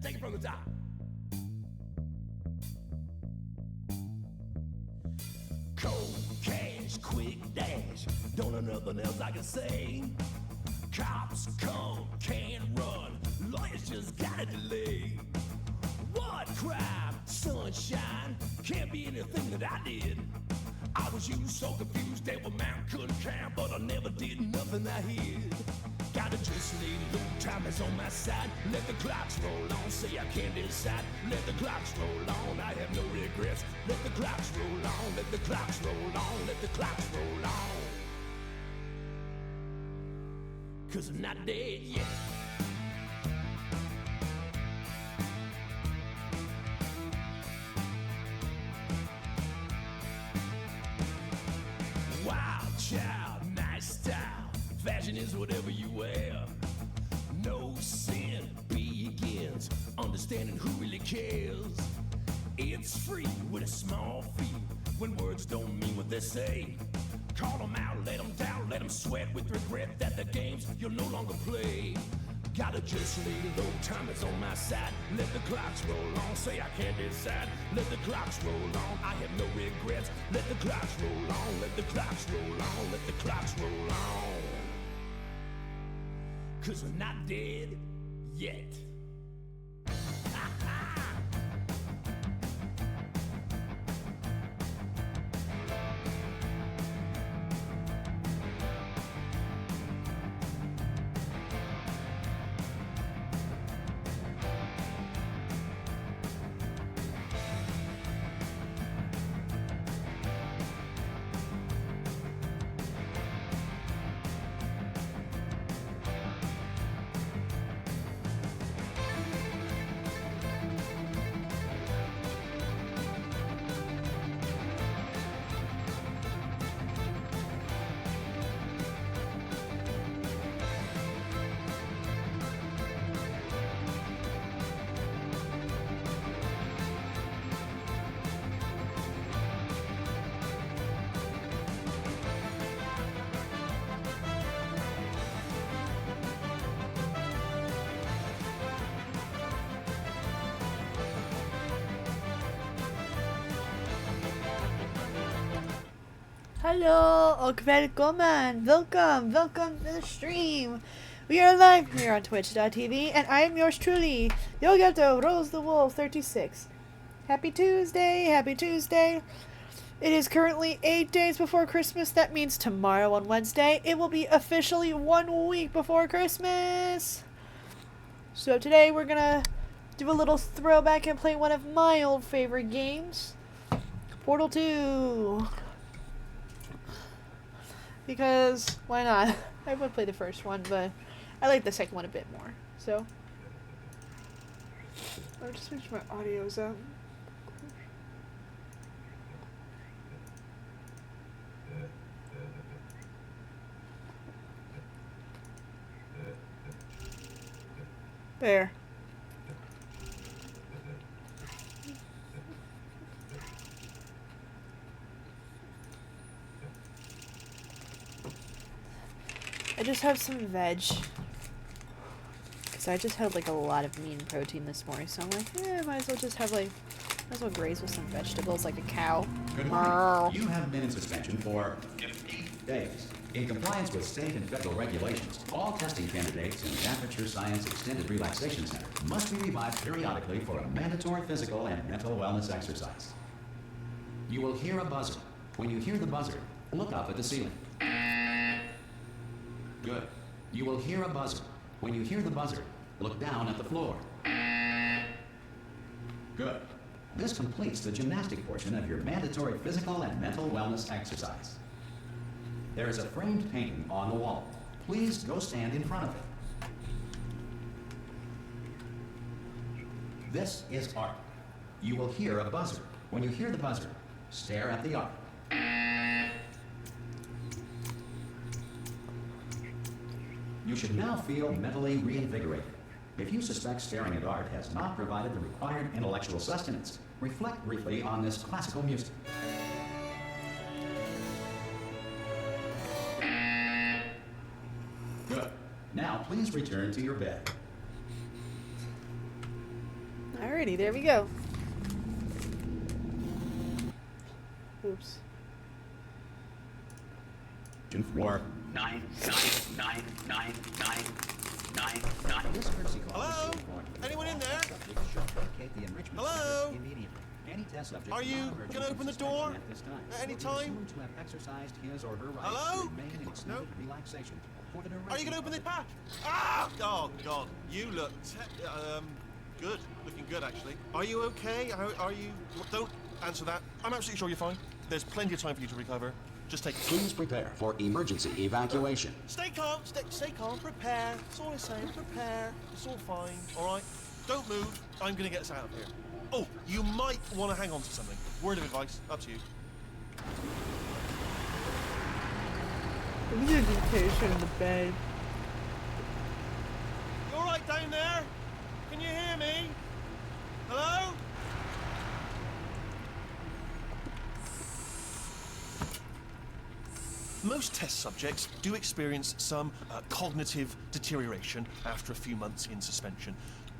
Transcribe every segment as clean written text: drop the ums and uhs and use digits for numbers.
Take it from the top. Cold cash, quick dash. Don't know nothing else I can say. Cops come, can't run. Lawyers just gotta delay. What crime? Sunshine. Can't be anything that I did. I was used so confused, devil man couldn't count, but I never did nothing I hid. Gotta just leave, no time is on my side. Let the clocks roll on, say I can't decide. Let the clocks roll on, I have no regrets. Let the clocks roll on, let the clocks roll on, let the clocks roll on. 'Cause I'm not dead yet. Wild child, nice style. Fashion is whatever you wear. No sin begins. Understanding who really cares. It's free with a small fee. When words don't mean what they say. Call them out, let them down, let them sweat with regret that the games you'll no longer play. Gotta just lay low, time is on my side. Let the clocks roll on, say I can't decide. Let the clocks roll on, I have no regrets. Let the clocks roll on, let the clocks roll on, let the clocks roll on. 'Cause I'm not dead yet. Hallo och välkommen! Welcome to the stream! We are live here on Twitch.tv and I am yours truly, Yogato Rose the Wolf 36. Happy Tuesday! It is currently 8 days before Christmas. That means tomorrow on Wednesday, it will be officially 1 week before Christmas! So today we're gonna do a little throwback and play one of my old favorite games, Portal 2. Because, why not? I would play the first one, but I like the second one a bit more. So, I'll just switch my audios up. There. I just have some veg. Because I just had like a lot of meat and protein this morning, so I'm like, yeah, might as well just have like, might as well graze with some vegetables like a cow. Good morning. You have been in suspension for 50 days. In compliance with state and federal regulations, all testing candidates in the Aperture Science Extended Relaxation Center must be revived periodically for a mandatory physical and mental wellness exercise. You will hear a buzzer. When you hear the buzzer, look up at the ceiling. Good. You will hear a buzzer. When you hear the buzzer, look down at the floor. Good. This completes the gymnastic portion of your mandatory physical and mental wellness exercise. There is a framed painting on the wall. Please go stand in front of it. This is art. You will hear a buzzer. When you hear the buzzer, stare at the art. You should now feel mentally reinvigorated. If you suspect staring at art has not provided the required intellectual sustenance, reflect briefly on this classical music. Good. Now please return to your bed. Alrighty, there we go. Oops. For 9999999. This emergency call Hello? is recorded. Anyone in there? Subject should locate the enrichment Hello? center immediately. Any test subject Are you not gonna open the suspension door at this time at any will be time? assumed to have exercised his or her rights Hello? to remain in extended No? relaxation for the duration Are you gonna open of the pack? Ah! Oh God, you look good. Looking good, actually. Are you okay? Are you? Don't answer that. I'm absolutely sure you're fine. There's plenty of time for you to recover. Just take. Please prepare for emergency evacuation. Stay calm. Stay calm. Prepare. That's all I'm saying. Prepare. It's all fine. All right. Don't move. I'm gonna get us out of here. Oh, you might want to hang on to something. Word of advice. Up to you. Look at the patient in the bed. You all right down there? Can you hear me? Hello? Most test subjects do experience some cognitive deterioration after a few months in suspension.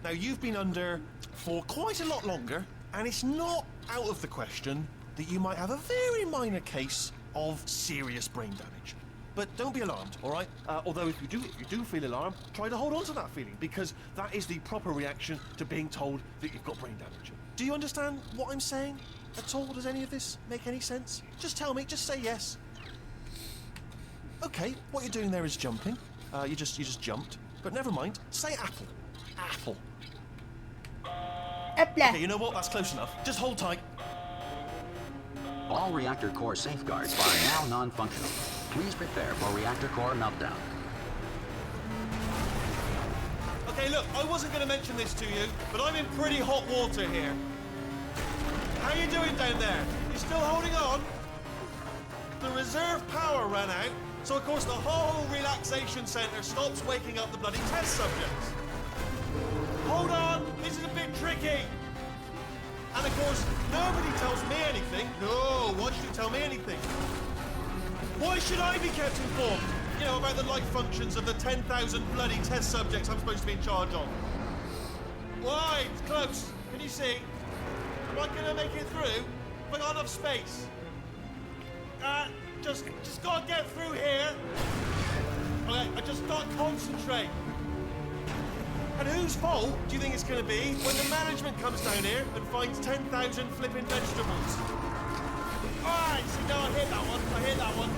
Now, you've been under for quite a lot longer, and it's not out of the question that you might have a very minor case of serious brain damage. But don't be alarmed, all right? Although if you do feel alarmed, try to hold on to that feeling, because that is the proper reaction to being told that you've got brain damage. Do you understand what I'm saying at all? Does any of this make any sense? Just tell me, just say yes. Okay, what you're doing there is jumping. You just jumped. But never mind. Say apple. Apple. Apple. Okay, you know what? That's close enough. Just hold tight. All reactor core safeguards are now non-functional. Please prepare for reactor core meltdown. Okay, look, I wasn't going to mention this to you, but I'm in pretty hot water here. How you doing down there? You still holding on? The reserve power ran out, so of course the whole relaxation centre stops waking up the bloody test subjects. Hold on, this is a bit tricky. And of course, nobody tells me anything. No, why should you tell me anything? Why should I be kept informed? You know, about the life functions of the 10,000 bloody test subjects I'm supposed to be in charge of. Why? It's close. Can you see? Am I gonna make it through? Have I got enough space? Just gotta get through here. Okay, I just gotta concentrate. And whose fault do you think it's gonna be when the management comes down here and finds 10,000 flipping vegetables? Alright, see, no, I hit that one. I hit that one.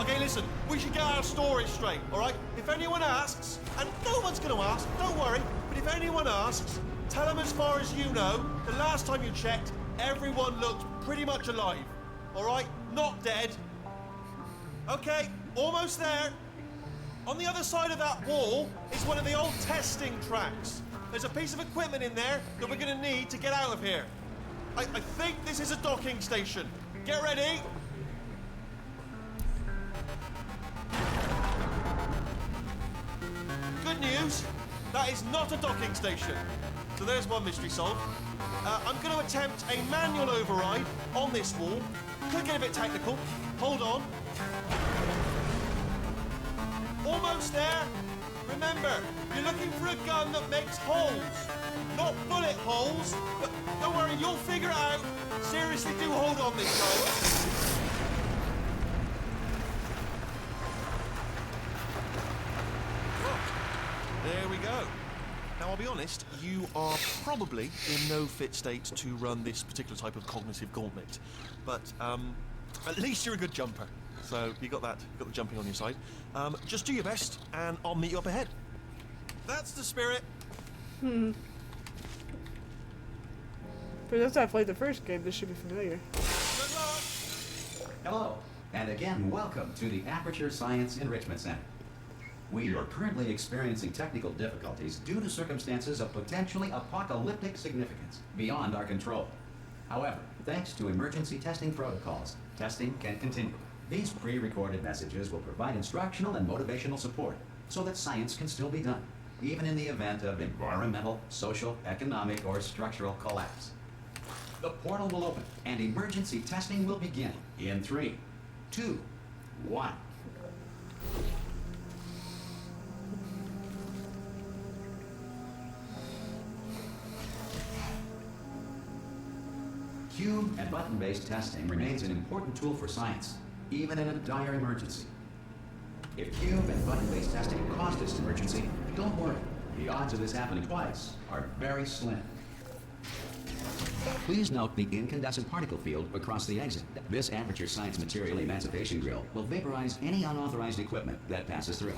Okay, listen, we should get our story straight, alright? If anyone asks, and no one's gonna ask, don't worry, but if anyone asks, tell them as far as you know, the last time you checked, everyone looked pretty much alive. Alright? Not dead. Okay, almost there. On the other side of that wall is one of the old testing tracks. There's a piece of equipment in there that we're gonna need to get out of here. I think this is a docking station. Get ready. Good news, that is not a docking station. So there's one mystery solved. I'm going to attempt a manual override on this wall. Could get a bit technical. Hold on. Almost there. Remember, you're looking for a gun that makes holes. Not bullet holes, but don't worry, you'll figure it out. Seriously, do hold on this time. There we go. Now, I'll be honest, you are probably in no fit state to run this particular type of cognitive gauntlet. But at least you're a good jumper. So you got that, you got the jumping on your side. Just do your best, and I'll meet you up ahead. That's the spirit. For those that played the first game, this should be familiar. Good luck. Hello, and again, welcome to the Aperture Science Enrichment Center. We are currently experiencing technical difficulties due to circumstances of potentially apocalyptic significance beyond our control. However, thanks to emergency testing protocols, testing can continue. These pre-recorded messages will provide instructional and motivational support so that science can still be done, even in the event of environmental, social, economic, or structural collapse. The portal will open and emergency testing will begin in 3, 2, 1. Cube and button-based testing remains an important tool for science, even in a dire emergency. If cube and button-based testing caused this emergency, don't worry. The odds of this happening twice are very slim. Please note the incandescent particle field across the exit. This Aperture Science Material Emancipation Grill will vaporize any unauthorized equipment that passes through.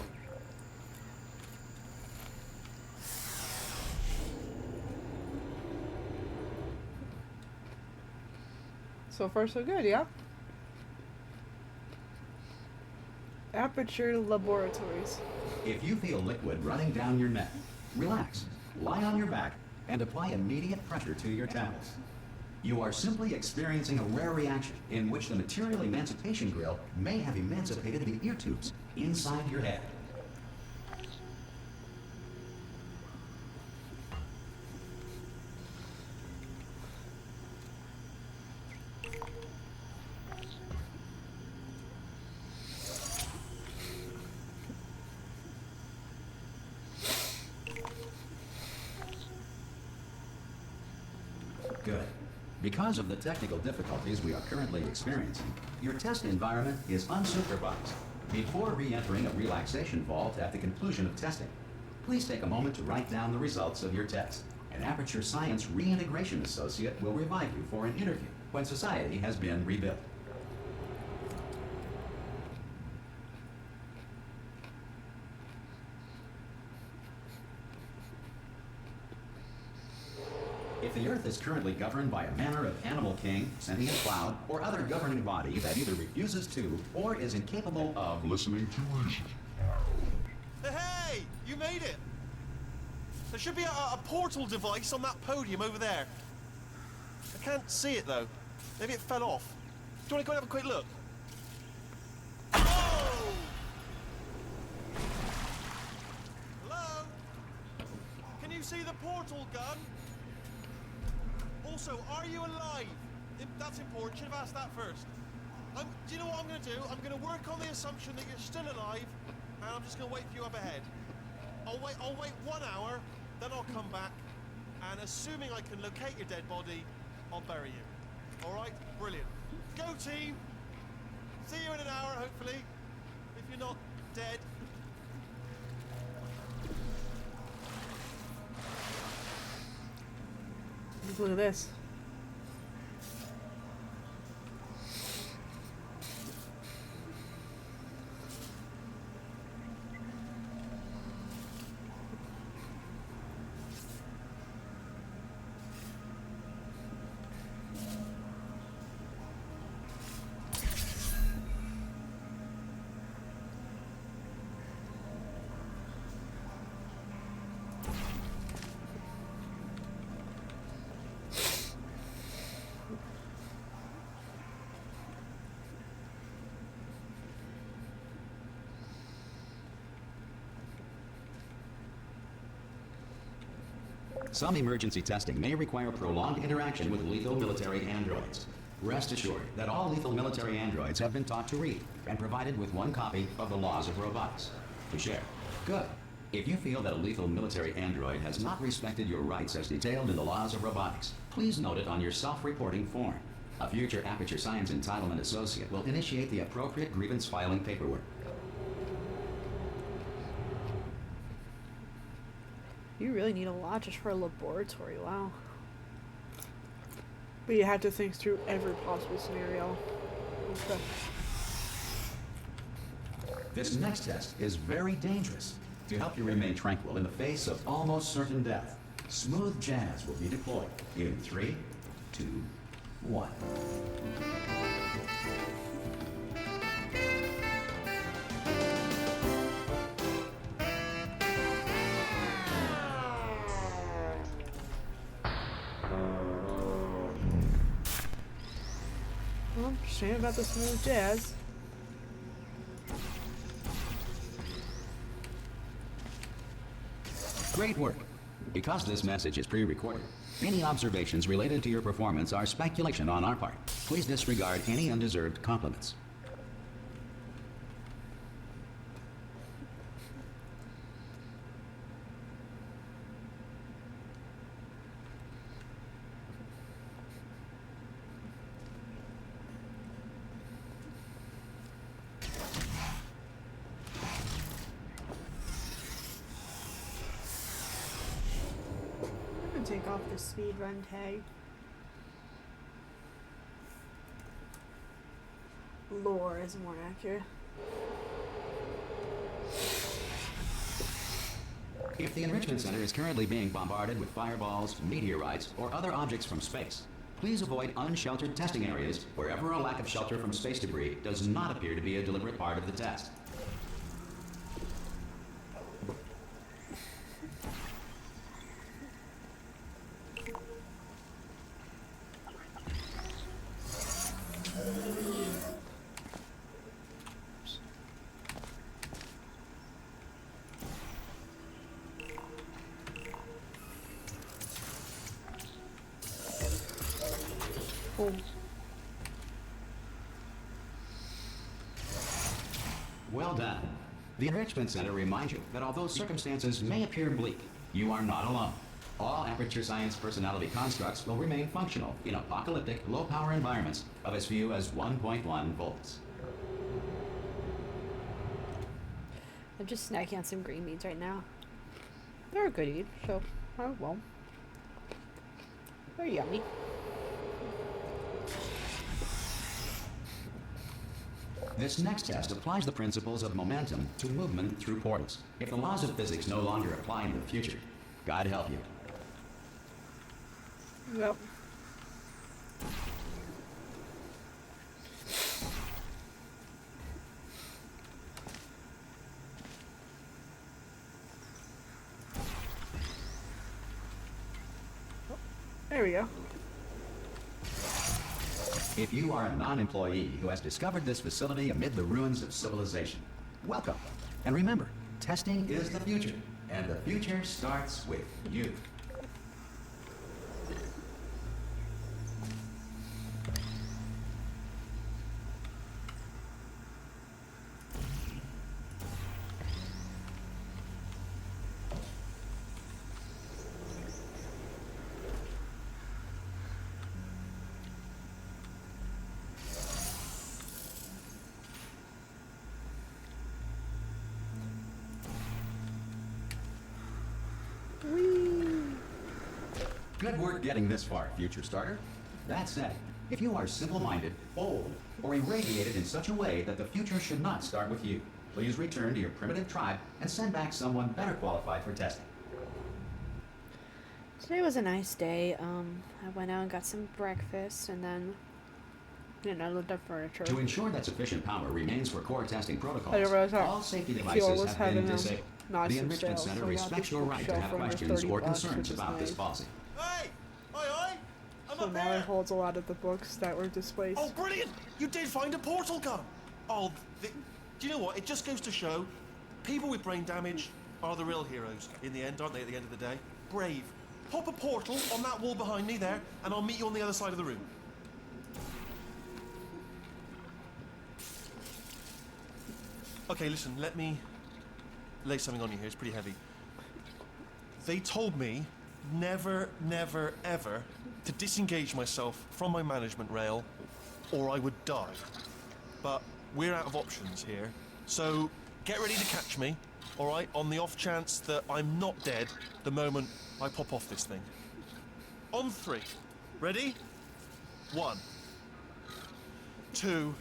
So far, so good, yeah? Aperture Laboratories. If you feel liquid running down your neck, relax, lie on your back, and apply immediate pressure to your temples. You are simply experiencing a rare reaction in which the Material Emancipation Grill may have emancipated the ear tubes inside your head. Good. Because of the technical difficulties we are currently experiencing, your test environment is unsupervised. Before re-entering a relaxation vault at the conclusion of testing, please take a moment to write down the results of your test. An Aperture Science Reintegration Associate will revive you for an interview when society has been rebuilt. If the Earth is currently governed by a manner of animal king, sentient cloud, or other governing body that either refuses to or is incapable of listening to reason. Hey! You made it! There should be a portal device on that podium over there. I can't see it though. Maybe it fell off. Do you want to go and have a quick look? Oh! Hello? Can you see the portal gun? Also, are you alive? That's important. Should have asked that first. Do you know what I'm going to do? I'm going to work on the assumption that you're still alive, and I'm just going to wait for you up ahead. I'll wait 1 hour, then I'll come back, and assuming I can locate your dead body, I'll bury you. All right? Brilliant. Go, team. See you in an hour, hopefully. If you're not dead. Look at this. Some emergency testing may require prolonged interaction with lethal military androids. Rest assured that all lethal military androids have been taught to read and provided with one copy of the Laws of Robotics to share. Good. If you feel that a lethal military android has not respected your rights as detailed in the Laws of Robotics, please note it on your self-reporting form. A future Aperture Science Entitlement Associate will initiate the appropriate grievance filing paperwork. You really need a lot just for a laboratory, wow. But you have to think through every possible scenario. Okay. This next test is very dangerous. To help you remain tranquil in the face of almost certain death, smooth jazz will be deployed in 3, 2, 1. Well, shame about the smooth jazz. Great work. Because this message is pre-recorded, any observations related to your performance are speculation on our part. Please disregard any undeserved compliments. take off the speed run tag. Lore is more accurate. If the Enrichment Center is currently being bombarded with fireballs, meteorites, or other objects from space, please avoid unsheltered testing areas wherever a lack of shelter from space debris does not appear to be a deliberate part of the test. Oh. Well done. The Enrichment Center reminds you that although circumstances may appear bleak, you are not alone. All Aperture Science personality constructs will remain functional in apocalyptic, low-power environments of as few as 1.1 volts. I'm just snacking on some green beans right now. They're a good eat, so I won't. They're yummy. This next test applies the principles of momentum to movement through portals. If the laws of physics no longer apply in the future, God help you. Yep. There we go. If you are a non-employee who has discovered this facility amid the ruins of civilization, welcome. And remember, testing is the future, and the future starts with you. Good work getting this far, future starter. That said, if you are simple-minded, bold, or irradiated in such a way that the future should not start with you, please return to your primitive tribe and send back someone better qualified for testing. Today was a nice day. I went out and got some breakfast, and then, I looked up furniture. To ensure that sufficient power remains for core testing protocols, I didn't realize how all safety Fuel devices was have been having disabled. nice The Enrichment sale, Center so I got respects this your right to bookshelf have for under questions 30 or bucks, concerns which is about this nice. policy. Hey! Oi! I'm So up now there! it holds a lot of the books that were displaced. Oh, brilliant! You did find a portal gun! Oh, do you know what? It just goes to show, people with brain damage are the real heroes in the end, aren't they, at the end of the day? Brave. Pop a portal on that wall behind me there, and I'll meet you on the other side of the room. Okay, listen, let me lay something on you here. It's pretty heavy. They told me never, never, ever to disengage myself from my management rail or I would die. But we're out of options here, so get ready to catch me, all right, on the off chance that I'm not dead the moment I pop off this thing. On 3. Ready? 1, 2,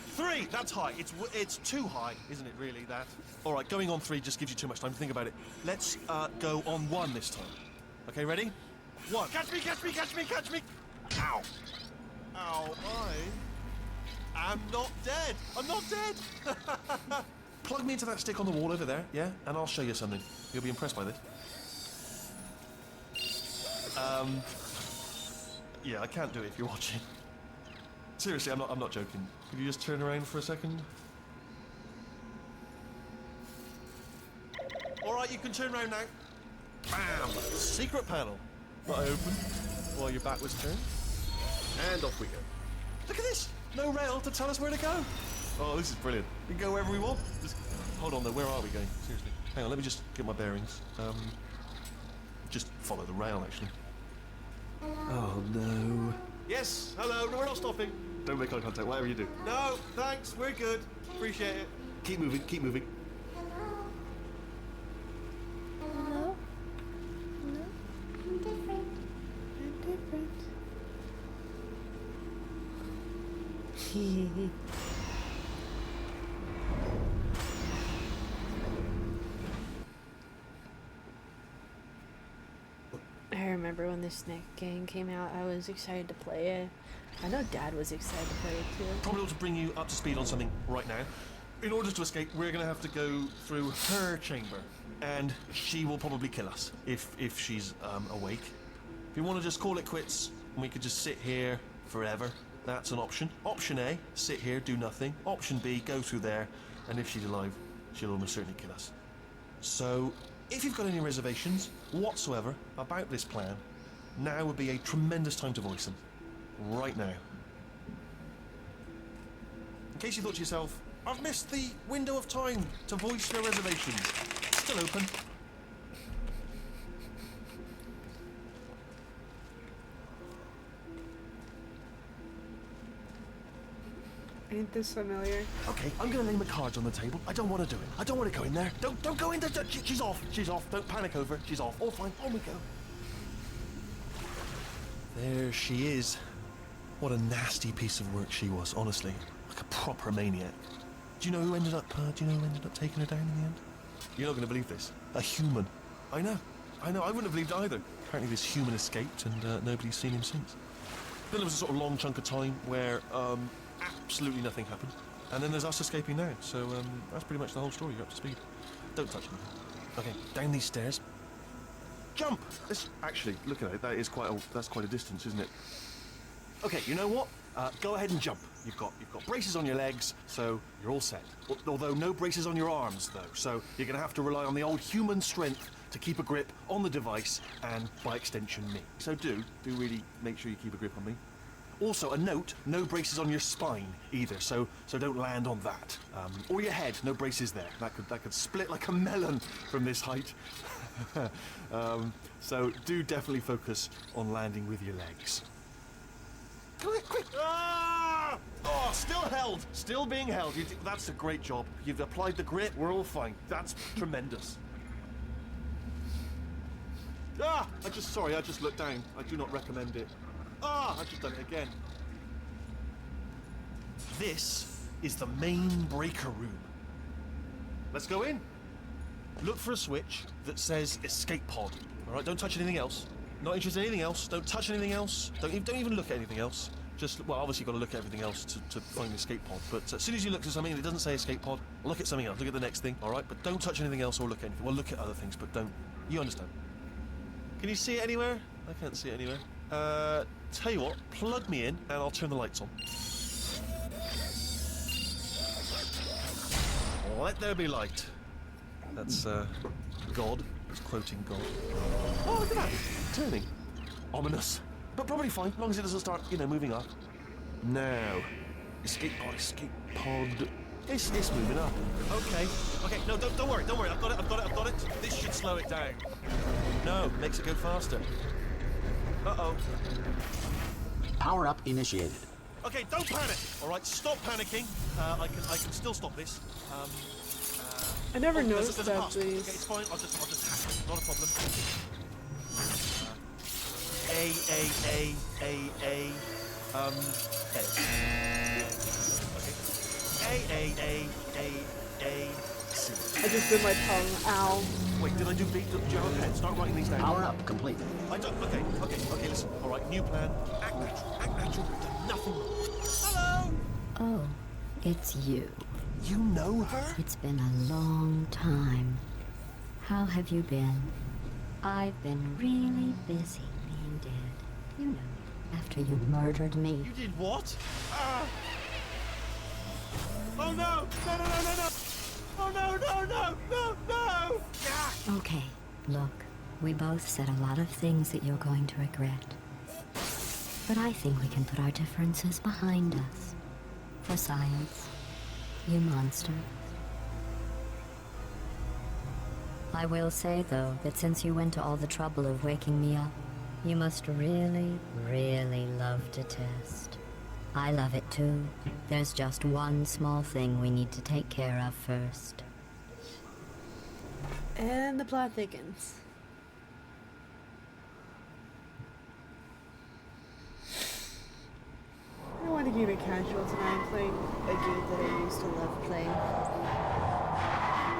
3. That's high. It's too high, isn't it, really, that? All right, going on 3 just gives you too much time to think about it. Let's go on 1 this time. Okay, ready? 1. Catch me, catch me, catch me, catch me! Ow! Ow, I am not dead! I'm not dead! Plug me into that stick on the wall over there, yeah? And I'll show you something. You'll be impressed by this. Yeah, I can't do it if you're watching. Seriously, I'm not joking. Could you just turn around for a second? Alright, you can turn around now. Bam! Secret panel. That I opened while your back was turned. And off we go. Look at this! No rail to tell us where to go. Oh, this is brilliant. We can go wherever we want. Just hold on though, where are we going? Seriously. Hang on, let me just get my bearings. Just follow the rail actually. Oh no. Yes, hello, no, we're not stopping. Don't make eye contact, whatever you do. No, thanks, we're good. Appreciate it. Keep moving, keep moving. Hello? Hello? I'm different. I remember when this game came out, I was excited to play it. I know Dad was excited to play it too. Probably ought to bring you up to speed on something right now. In order to escape, we're going to have to go through her chamber, and she will probably kill us if she's awake. If you want to just call it quits, and we could just sit here forever, that's an option. Option A, sit here, do nothing. Option B, go through there, and if she's alive, she'll almost certainly kill us. So, if you've got any reservations whatsoever about this plan, now would be a tremendous time to voice them. Right now. In case you thought to yourself, I've missed the window of time to voice your reservations. It's still open. Ain't this familiar? Okay, I'm gonna lay my cards on the table. I don't want to do it. I don't want to go in there. Don't go in there. She's off. She's off. Don't panic over. She's off. All fine. On we go. There she is. What a nasty piece of work she was, honestly. Like a proper maniac. Do you know who ended up taking her down in the end? You're not going to believe this. A human. I know. I wouldn't have believed it either. Apparently this human escaped and nobody's seen him since. Then there was a sort of long chunk of time where absolutely nothing happened. And then there's us escaping now. So that's pretty much the whole story. You're up to speed. Don't touch anything. Okay, down these stairs. Jump! Actually, look at it. That's quite a distance, isn't it? Okay, you know what? Go ahead and jump. You've got braces on your legs, so you're all set. Although no braces on your arms, though. So you're going to have to rely on the old human strength to keep a grip on the device and, by extension, me. So do really make sure you keep a grip on me. Also, a note: no braces on your spine either. So don't land on that. Or your head. No braces there. That could split like a melon from this height. So do definitely focus on landing with your legs. Quick! Ah! Oh, still held. Still being held. That's a great job. You've applied the grip. We're all fine. That's tremendous. Ah! I just looked down. I do not recommend it. Ah! I've just done it again. This is the main breaker room. Let's go in. Look for a switch that says escape pod. All right, don't touch anything else. Not interested in anything else. Don't touch anything else. Don't even look at anything else. Well, obviously you've got to look at everything else to find the escape pod. But as soon as you look at something and it doesn't say escape pod, look at something else. Look at the next thing, all right? But don't touch anything else or look at anything. Well, look at other things, but don't. You understand? Can you see it anywhere? I can't see it anywhere. Tell you what, plug me in and I'll turn the lights on. Let there be light. That's, God. He's quoting God. Oh, look at that. Turning. Ominous. But probably fine, as long as it doesn't start, moving up. Now. Escape pod. It's moving up. Okay. No, don't worry. I've got it. This should slow it down. No, makes it go faster. Uh-oh. Power up initiated. Okay, don't panic. All right, stop panicking. I can still stop this. I never there's noticed a that, pass. please. Okay, it's fine. I'll just hack it. Not a problem. A. Okay. A. C. I just bit my tongue. Ow. Wait, did I do B? Do you have a pen? Start writing these down. Power up complete. I don't. Okay. Listen. All right. New plan. Act natural. We've done nothing wrong. Hello. Oh, it's you. You know her? It's been a long time. How have you been? I've been really busy being dead. You know, after you murdered me. You did what? Oh no! No! Oh no! Ah! Okay, look, we both said a lot of things that you're going to regret. But I think we can put our differences behind us. For science, you monster. I will say, though, that since you went to all the trouble of waking me up, you must really, really love to test. I love it too. There's just one small thing we need to take care of first. And the plot thickens. I want to keep it casual tonight. I'm playing a game that I used to love playing.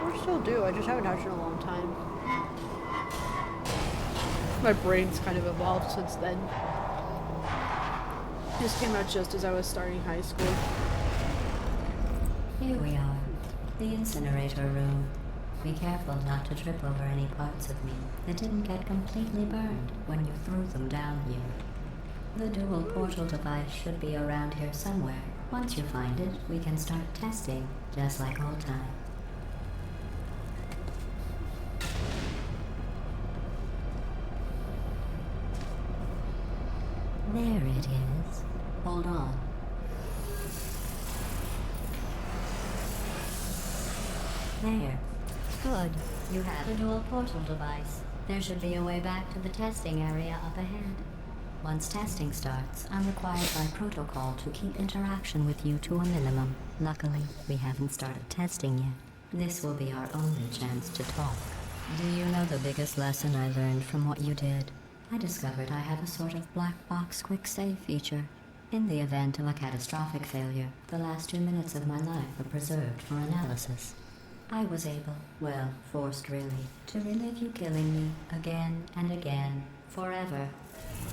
Or still do, I just haven't touched it in a long time. My brain's kind of evolved since then. This came out just as I was starting high school. Here we are, the incinerator room. Be careful not to trip over any parts of me that didn't get completely burned when you threw them down here. The dual portal device should be around here somewhere. Once you find it, we can start testing, just like old times. There it is. Hold on. There. Good. You have a dual portal device. There should be a way back to the testing area up ahead. Once testing starts, I'm required by protocol to keep interaction with you to a minimum. Luckily, we haven't started testing yet. This will be our only chance to talk. Do you know the biggest lesson I learned from what you did? I discovered I have a sort of black box quick save feature. In the event of a catastrophic failure, the last 2 minutes of my life are preserved for analysis. I was able, well, forced really, to relive you killing me again and again, forever.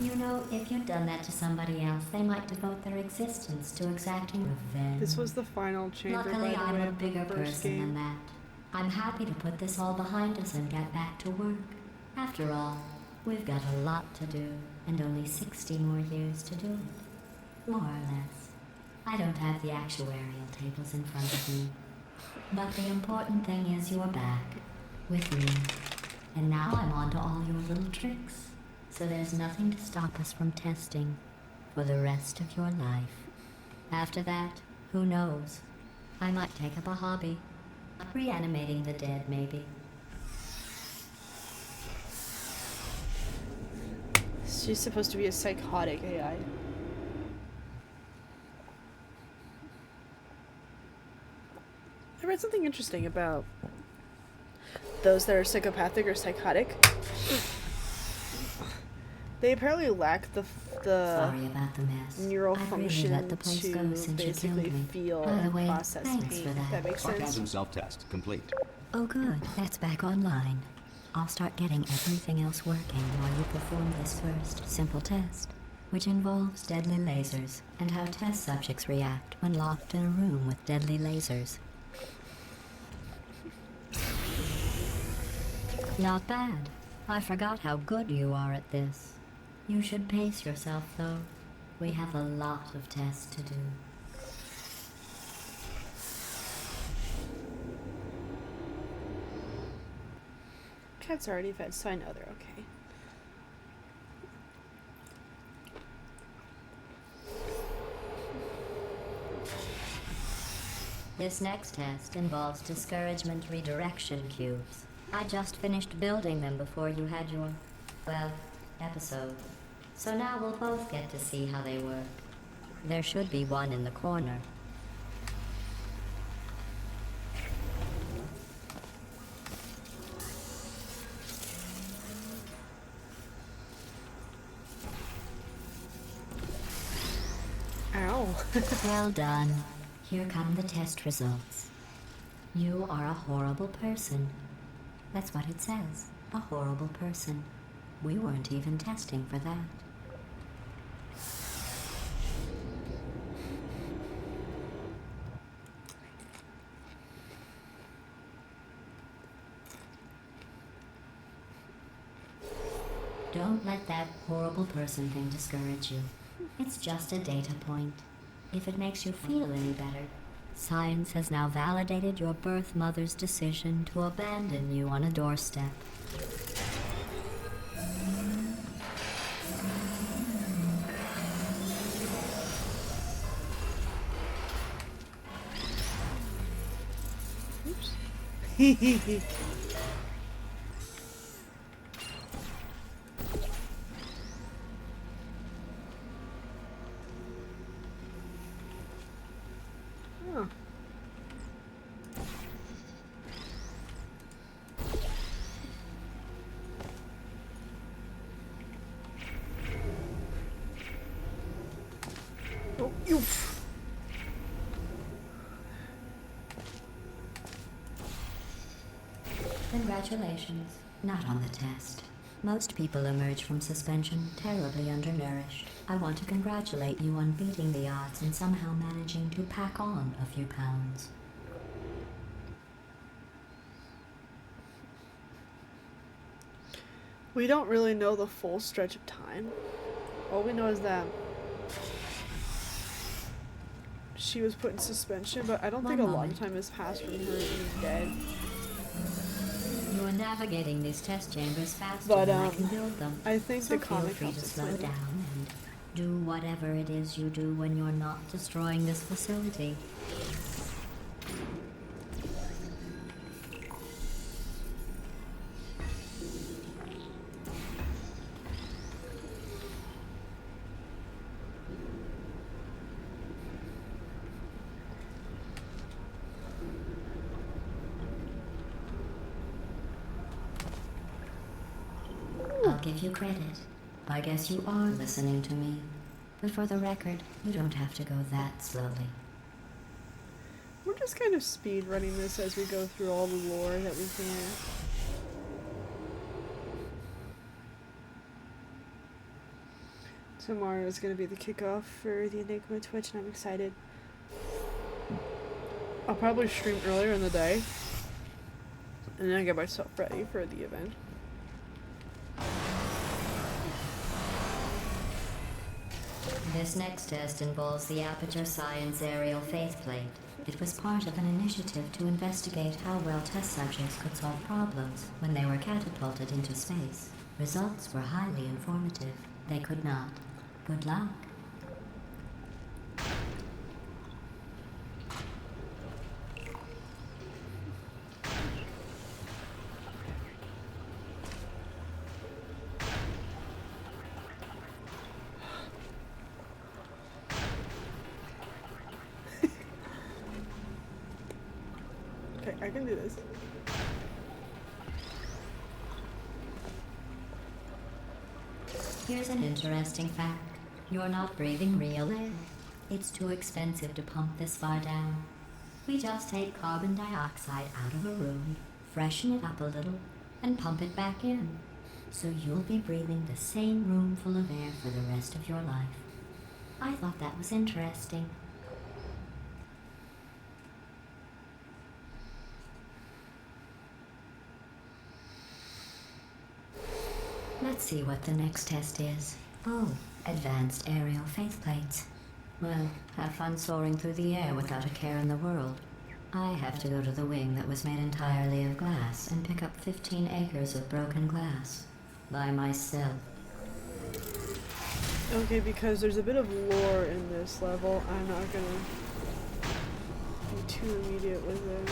You know, if you'd done that to somebody else, they might devote their existence to exacting revenge. This was the final chamber, Luckily, by the I'm way, a of bigger the first person than game. that. I'm happy to put this all behind us and get back to work. After all, we've got a lot to do, and only 60 more years to do it. More or less. I don't have the actuarial tables in front of me. But the important thing is you're back, with me. And now I'm on to all your little tricks. So there's nothing to stop us from testing for the rest of your life. After that, who knows? I might take up a hobby. Reanimating the dead, maybe. She's supposed to be a psychotic AI. I read something interesting about those that are psychopathic or psychotic. They apparently lack the Sorry about the mess. neural I've function really let the place to go since you basically killed me. feel By the and way, process thanks pain. for If that. that makes sense. Orgasm self-test complete. Oh good, that's back online. I'll start getting everything else working while you perform this first simple test, which involves deadly lasers and how test subjects react when locked in a room with deadly lasers. Not bad. I forgot how good you are at this. You should pace yourself, though. We have a lot of tests to do. Cat's already fed, so I know they're okay. This next test involves discouragement redirection cubes. I just finished building them before you had your, well, episode. So now we'll both get to see how they work. There should be one in the corner. Ow. Well done. Here come the test results. You are a horrible person. That's what it says. A horrible person. We weren't even testing for that. Don't let that horrible person thing discourage you. It's just a data point. If it makes you feel any better, science has now validated your birth mother's decision to abandon you on a doorstep. Oops. Oh. Oh, oof. Congratulations. Not on the test. Most people emerge from suspension terribly undernourished. I want to congratulate you on beating the odds and somehow managing to pack on a few pounds. We don't really know the full stretch of time. All we know is that she was put in suspension, but I don't think a lot of time has passed from her being dead. You are navigating these test chambers faster But, than I can build them. I think So the comic feel free helps to slow explain it. down and do whatever it is you do when you're not destroying this facility. I'll give you credit. I guess you are listening to me. But for the record, you don't have to go that slowly. We're just kind of speed running this as we go through all the lore that we can. Tomorrow is going to be the kickoff for the Enigma Twitch, and I'm excited. I'll probably stream earlier in the day, and then get myself ready for the event. This next test involves the Aperture Science Aerial Faith Plate. It was part of an initiative to investigate how well test subjects could solve problems when they were catapulted into space. Results were highly informative. They could not. Good luck. Okay, I can do this. Here's an interesting fact. You're not breathing real air. It's too expensive to pump this far down. We just take carbon dioxide out of a room, freshen it up a little, and pump it back in. So you'll be breathing the same room full of air for the rest of your life. I thought that was interesting. Let's see what the next test is. Oh, advanced aerial faith plates. Well, have fun soaring through the air without a care in the world. I have to go to the wing that was made entirely of glass and pick up 15 acres of broken glass. By myself. Okay, because there's a bit of lore in this level, I'm not gonna be too immediate with it.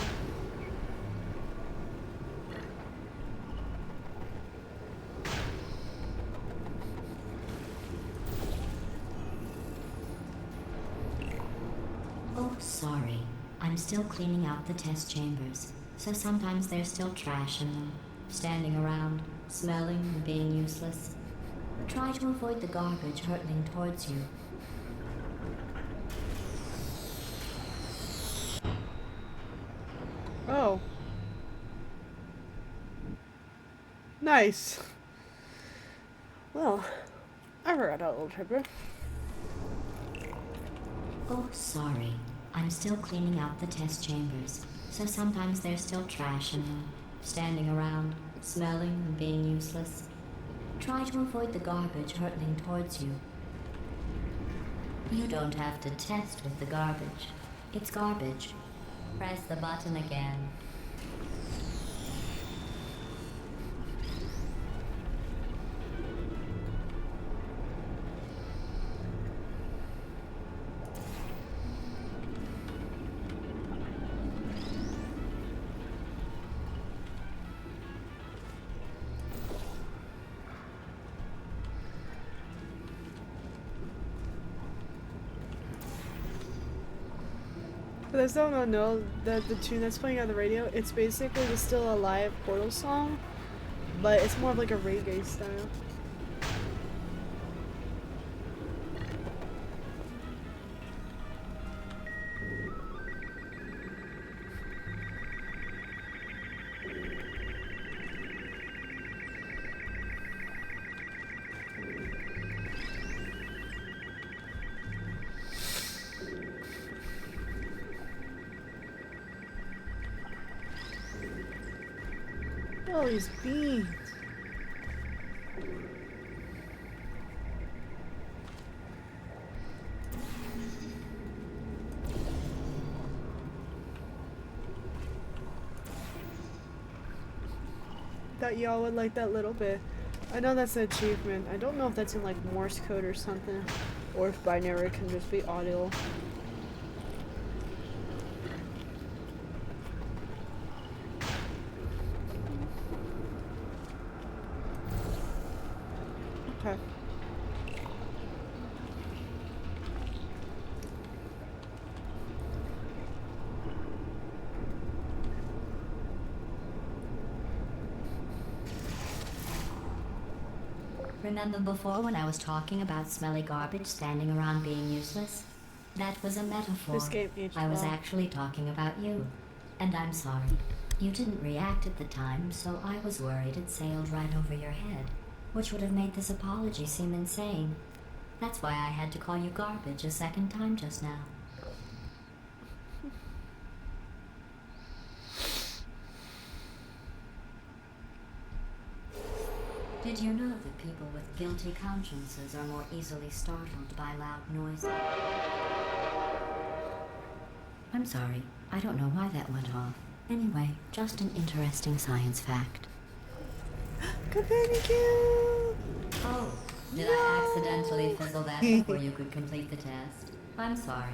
Oh, sorry. I'm still cleaning out the test chambers, so sometimes there's still trash in them, standing around, smelling and being useless. Try to avoid the garbage hurtling towards you. Oh. Nice. Well, I forgot a little tripper. Oh, sorry. I'm still cleaning out the test chambers, so sometimes there's still trash in them, standing around, smelling and being useless. Try to avoid the garbage hurtling towards you. You don't have to test with the garbage. It's garbage. Press the button again. For those that don't know, the tune that's playing on the radio, it's basically the Still Alive Portal song, but it's more of like a reggae style. All these beans. Thought y'all would like that little bit. I know that's an achievement. I don't know if that's in like Morse code or something, or if binary can just be audio. Okay. Remember before when I was talking about smelly garbage standing around being useless? That was a metaphor. This game aged I was well. actually talking about you. And I'm sorry. You didn't react at the time, so I was worried it sailed right over your head, which would have made this apology seem insane. That's why I had to call you garbage a second time just now. Did you know that people with guilty consciences are more easily startled by loud noises? I'm sorry. I don't know why that went off. Anyway, just an interesting science fact. Copernicus! Oh, did I accidentally fizzle that before you could complete the test? I'm sorry.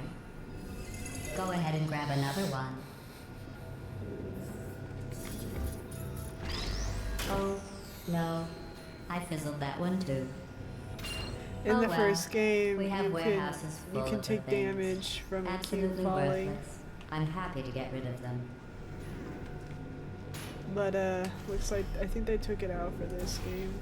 Go ahead and grab another one. Oh, no. I fizzled that one too. In Oh the well. first game, We have you warehouses full can of take the things. damage from a cube Absolutely falling. worthless. I'm happy to get rid of them. But looks like I think they took it out for this game.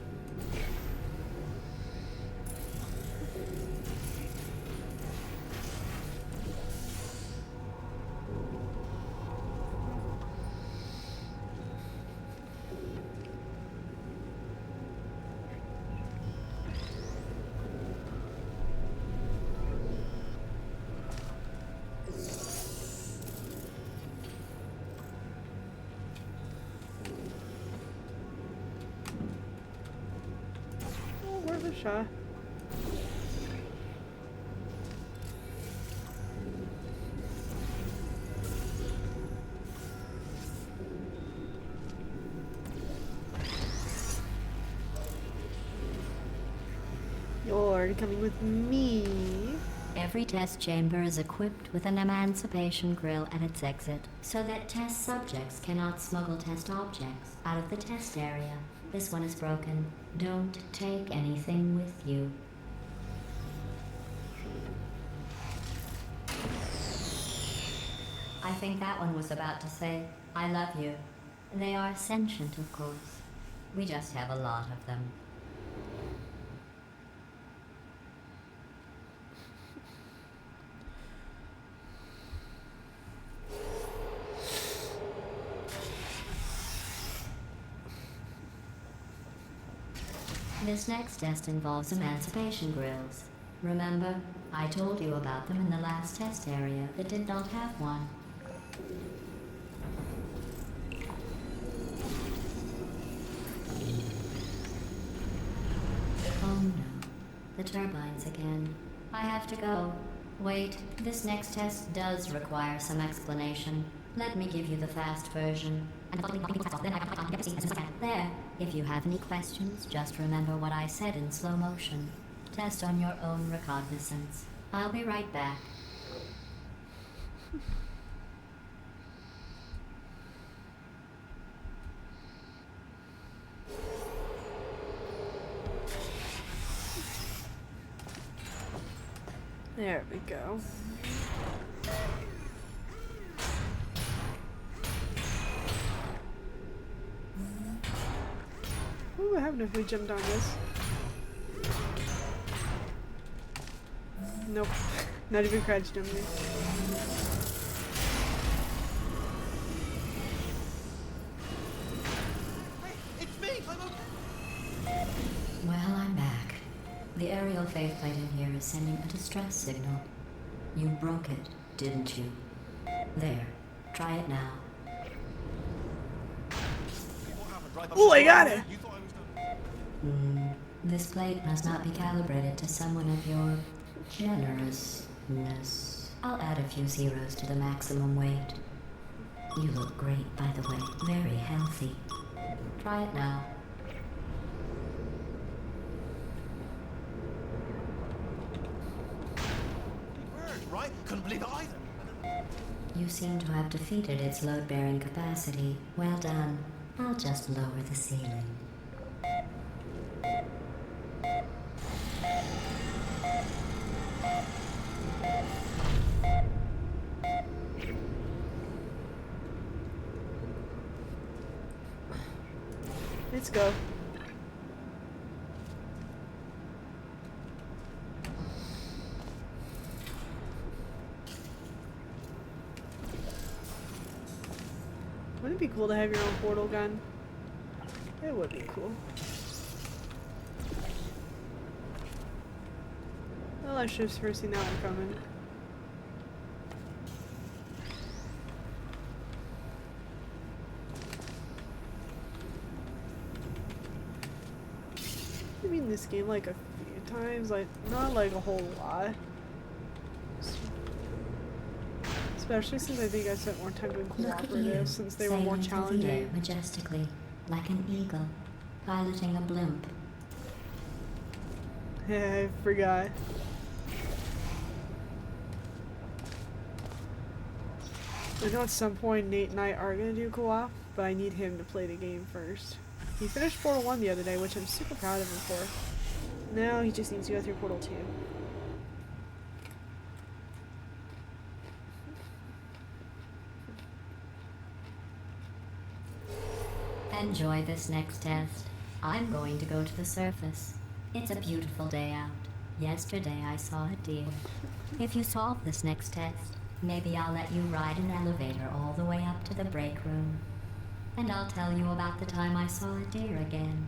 Oh, worth a shot. You're coming with me. Every test chamber is equipped with an emancipation grill at its exit, so that test subjects cannot smuggle test objects out of the test area. This one is broken. Don't take anything with you. I think that one was about to say, I love you. They are sentient, of course. We just have a lot of them. This next test involves emancipation grills. Remember, I told you about them in the last test area that did not have one. Oh no, the turbines again. I have to go. Wait, this next test does require some explanation. Let me give you the fast version. There. If you have any questions, just remember what I said in slow motion. Test on your own recognizance. I'll be right back. There we go. What would happen if we jumped on this? Nope. Not even crouch jumping. Hey, it's me! I'm okay! Well, I'm back. The aerial faceplate in here is sending a distress signal. You broke it, didn't you? There. Try it now. What happened, right? like I'm Oh, I got surprised. it. You thought I was done. This plate must not be calibrated to someone of your generousness. I'll add a few zeros to the maximum weight. You look great, by the way. Very healthy. Try it now. Bird, right? Couldn't believe it either. You seem to have defeated its load-bearing capacity. Well done. I'll just lower the ceiling. Let's go. Wouldn't it be cool to have your own portal gun? It would be cool. Well, I should have first seen that one coming. I mean, this game like a few times, like not like a whole lot. Especially since I think I spent more time doing Look at you, cooperative, since they were more sailing through the air challenging. majestically, like an eagle, piloting a blimp. Yeah, I forgot. I know at some point Nate and I are gonna do co-op, but I need him to play the game first. He finished Portal 1 the other day, which I'm super proud of him for. Now he just needs to go through Portal 2. Enjoy this next test. I'm going to go to the surface. It's a beautiful day out. Yesterday I saw a deer. If you solve this next test, maybe I'll let you ride an elevator all the way up to the break room. And I'll tell you about the time I saw a deer again.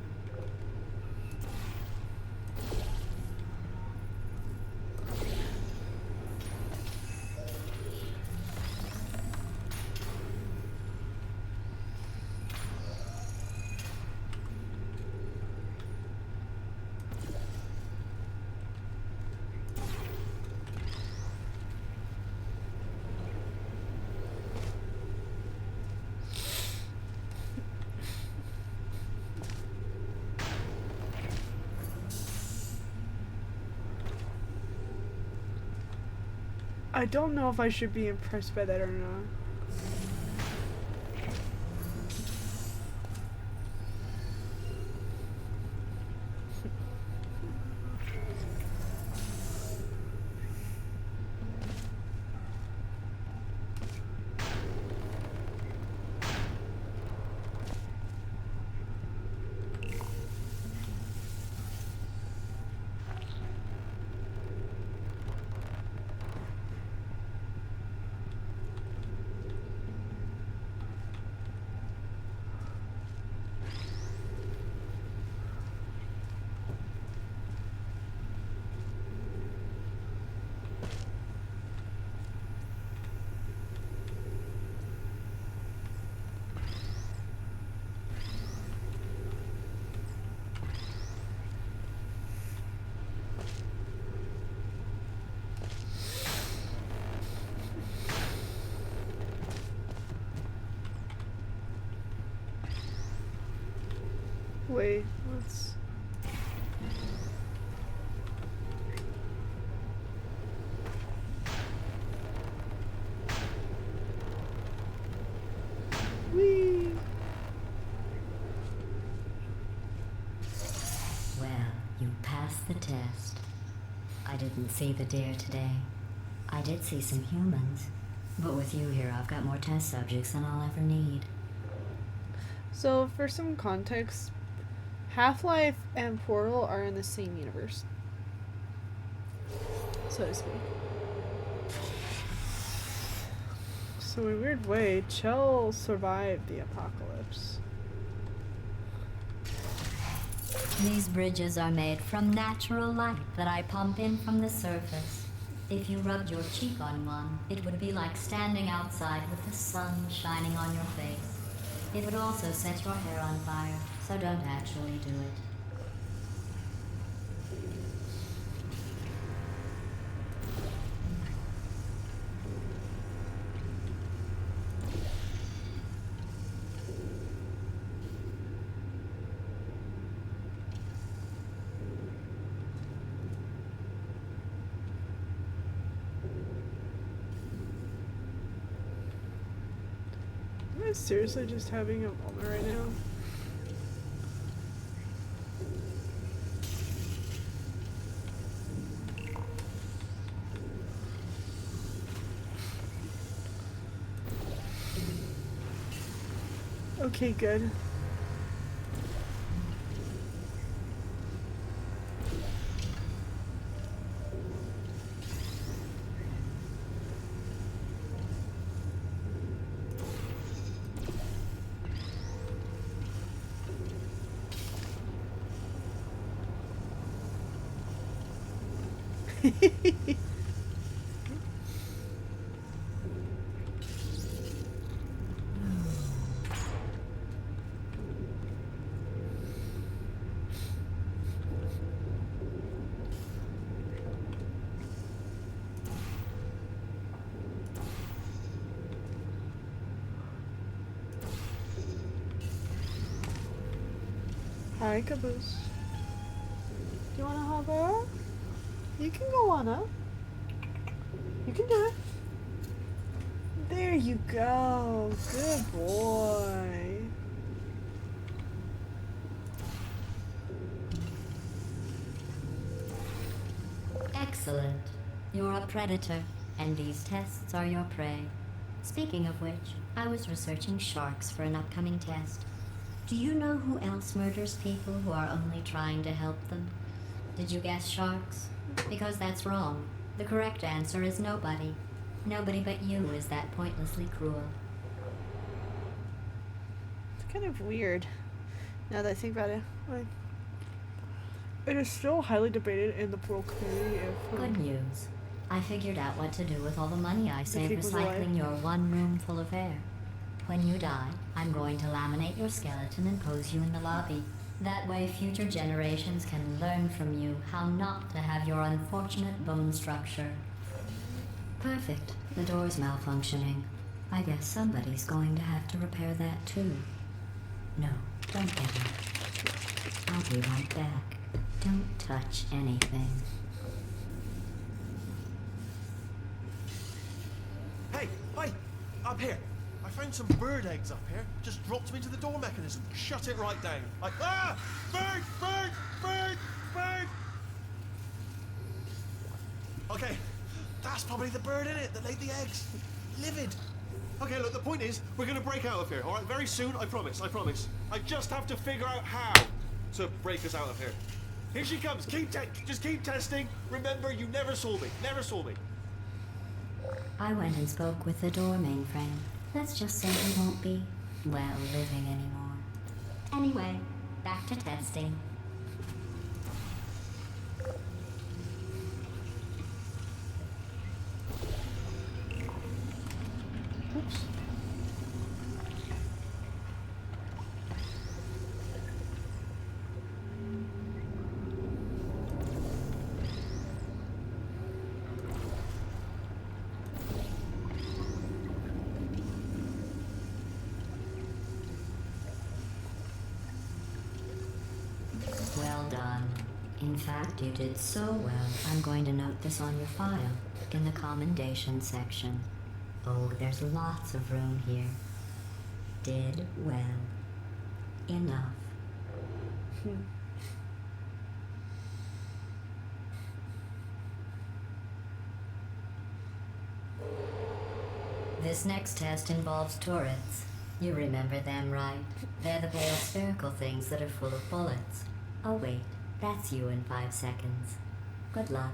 I don't know if I should be impressed by that or not. Wait, let's... Whee! Well, you passed the test. I didn't see the deer today. I did see some humans. But with you here, I've got more test subjects than I'll ever need. So, for some context, Half-Life and Portal are in the same universe, so to speak. So in a weird way, Chell survived the apocalypse. These bridges are made from natural light that I pump in from the surface. If you rubbed your cheek on one, it would be like standing outside with the sun shining on your face. It would also set your hair on fire, so don't actually do it. Am I seriously just having a moment right now? Okay, good. Hi, Caboose. Do you wanna hover? You can go on up. You can do it. There you go. Good boy. Excellent. You're a predator, and these tests are your prey. Speaking of which, I was researching sharks for an upcoming test. Do you know who else murders people who are only trying to help them? Did you guess sharks? Because that's wrong. The correct answer is nobody. Nobody but you is that pointlessly cruel. It's kind of weird. Now that I think about it. Like, it is still highly debated in the pool community if... Good news. I figured out what to do with all the money I saved keep us alive. recycling your one room full of air. When you die, I'm going to laminate your skeleton and pose you in the lobby. That way future generations can learn from you how not to have your unfortunate bone structure. Perfect. The door's malfunctioning. I guess somebody's going to have to repair that too. No, don't get it. I'll be right back. Don't touch anything. Hey, up here. I found some bird eggs up here. Just dropped them into the door mechanism. Shut it right down. Bird! Okay, that's probably the bird in it that laid the eggs. Livid. Okay, look, the point is, we're gonna break out of here, all right? Very soon, I promise. I just have to figure out how to break us out of here. Here she comes. Just keep testing. Remember, you never saw me. I went and spoke with the door mainframe. Let's just say he won't be, well, living anymore. Anyway, back to testing. Oops. Well done. In fact, you did so well, I'm going to note this on your file, in the commendation section. Oh, there's lots of room here. Did well. Enough. This next test involves turrets. You remember them, right? They're the pale spherical things that are full of bullets. Oh wait, that's you in 5 seconds. Good luck.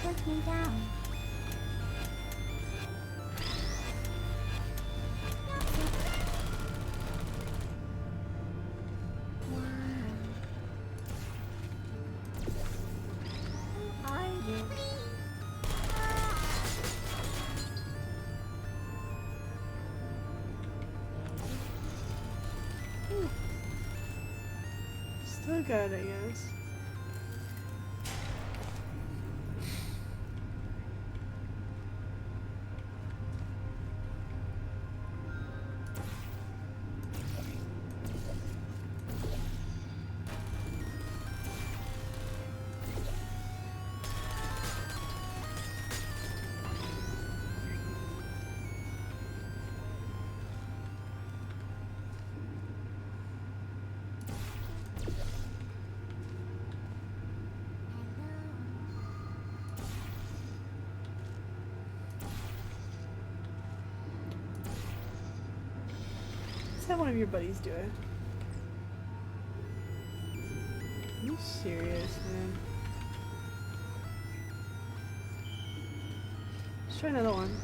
Put me down. Still good, I guess. Let's have one of your buddies do it. Are you serious, man? Let's try another one.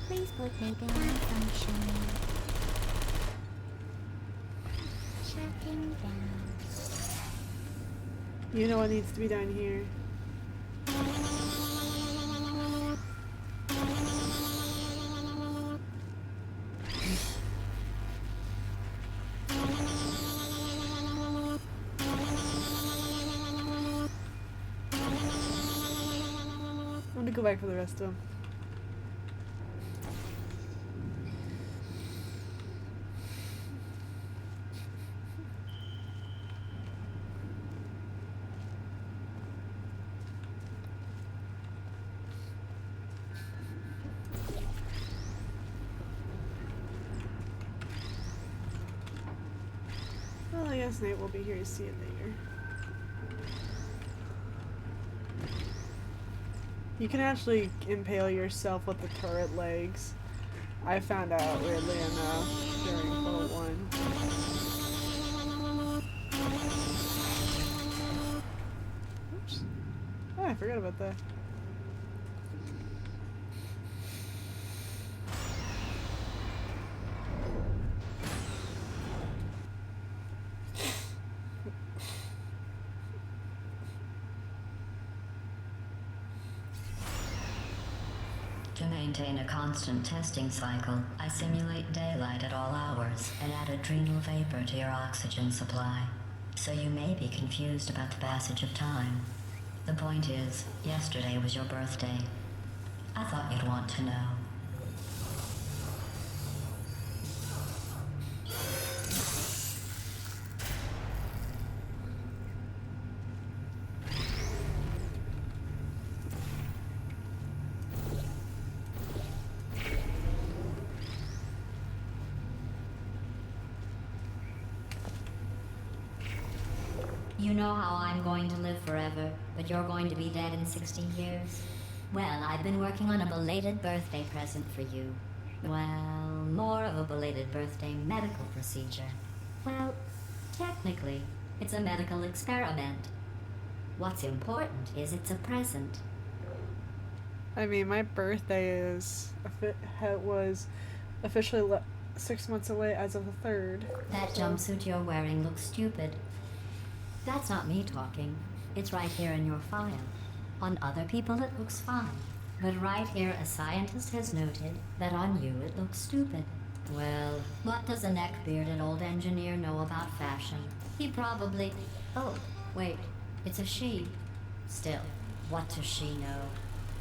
Please put me down function. Checking down. You know what needs to be done here. I'm gonna go back for the rest of them. Well, I guess Nate will be here to see it later. You can actually impale yourself with the turret legs. I found out weirdly enough during Photo 1. Oops. Oh, I forgot about that. To maintain a constant testing cycle, I simulate daylight at all hours and add adrenal vapor to your oxygen supply. So you may be confused about the passage of time. The point is, yesterday was your birthday. I thought you'd want to know. You know how I'm going to live forever, but you're going to be dead in 60 years? Well, I've been working on a belated birthday present for you. Well, more of a belated birthday medical procedure. Well, technically, it's a medical experiment. What's important is it's a present. I mean, my birthday was officially 6 months away as of the 3rd. That jumpsuit you're wearing looks stupid. That's not me talking. It's right here in your file. On other people it looks fine. But right here a scientist has noted that on you it looks stupid. Well, what does a neck-bearded old engineer know about fashion? He probably... Oh, wait. It's a she. Still, what does she know?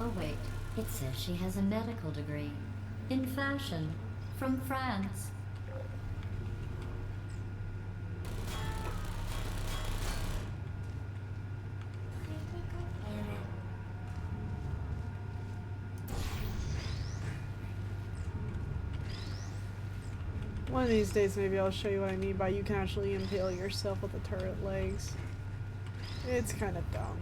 Oh wait, it says she has a medical degree. In fashion. From France. One of these days maybe I'll show you what I mean by you can actually impale yourself with the turret legs. It's kind of dumb.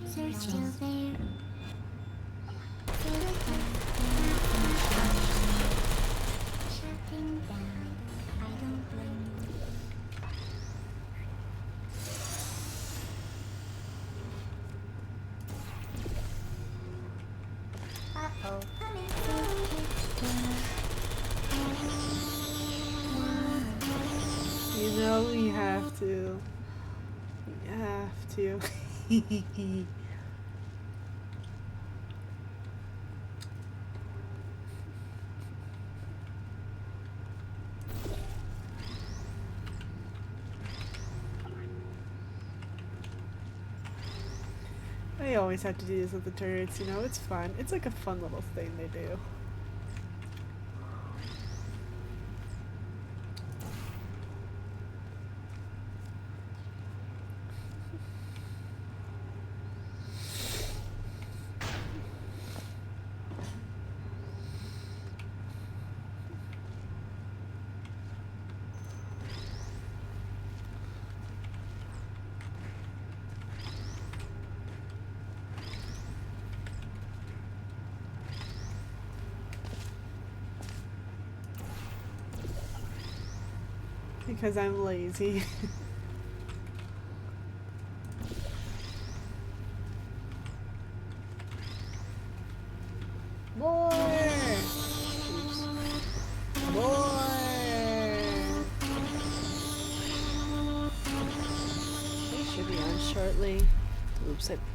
Search still there. Oh, honey, so You know we have to. We have to. I always have to do this with the turrets, you know, it's fun. It's like a fun little thing they do. Because I'm lazy. More! Oops. More! They should be on shortly. Oops, there we go.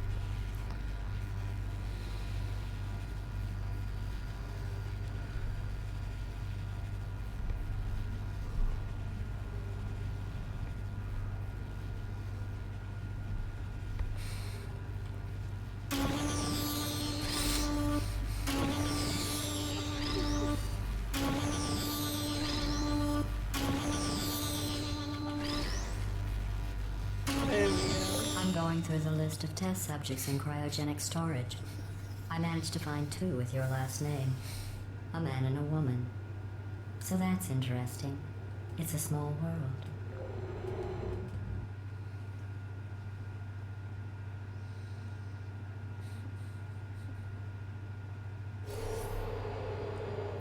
I'm going through the list of test subjects in cryogenic storage. I managed to find 2 with your last name. A man and a woman. So that's interesting. It's a small world.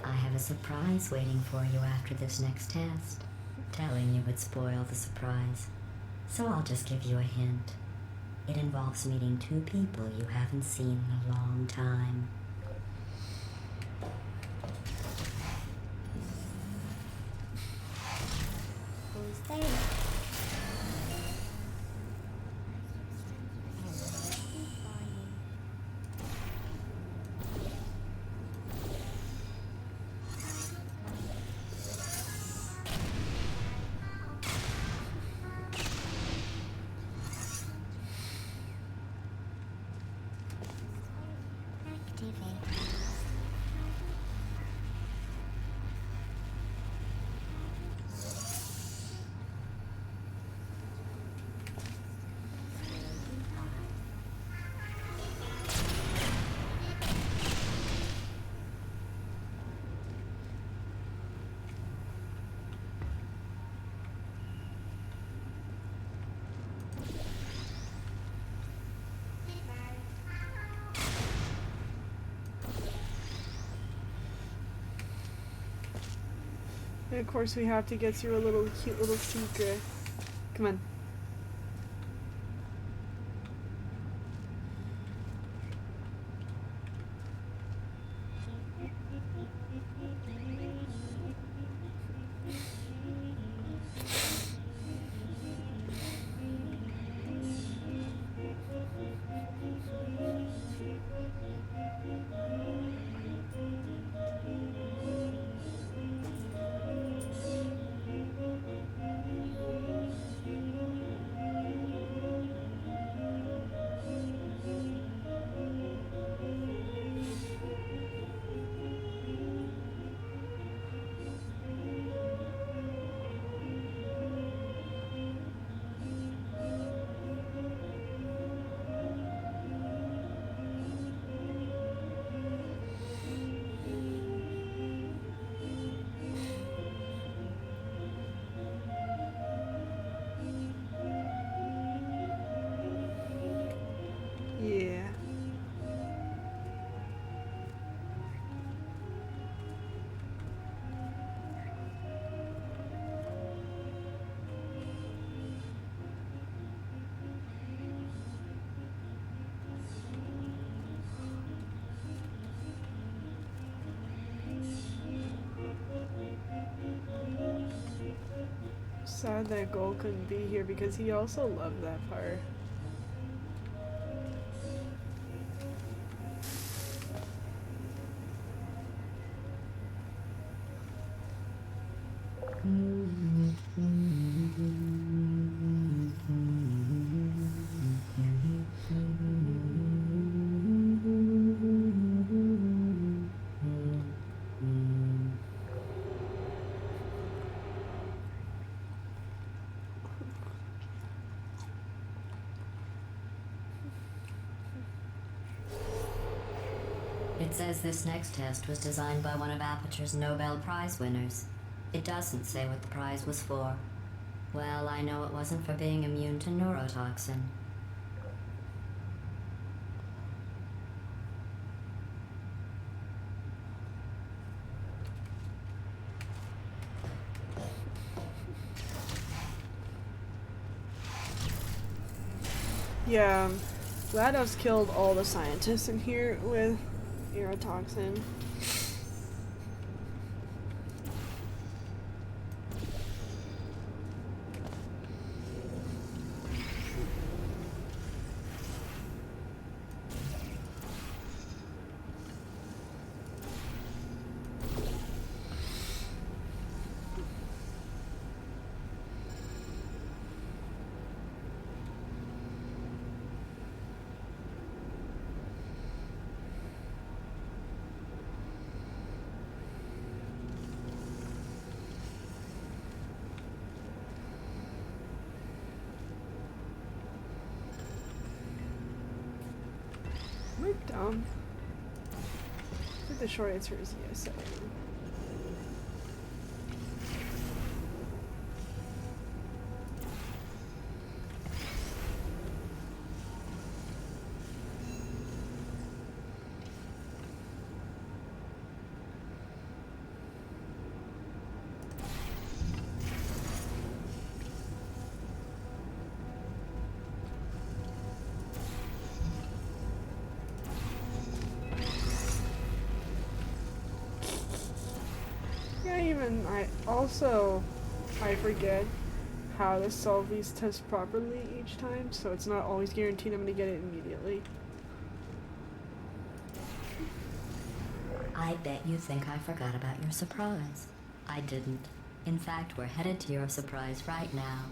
I have a surprise waiting for you after this next test. Telling you would spoil the surprise. So I'll just give you a hint. It involves meeting 2 people you haven't seen in a long time. who's there? Activate. And of course we have to get through a little cute little secret. Come on. sad that Gold couldn't be here because he also loved that part. It says this next test was designed by one of Aperture's Nobel Prize winners. It doesn't say what the prize was for. Well, I know it wasn't for being immune to neurotoxin. Yeah, GLaDOS killed all the scientists in here with neurotoxin. Am I dumb? I think the short answer is yes, I am. I forget how to solve these tests properly each time, so it's not always guaranteed I'm going to get it immediately. I bet you think I forgot about your surprise. I didn't. In fact, we're headed to your surprise right now.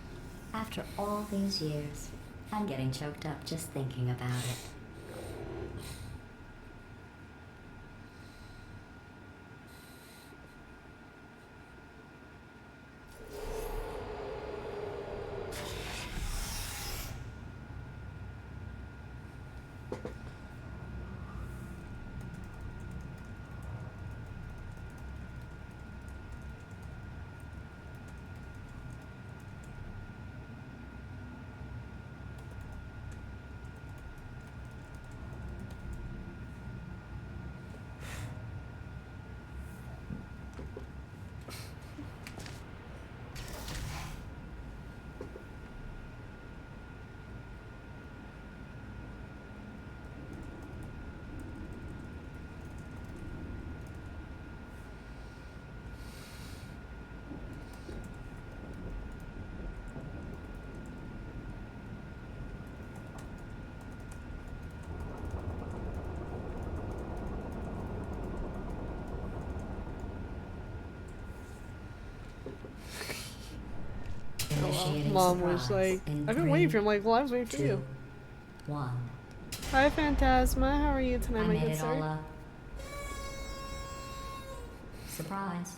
After all these years, I'm getting choked up just thinking about it. Initiating Mom was surprise like, in I've been waiting for 3, him. Like, well, I was waiting for 2, you. 1. Hi, Phantasma. How are you tonight, I my made good it all sir? up. Surprise.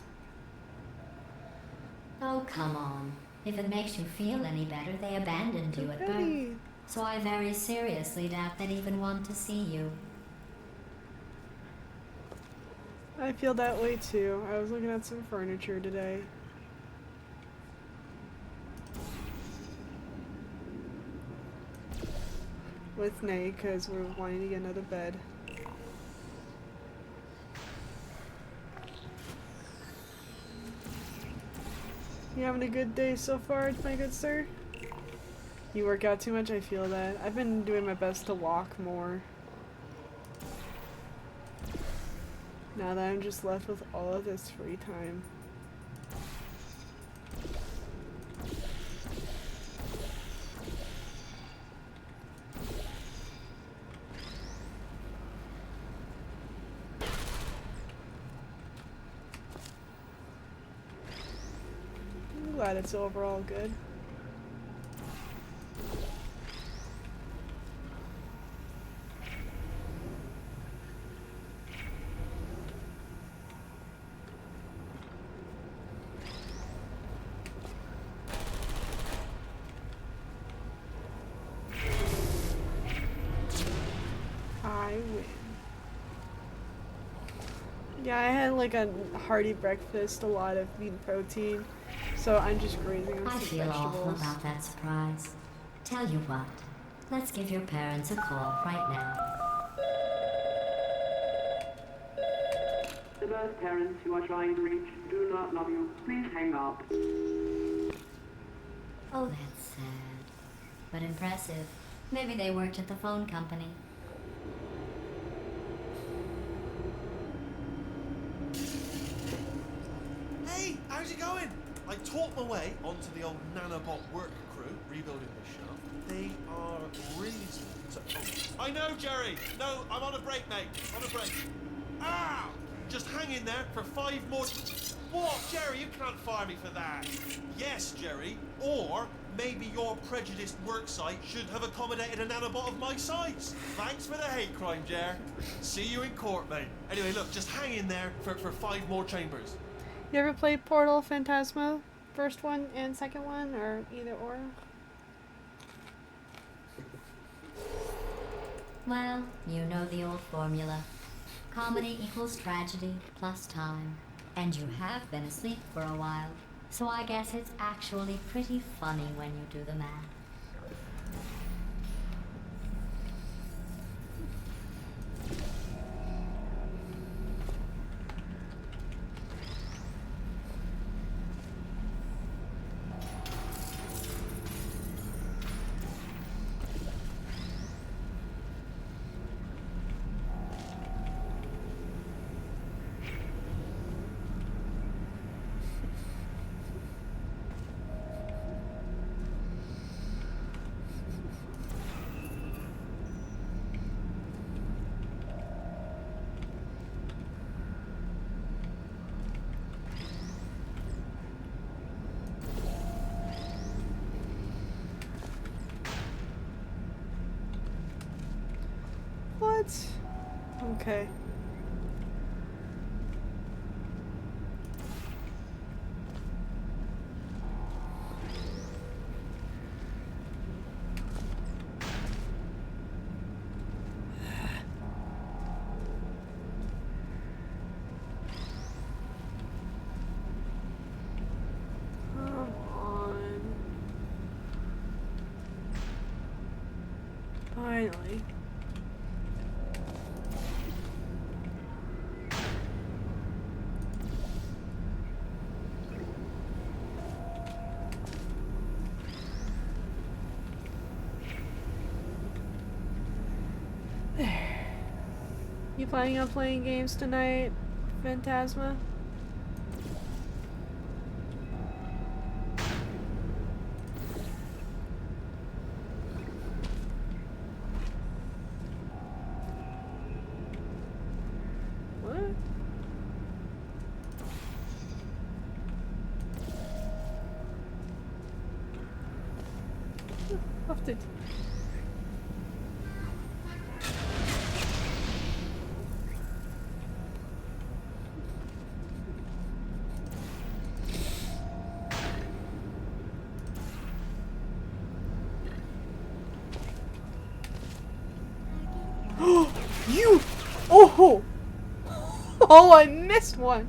Oh, come on. If it makes you feel any better, they abandoned you at birth. Hey. So I very seriously doubt they'd even want to see you. I feel that way too. I was looking at some furniture today. With Nate, because we're wanting to get another bed. You having a good day so far, my good sir? You work out too much? I feel that. I've been doing my best to walk more. Now that I'm just left with all of this free time. I'm glad it's overall good. I win. Yeah, I had like a hearty breakfast, a lot of meat and protein, so I'm just grazing on I some feel awful vegetables. about that surprise. Tell you what, let's give your parents a call right now. The birth parents you are trying to reach do not love you. Please hang up. Oh, that's sad. But impressive. Maybe they worked at the phone company. Hey, how's it going? I talked my way onto the old nanobot work crew rebuilding the shaft. They are really I know, Jerry. No, I'm on a break, mate. On a break. Ah! Just hang in there for 5 more. What, Jerry? You can't fire me for that. Yes, Jerry. Or maybe your prejudiced work site should have accommodated a nanobot of my size. Thanks for the hate crime, Jer. See you in court, mate. Anyway, look, just hang in there for 5 more chambers. You ever played Portal Phantasma? First one and second one, or either or? Well, you know the old formula. Comedy equals tragedy plus time. And you have been asleep for a while, so I guess it's actually pretty funny when you do the math. What? Okay. Come on. Finally. There. You planning on playing games tonight, Phantasma? What? Left it. You! Oh! Oh, I missed one!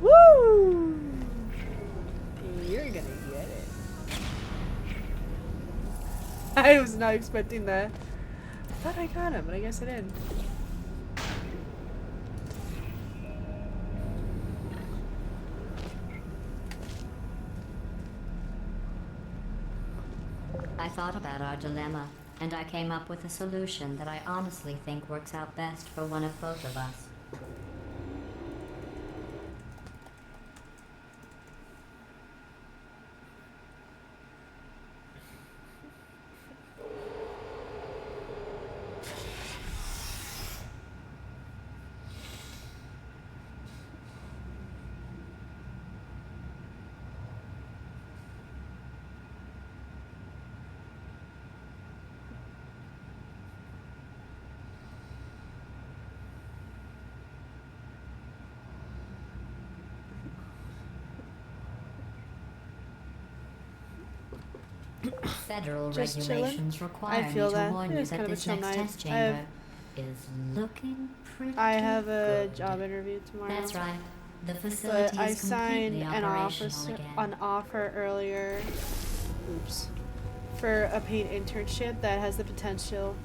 Woo! You're gonna get it. I was not expecting that. I thought I got him, but I guess I didn't. I thought about our dilemma, and I came up with a solution that I honestly think works out best for one of both of us. Federal Just chillin'. regulations require me feel to that. warn It you is that kind of a this chill next night. test chamber is looking pretty I have a good. job interview tomorrow. That's right. The facility But I is signed completely an operational again. offer earlier. Oops. For a paid internship that has the potential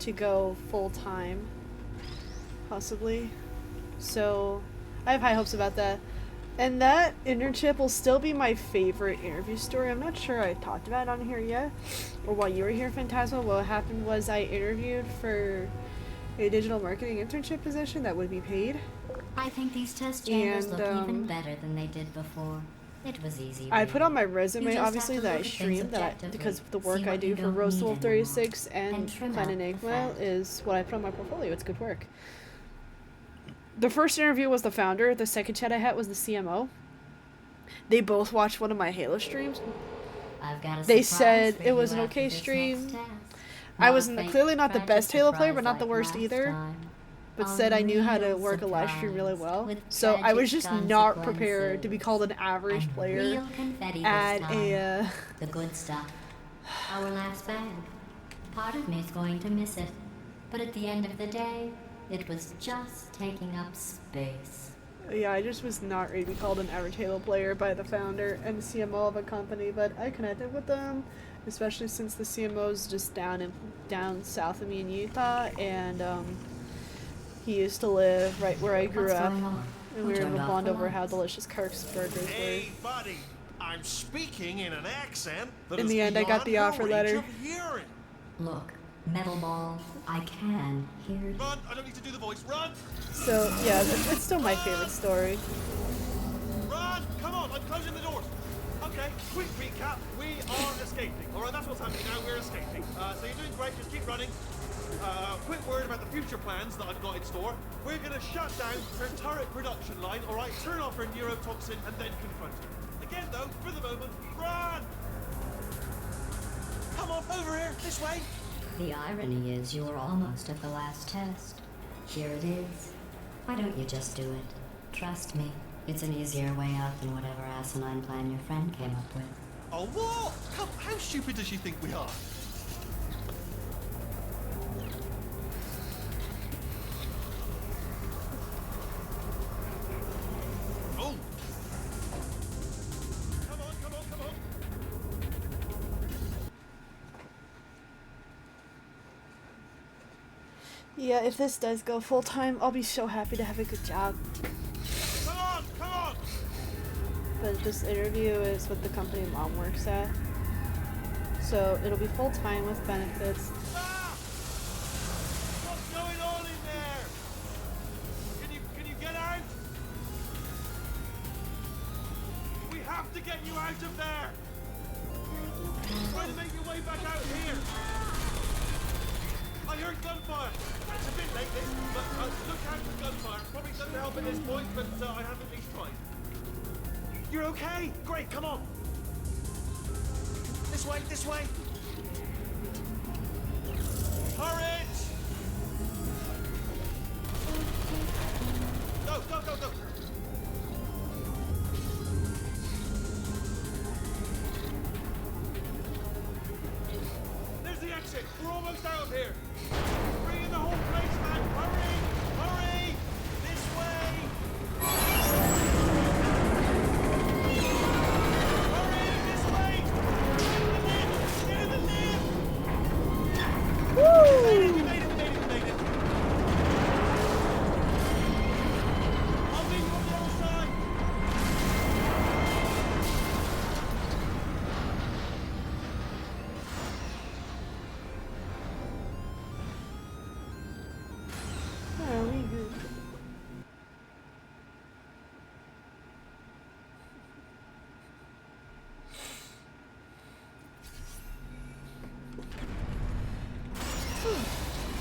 to go full time, possibly. So I have high hopes about that. And that internship will still be my favorite interview story. I'm not sure I talked about it on here yet, or while you were here, Phantasma. What happened was I interviewed for a digital marketing internship position that would be paid. I think these test chambers And, look even better than they did before. It was easy. I put on my really. resume, You just obviously, have to that I look at things streamed, objectively, because of the see work I what do you for don't Rose need Wolf anymore, 36 and and trim Planet out the Enigma fat. is what I put on my portfolio. It's good work. The first interview was the founder. The second chat I had was the CMO. They both watched one of my Halo streams. I've got a They surprise said for it was you an after okay this stream. next task. I was Fate clearly not the tried to best Halo player, but surprise not the like worst last either. time. But A said I knew how to real work a live stream really surprise well. with So I was tragic just not prepared to be consequences. called an average And player real confetti at this time. a. The good stuff. Our last bag. Part of me's going to miss it. But at the end of the day, it was just taking up space. Yeah, I just was not ready to be called an average Halo player by the founder and the CMO of a company, but I connected with them, especially since the CMO's just down south of me in Utah, and he used to live right where I grew What's up, going on? and we Who were turned able to off bond the over how lights? delicious Kirk's burgers were. Hey, buddy, I'm speaking in an accent that In is the end, I got beyond the your offer reach letter. of hearing. Look, Metal Ball, I can hear you. Run! I don't need to do the voice. Run! So yeah, it's still my favorite story. Run! Come on, I'm closing the doors. Okay, quick recap. We are escaping. All right, that's what's happening now. We're escaping. So you're doing great. Just keep running. Quick word about the future plans that I've got in store. We're going to shut down her turret production line, all right? Turn off her neurotoxin and then confront her. Again, though, for the moment, run! Come on, over here, this way. The irony is you were almost at the last test. Here it is. Why don't you just do it? Trust me, it's an easier way out than whatever asinine plan your friend came up with. Oh, what? Come, how stupid does she think we are? Oh! Come on, come on, come on! Yeah, if this does go full time, I'll be so happy to have a good job. Come on, come on! But this interview is with the company Mom works at. So it'll be full time with benefits. Ah! What's going on in there? Can you get out? We have to get you out of there! Try to make your way back out here! I heard gunfire! It's a bit late this, but look out for gunfire. Probably doesn't help at this point, but I have at least tried. You're okay? Great, come on! This way, this way! Hurry! Go, go, go, go! There's the exit! We're almost out of here! Bring in the whole place, man! Hurry! Hurry! This way! Hurry! This way! Get in the lift! Woo! We made it! We made it! We made it! We made it! I'll meet you on the other side! Are we good?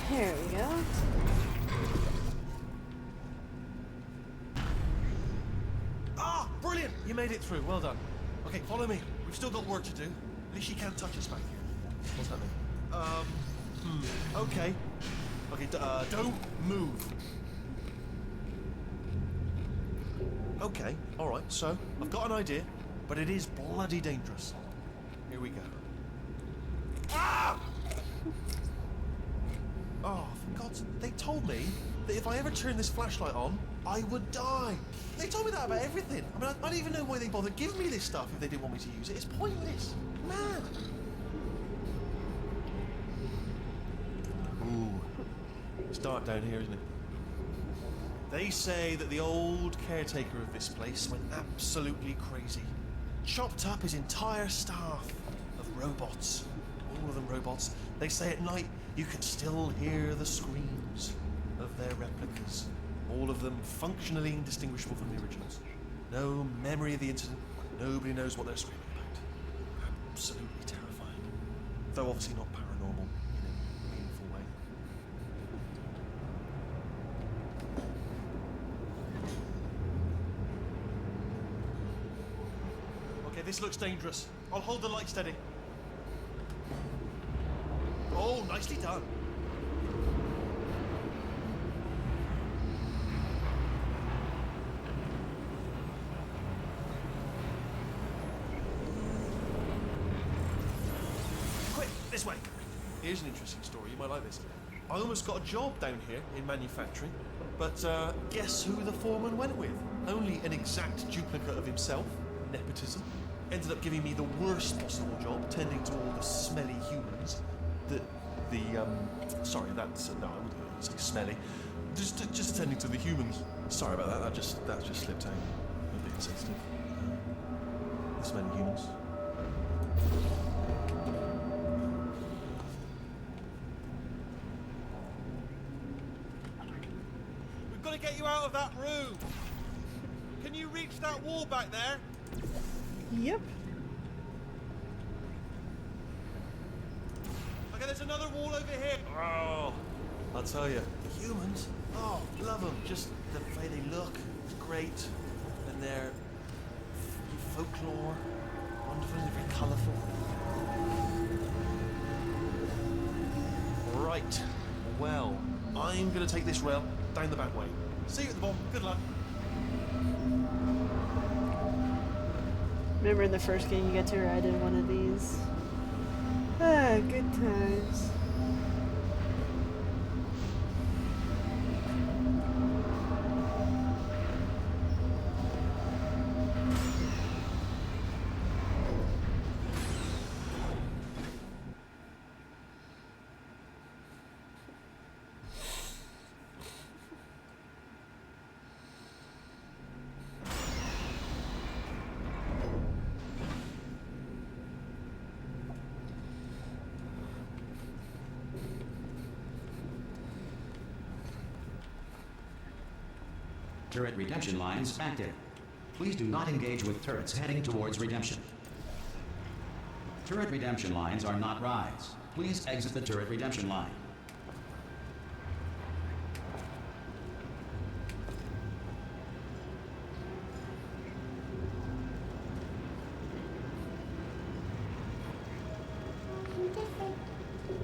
There we go. Ah! Brilliant! You made it through. Well done. Okay, follow me. We've still got work to do. At least she can't touch us back here. What's that mean? Okay. Okay, don't move. Okay, alright, so, I've got an idea, but it is bloody dangerous. Here we go. gods, they told me that if I ever turned this flashlight on, I would die. They told me that about everything. I mean, I don't even know why they bothered giving me this stuff if they didn't want me to use it. It's pointless. Mad. Ooh. It's dark down here, isn't it? They say that the old caretaker of this place went absolutely crazy. Chopped up his entire staff of robots. All of them robots. They say at night you can still hear the screams of their replicas. All of them functionally indistinguishable from the originals. No memory of the incident. Nobody knows what they're screaming about. Absolutely terrifying. Though obviously not paranormal in a meaningful way. Okay, this looks dangerous. I'll hold the light steady. Oh, nicely done. Quick, this way. Here's an interesting story. You might like this. I almost got a job down here in manufacturing, but guess who the foreman went with? Only an exact duplicate of himself. Nepotism. Ended up giving me the worst possible job, tending to all the smelly humans. Sorry, that's no, I wouldn't say smelly. Just attending to the humans. Sorry about that. That just slipped out. I'm a bit insensitive. The smelly humans. We've got to get you out of that room. Can you reach that wall back there? Yep. Okay, there's another wall over here. Oh, I'll tell you, the humans, oh, love them. Just the way they look, it's great. And their folklore, wonderful, they're very colourful. Right, well, I'm going to take this rail down the back way. See you at the bottom. Good luck. Remember in the first game you get to ride in one of these? Ah, good times. Turret redemption lines active. Please do not engage with turrets heading towards redemption. Turret redemption lines are not rides. Please exit the turret redemption line.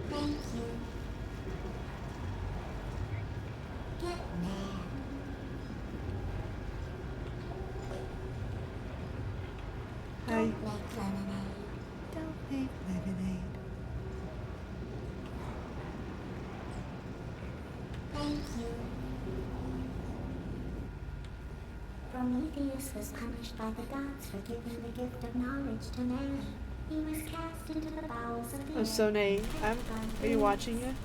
Thank you. Get mad. Hi. Don't make lemonade. Don't make lemonade. Thank you. Prometheus was punished by the gods for giving the gift of knowledge to man. He was cast into the bowels of the Oh, earth. so Nate, are you watching it?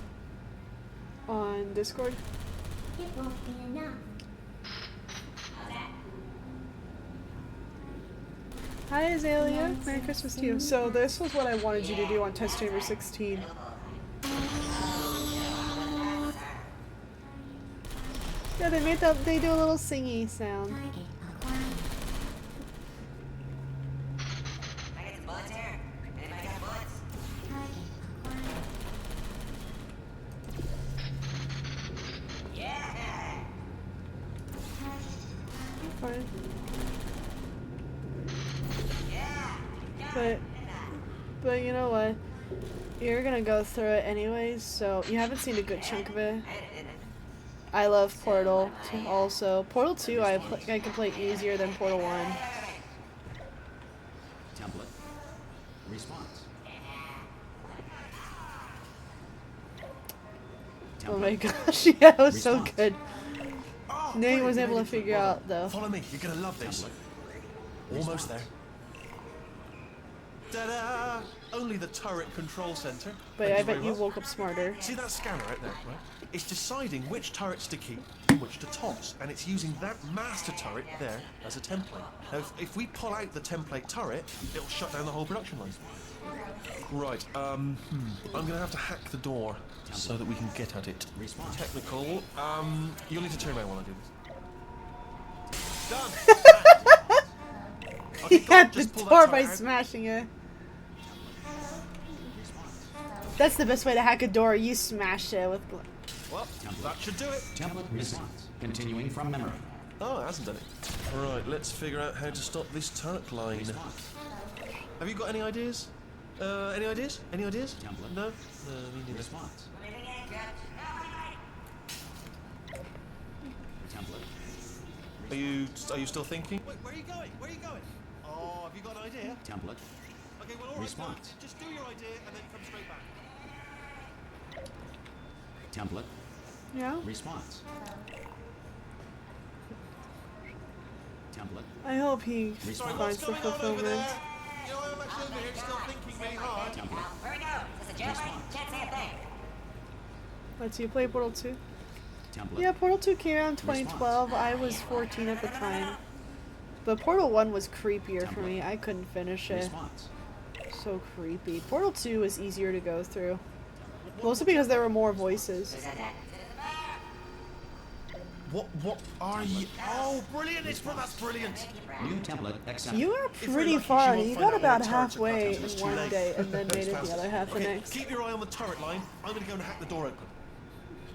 On Discord? It won't be enough. Hi Azalea, Merry Christmas to you. So this was what I wanted you to do on Test Chamber 16. Yeah, they do a little singy sound. Target acquired. I got some bullets here. Anybody got bullets? Target acquired. Yeah! Fine. Yeah! But you know what? You're gonna go through it anyways, so you haven't seen a good chunk of it. I love Portal also. Portal 2 I can play easier than Portal 1. Template. Response. Oh my gosh, yeah, it was so Response. good. Oh, Nate brilliant, was you able made to it. figure Well out, done. though. Follow me. You're gonna love this. Almost there. Ta-da! Only the turret control center. But Thank I you very bet you much. woke up smarter. See that scanner out there, right? It's deciding which turrets to keep and which to toss, and it's using that master turret there as a template. Now, if we pull out the template turret, it'll shut down the whole production line. Right, I'm gonna have to hack the door so that we can get at it. Response. Technical, you'll need to turn around while I do this. Done! He Okay, go on, had the just pull that door turret by out. smashing it. That's the best way to hack a door. You smash it with. Well, that should do it. Template response. Continuing from memory. Oh, it hasn't done it. Right, let's figure out how to stop this turret line. Response. Have you got any ideas? Any ideas? Any ideas? Template. No? Me neither. Response. Template. Are you still thinking? Wait, where are you going? Where are you going? Oh, have you got an idea? Template. Okay, well, all right, Response. no, just do your idea and then come straight back. Template. Yeah. Response. Template. I hope he Sorry, finds what's the going on over fulfillment. there? You know, I'm actually over here still thinking really hard. Template. Where we go? Is this a jailbreak? Can't say a thing. Let's you play Portal 2. Template. Yeah, Portal 2 came out in 2012. I was 14 at the time. But Portal 1 was creepier for me. I couldn't finish it. Response. So creepy. Portal 2 was easier to go through. Mostly because there were more voices. Who said that? What are you? Oh, brilliant! That's brilliant. New template accepted. You were If we're pretty lucky, far. she won't You find got out where about the turrets are halfway cut in until it's too one late. day and then made It's it the fast. other half the Okay, next. keep your eye on the turret line. I'm gonna go and hack the door open.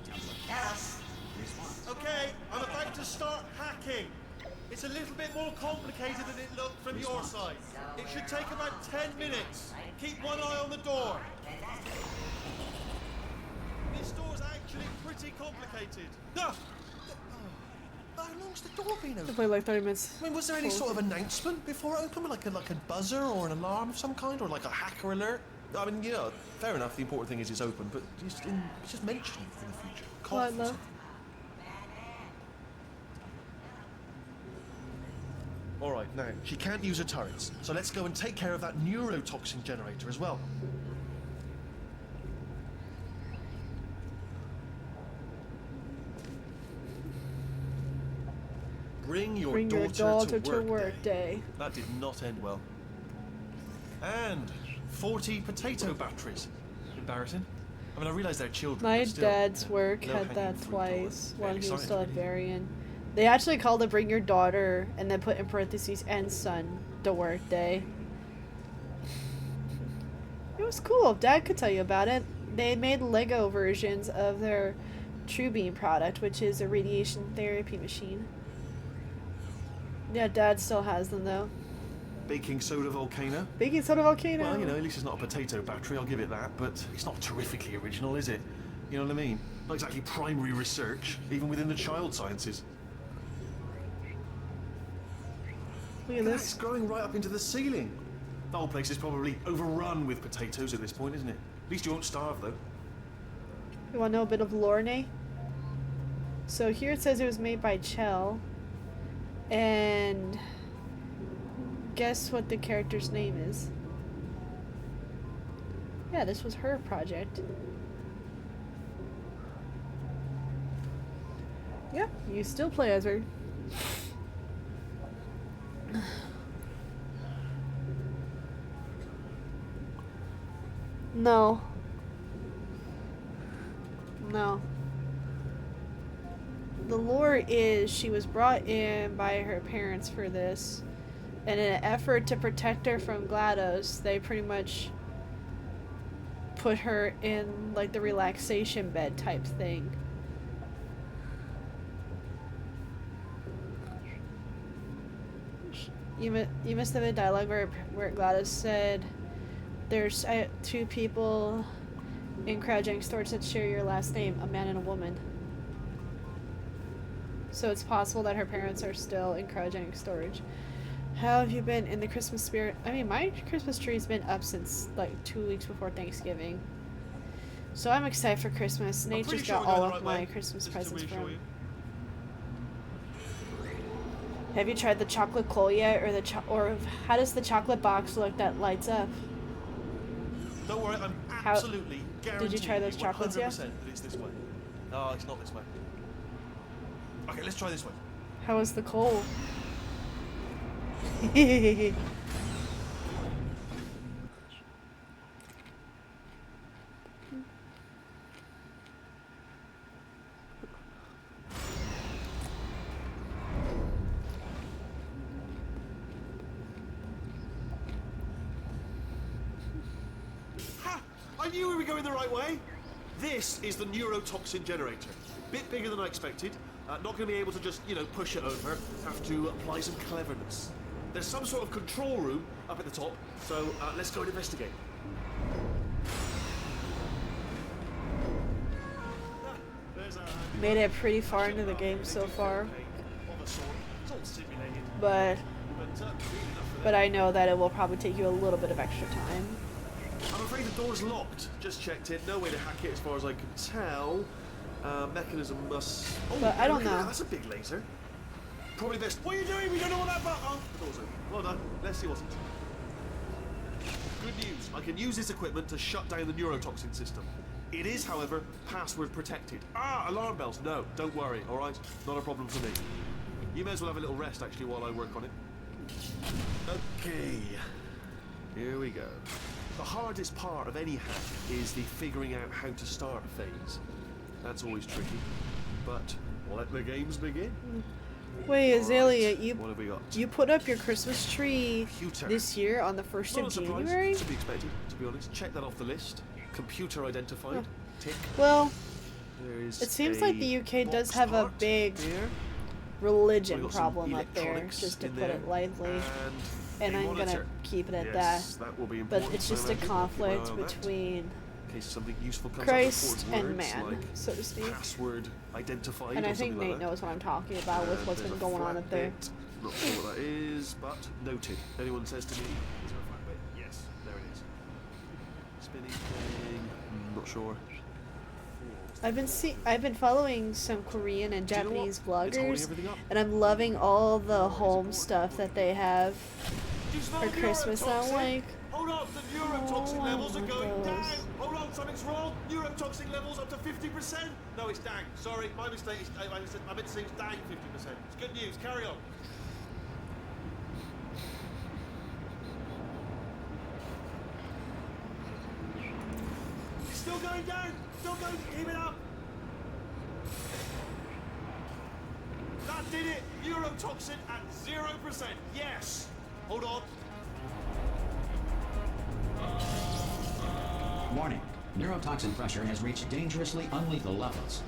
Template. Response. Okay, I'm about to start hacking. It's a little bit more complicated than it looked from your side. It should take about 10 minutes. Keep one eye on the door. This door's actually pretty complicated. Ah! How long's the door been I open? played like 30 minutes. I mean, was there any sort of announcement before it opened, like a buzzer or an alarm of some kind, or like a hacker alert? I mean, you know, fair enough. The important thing is it's open, but just mention it for the future. What, Confidence. love? All right, now she can't use her turrets, so let's go and take care of that neurotoxin generator as well. Bring your Bring your daughter daughter to work day. day. That did not end well. And 40 potato batteries. Embarrassing. I mean, I realise they're children. My but still, dad's work low-hanging had that fruit twice door. while Very he was exciting, still at really. Varian. They actually called it Bring Your Daughter and then put in parentheses and son to work day. It was cool. Dad could tell you about it. They made Lego versions of their TrueBeam product, which is a radiation therapy machine. Yeah, Dad still has them though. Baking soda volcano. Baking soda volcano. Well, you know, at least it's not a potato battery, I'll give it that, but it's not terrifically original, is it? You know what I mean? Not exactly primary research, even within the child sciences. Look at Look at that, it's this. growing right up into the ceiling. The whole place is probably overrun with potatoes at this point, isn't it? At least you won't starve, though. You want to know a bit of lore, Nate? So here it says it was made by Chell. And guess what the character's name is? Yeah, this was her project. Yep, you still play as her. No. No. The lore is she was brought in by her parents for this, and in an effort to protect her from GLaDOS, they pretty much put her in like the relaxation bed type thing. You missed the bit of dialogue where GLaDOS said, "There's two people in cryogenic storage that share your last name, a man and a woman." So it's possible that her parents are still in cryogenic storage. How have you been in the Christmas spirit? I mean, my Christmas tree's been up since like 2 weeks before Thanksgiving. So I'm excited for Christmas. Nate pretty just sure got we're going all the of right my way, Christmas just to presents reassure from. you. Have you tried the chocolate coal yet, or or how does the chocolate box look that lights up? Don't worry, I'm How- absolutely guaranteeing did you try those chocolates yet? 100% that it's this way. No, it's not this way. Okay, let's try this way. How was the coal? Ha! I knew we were going the right way. This is the neurotoxin generator. Bit bigger than I expected. Not going to be able to just, push it over. Have to apply some cleverness. There's some sort of control room up at the top, so let's go and investigate. There's a... Made it pretty far into the game so far, Of a sort. It's all simulated. but But enough for but I know that it will probably take you a little bit of extra time. I'm afraid the door's locked. Just checked it. No way to hack it as far as I can tell. Mechanism must... Oh, But I don't look at that. know. That's a big laser. Probably best... What are you doing? We don't know what that button... Oh, the door's open. Well done. Let's see what's inside. Good news. I can use this equipment to shut down the neurotoxin system. It is, however, password protected. Ah, alarm bells. No, don't worry, all right? Not a problem for me. You may as well have a little rest, actually, while I work on it. Okay. Here we go. The hardest part of any hack is the figuring out how to start phase. That's always tricky. But let the games begin. Wait, Azalea, Right, what have we got? you put up your Christmas tree Computer. this year on the 1st Not of a surprise. January? To be expected, to be honest. Check that off the list. Computer identified. Tick. Well, There is it seems like the UK does box have a part big here. religion We've got some problem up there, electronics just to in put there, it lightly. And a I'm monitor. gonna keep it at Yes, that. that will be But important, it's just I a imagine. Keep an eye conflict on that. between In case something useful comes Christ up with and words man, like so to speak. password identified And or I think something Nate like that. knows what I'm talking about with what's There's been a going on flat up there. bit. Not sure what that is, but noted. Anyone says to me, is there a flat bit? Yes, there it is. Spinning thing. Not sure. I've been following some Korean and Do you know what? Japanese It's holding vloggers, everything up. and I'm loving all the home stuff that they have Do you smell for Christmas. And I'm neurotoxin? like, Hold on, the neurotoxin Oh, levels are going those. down. Hold on, something's wrong. Neurotoxin levels up to 50%. No, it's down. Sorry, my mistake. I meant to say it's down 50%. It's good news. Carry on. It's still going down. Still going. Keep it up. That did it. Neurotoxin at 0%. Yes. Hold on. Warning. Neurotoxin pressure has reached dangerously unlethal levels.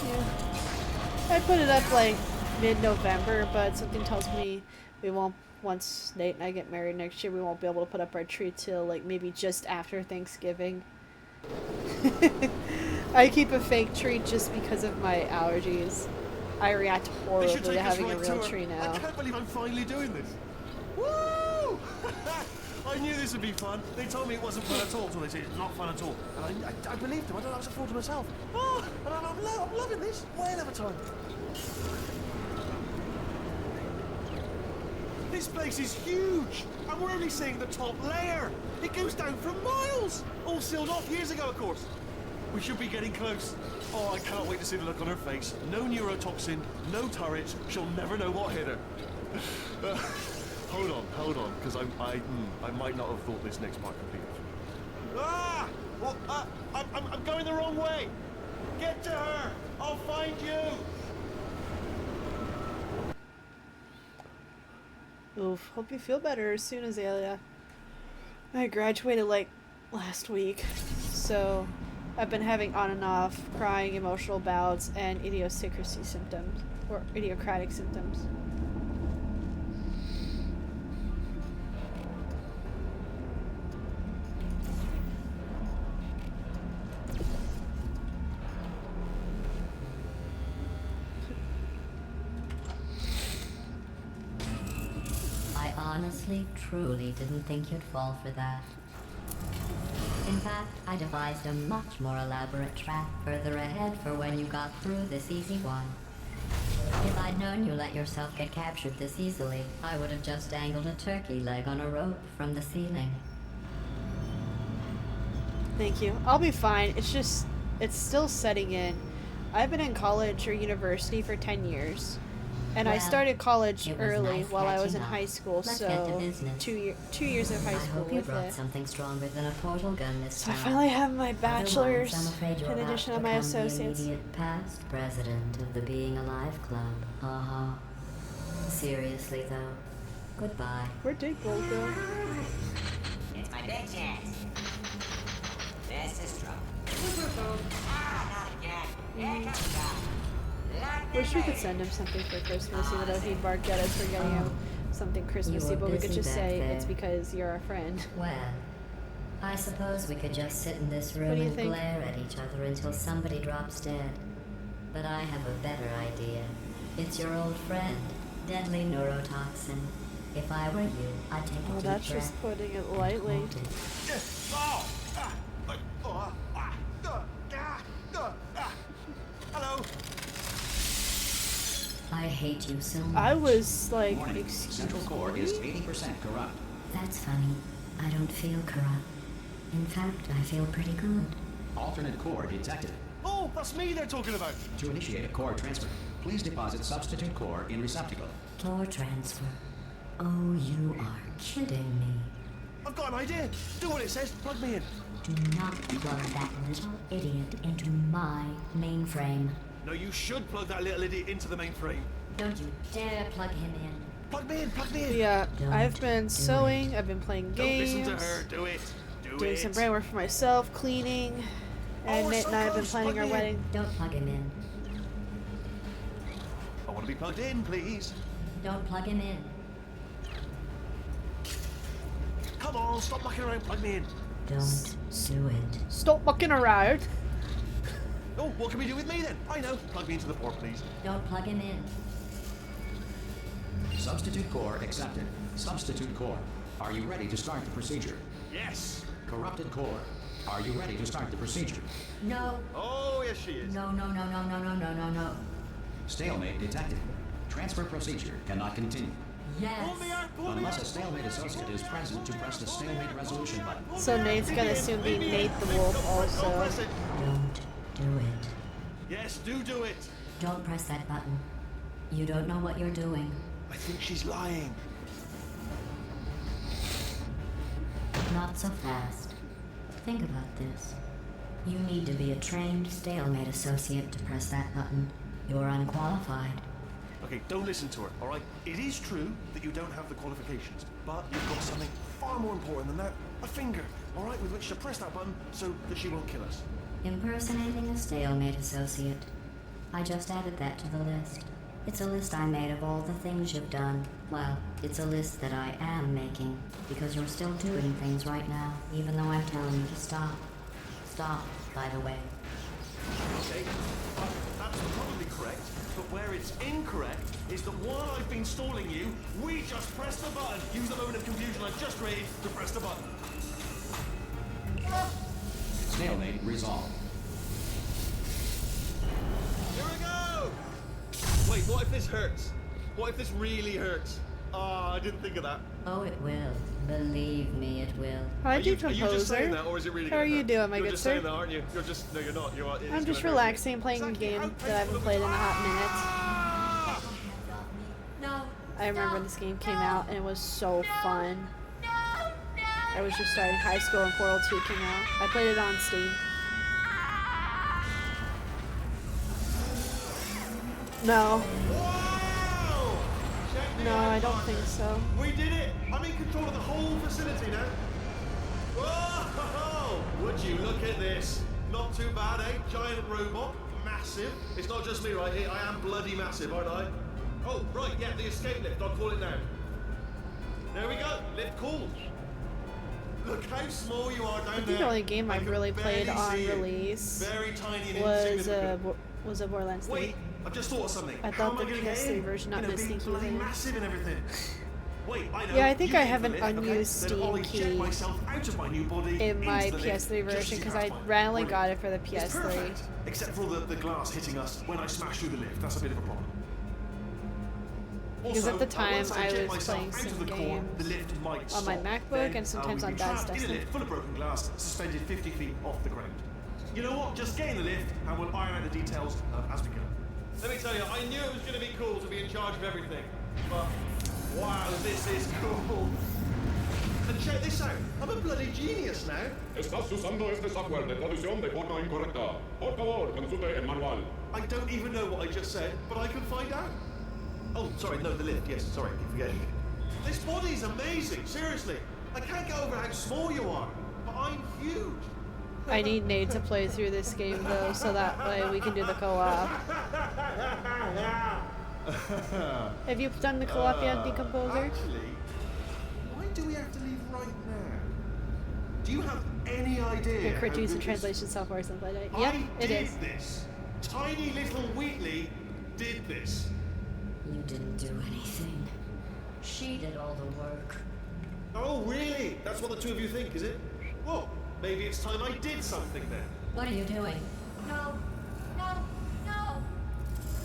yeah. I put it up like mid-November, but something tells me we won't. Once Nate and I get married next year, we won't be able to put up our tree till like maybe just after Thanksgiving. I keep a fake tree just because of my allergies. I react They should horribly take to us having a right real to tree I now. can't believe I'm finally doing this. Woo! I knew this would be fun. They told me it wasn't fun at all, so they said it's not fun at all. And I believed them. I don't know, I was a fool to myself. Oh, and I'm loving this. Way of a time. This place is huge, and we're only seeing the top layer. It goes down for miles. All sealed off years ago, of course. We should be getting close. Oh, I cannot wait to see the look on her face. No neurotoxin, no turret. She'll never know what hit her. Hold on, because I might not have thought this next part completely. Ah! Well, I'm going the wrong way. Get to her. I'll find you. Oof. Hope you feel better soon, Azalea. I graduated like last week, so I've been having on and off crying, emotional bouts, and idiosyncrasy symptoms, or idiocratic symptoms. I honestly honestly, truly didn't think you'd fall for that. In fact, I devised a much more elaborate trap further ahead for when you got through this easy one. If I'd known you let yourself get captured this easily, I would have just dangled a turkey leg on a rope from the ceiling. Thank you. I'll be fine. It's still setting in. I've been in college or university for 10 years. And I Well, started college it was early nice while I was catching in up. high school, Let's get to so business. 2 years of high I school hope you with brought it. something stronger than a portal gun this So I time. finally have my Otherwise, bachelor's I'm afraid you're in about addition to to my become the associates. immediate past president of the Being Alive Club. Uh-huh. Seriously, though. Goodbye. Where'd Dick Gold go? It's my big chance. This is trouble. Ah, not again. Here comes Doc. Lock the Wish we could lady. send him something for Christmas, even though he'd bark at us for getting him something Christmassy, You were but we could busy just back say there. it's because you're our friend. Well, I suppose we could just sit in this What room do you and think? glare at each other until somebody drops dead. But I have a better idea. It's your old friend, deadly neurotoxin. If I were you, I'd take a Oh, deep that's breath. just putting it and lightly. hold it. Oh! Hello. I hate you so much. I was like, Warning. excuse Central core is me? 80% corrupt. That's funny. I don't feel corrupt. In fact, I feel pretty good. Alternate core detected. Oh, that's me they're talking about. To initiate a core transfer, please deposit substitute core in receptacle. Core transfer. Oh, you are kidding me. I've got an idea. Do what it says. Plug me in. Do not plug that little idiot into my mainframe. No, you should plug that little idiot into the mainframe. Don't you dare plug him in. Plug me in. Plug me in. Yeah, Don't I've been do sewing, I've been playing Don't games, listen to her. Do it. Do doing it. some brain work for myself, cleaning, and we're Nate so and I have been close. planning Plug our me in. wedding. Don't plug him in. I want to be plugged in, please. Don't plug him in. Come on, stop mucking around. Plug me in. Don't do it. Stop mucking around. Oh, what can we do with me then? I know. Plug me into the port, please. Don't plug him in. Substitute core accepted. Substitute core. Are you ready to start the procedure? Yes. Corrupted core. Are you ready to start the procedure? No. Oh, yes, she is. No, no, no, no, no, no, no, no, no. Stalemate detected. Transfer procedure cannot continue. Yes. Pull me out. Pull me Unless a out. stalemate associate is present to press the stalemate resolution button. So Nate's gonna soon be Nate the Wolf Don't also. press it. Don't do it. Yes, do it. Don't press that button. You don't know what you're doing. I think she's lying. Not so fast. Think about this. You need to be a trained stalemate associate to press that button. You're unqualified. Okay, don't listen to her, all right? It is true that you don't have the qualifications, but you've got something far more important than that. A finger, all right, with which to press that button so that she won't kill us. Impersonating a stalemate associate. I just added that to the list. It's a list I made of all the things you've done. Well, it's a list that I am making, because you're still doing things right now, even though I'm telling you to stop. Stop, by the way. Okay, that's probably correct, but where it's incorrect is that while I've been stalling you, we just press the button. Use the moment of confusion I've just created to press the button. Stalemate resolved. Here we go! Wait, what if this hurts? What if this really hurts? Ah, I didn't think of that. Oh, it will. Believe me, it will. Hi, Are you composer. just saying that, or is it really How are gonna you hurt? doing, my You're good just sir? saying that, aren't you? You're just... No, you're not. You're, it is I'm just gonna hurt me. relaxing, playing a Exactly game how that I haven't painful played in it a was. hot minute. Ah! No. I remember when this game came out and it was so fun. I was just starting high school and Portal 2 came out. I played it on Steam. No, Wow! Check me no, out, I don't partner. think so. We did it! I'm in control of the whole facility now. Whoa! Would you look at this? Not too bad, eh? Giant robot, massive. It's not just me right here. I am bloody massive, aren't I? Oh, right, yeah, the escape lift. I'll call it now. There we go. Lift called. Look how small you are down I there. think the only game I I've can really played barely on see you. release Very tiny and was insignificant. Borderlands 3. Wait, I've just thought of something. I How thought am the gonna get PS3 in? version, not You know, the being sneaky bloody version. massive and everything. Wait, I know. Yeah, I think You I leave have the an lift, okay? unused Then I'll Steam eject key myself out of my new body in my into the lift, PS3 just version as because you I have mine. randomly Brilliant. got it for the It's PS3. perfect, except for all the glass hitting us when I smash through the lift. That's a bit of a problem. Because Also, at the time once I eject was myself playing out some of the core, the games lift might on stop. my MacBook Then, and sometimes we'd on be Dad's trapped in a Destiny. lift full of broken glass, suspended 50 feet off the ground. You know what? Just get in the lift and we'll iron out the details as we go. Let me tell you, I knew it was going to be cool to be in charge of everything. But, wow, this is cool. And check this out. I'm a bloody genius now. Estás usando este software de traducción de forma incorrecta. Por favor, consulte el manual. I don't even know what I just said, but I can find out. Oh, sorry, no, the lift. Yes, sorry, keep forgetting. This body's amazing, seriously. I can't get over how small you are, but I'm huge. I need Nate to play through this game though, so that way we can do the co-op. Have you done the co-op yet, Decomposer? Actually, why do we have to leave right now? Do you have any idea? Your how correct use good of this- translation software or something like that. I Yep, it did is. this. Tiny little Wheatley did this. You didn't do anything. She did all the work. Oh, really? That's what the two of you think, is it? Well, maybe it's time I did something then. What are you doing? No, no, no.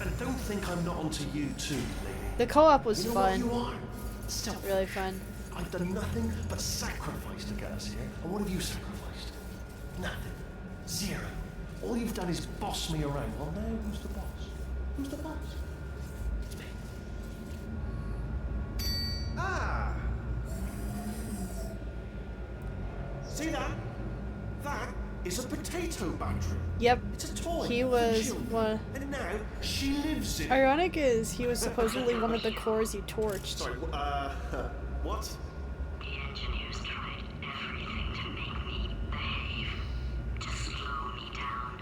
And don't think I'm not onto you too, lady. The co-op was You know what fun. you are? Selfish. Really fun. I've done nothing but sacrifice to get us here. And what have you sacrificed? Nothing. Zero. All you've done is boss me around. Well, now who's the boss? Who's the boss? It's me. Ah! See that? That is a potato battery. Yep. It's a toy. He for was children. one. And now she lives in it. Ironic is he was supposedly one of the cores you torched. Sorry, what? The engineers tried everything to make me behave, to slow me down.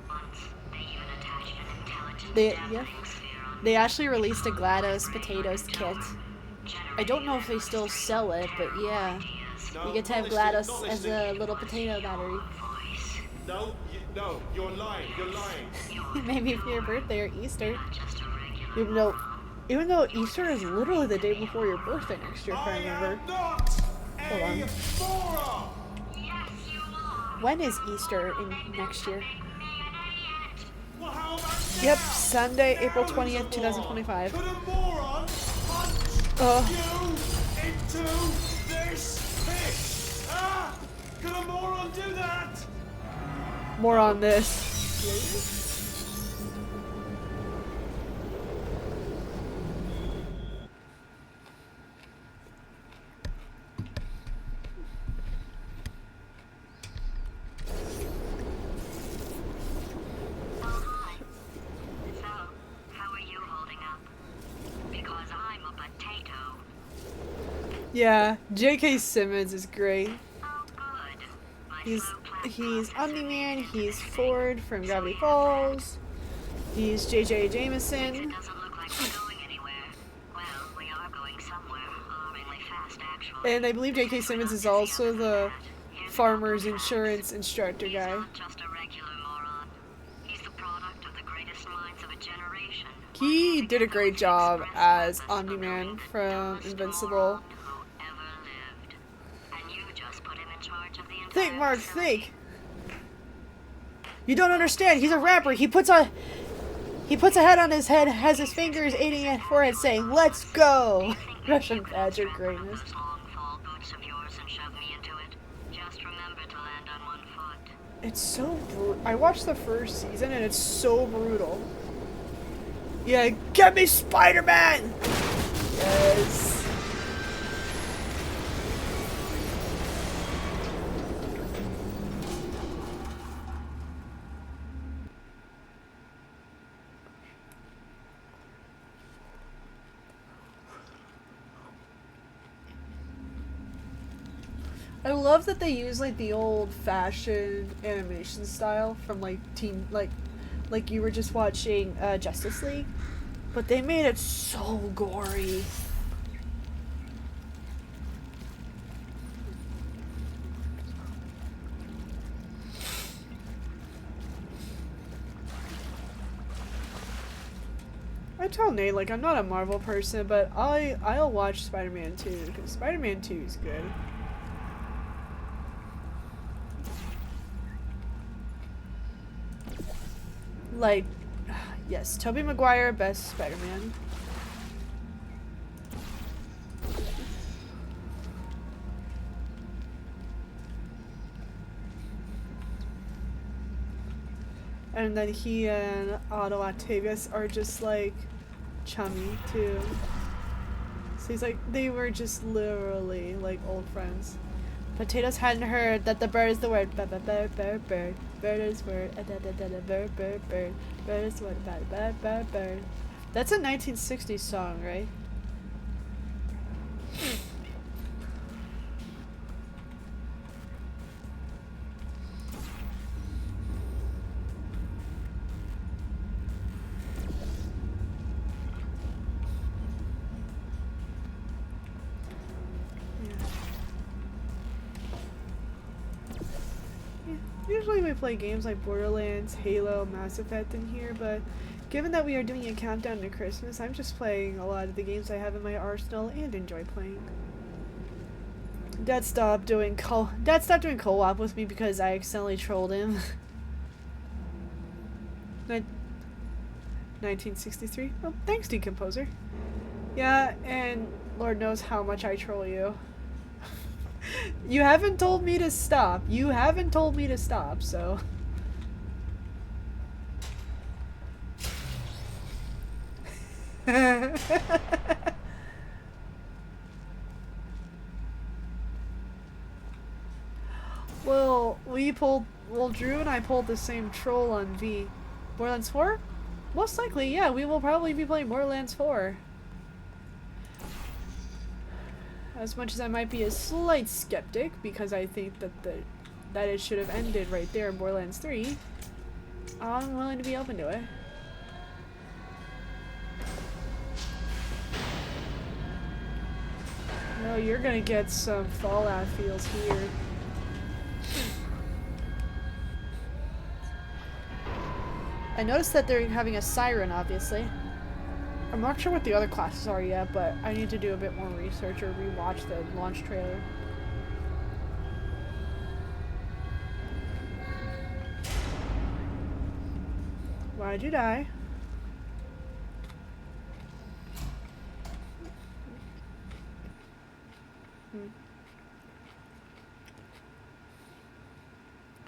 Once, they even attached an intelligence Yep. dampening sphere on They actually released a GLaDOS Potatoes kit. I don't know if they still sell it, but yeah. No, You get to have not listening, GLaDOS not as listening. a little potato battery. No, no, you're lying. You're lying. Maybe for your birthday or Easter. just a regular Even though Easter is literally the day before your birthday next year, if I remember. am not Hold on. a moron. Yes, you are. When is Easter in next year? Me an idiot. Well, how about Yep, now? Sunday, April Now 20th, who's a moron? 2025. Could a moron punch you into this pit? Ah! Could a moron do that? More on this. Oh, hi. So, how are you holding up? Because I'm a potato. Yeah, J.K. Simmons is great. Oh, good. My He's slow plasma he's has Omni-Man, he's Ford from Gravity Falls, he's J.J. Jameson, It doesn't look like we're going anywhere. Well, we are going somewhere. Alarmingly fast, actually. and I believe J.K. Simmons is also the farmer's insurance instructor He's guy. not just a regular moron. He's the product of the greatest minds of a generation. He did a great job as Omni-Man from Dumbest Invincible. moron who ever lived. And you just put him in charge of the entire Think, Mark, facility. think. You don't understand. He's a rapper. He puts a head on his head, has his fingers aiding at forehead, saying, "Let's go." Russian Badger greatness. Those long fall boots of yours and shove me into it. Just remember to land on one foot. It's so brutal. I watched the first season and it's so brutal. Yeah, get me Spider-Man! Yes. I love that they use like the old-fashioned animation style from like like you were just watching Justice League, but they made it so gory. I I tell Nate, like, I'm not a Marvel person, but I'll watch Spider-Man 2, because Spider-Man 2 is good. Like, yes, Tobey Maguire, best Spider-Man. And then he and Otto Octavius are just like chummy too. So he's like, they were just literally like old friends. Potatoes hadn't heard that the bird is the word. Bird, bird, bird, bird. Bird is word. Bird, bird, bird. Bird is word. Bird, bird, bird, bird. That's a 1960s song, right? Usually we play games like Borderlands, Halo, Mass Effect in here, but given that we are doing a countdown to Christmas, I'm just playing a lot of the games I have in my arsenal and enjoy playing. Dad stopped doing co-op with me because I accidentally trolled him. 1963? Oh, thanks, Decomposer. Yeah, and Lord knows how much I troll you. You haven't told me to stop. You haven't told me to stop, so. Well, Drew and I pulled the same troll on V. Borderlands 4? Most likely, yeah, we will probably be playing Borderlands 4. As much as I might be a slight skeptic, because I think that it should have ended right there in Borderlands 3, I'm willing to be open to it. No, you're gonna get some Fallout feels here. I noticed that they're having a siren, obviously. I'm not sure what the other classes are yet, but I need to do a bit more research or rewatch the launch trailer. Why'd you die?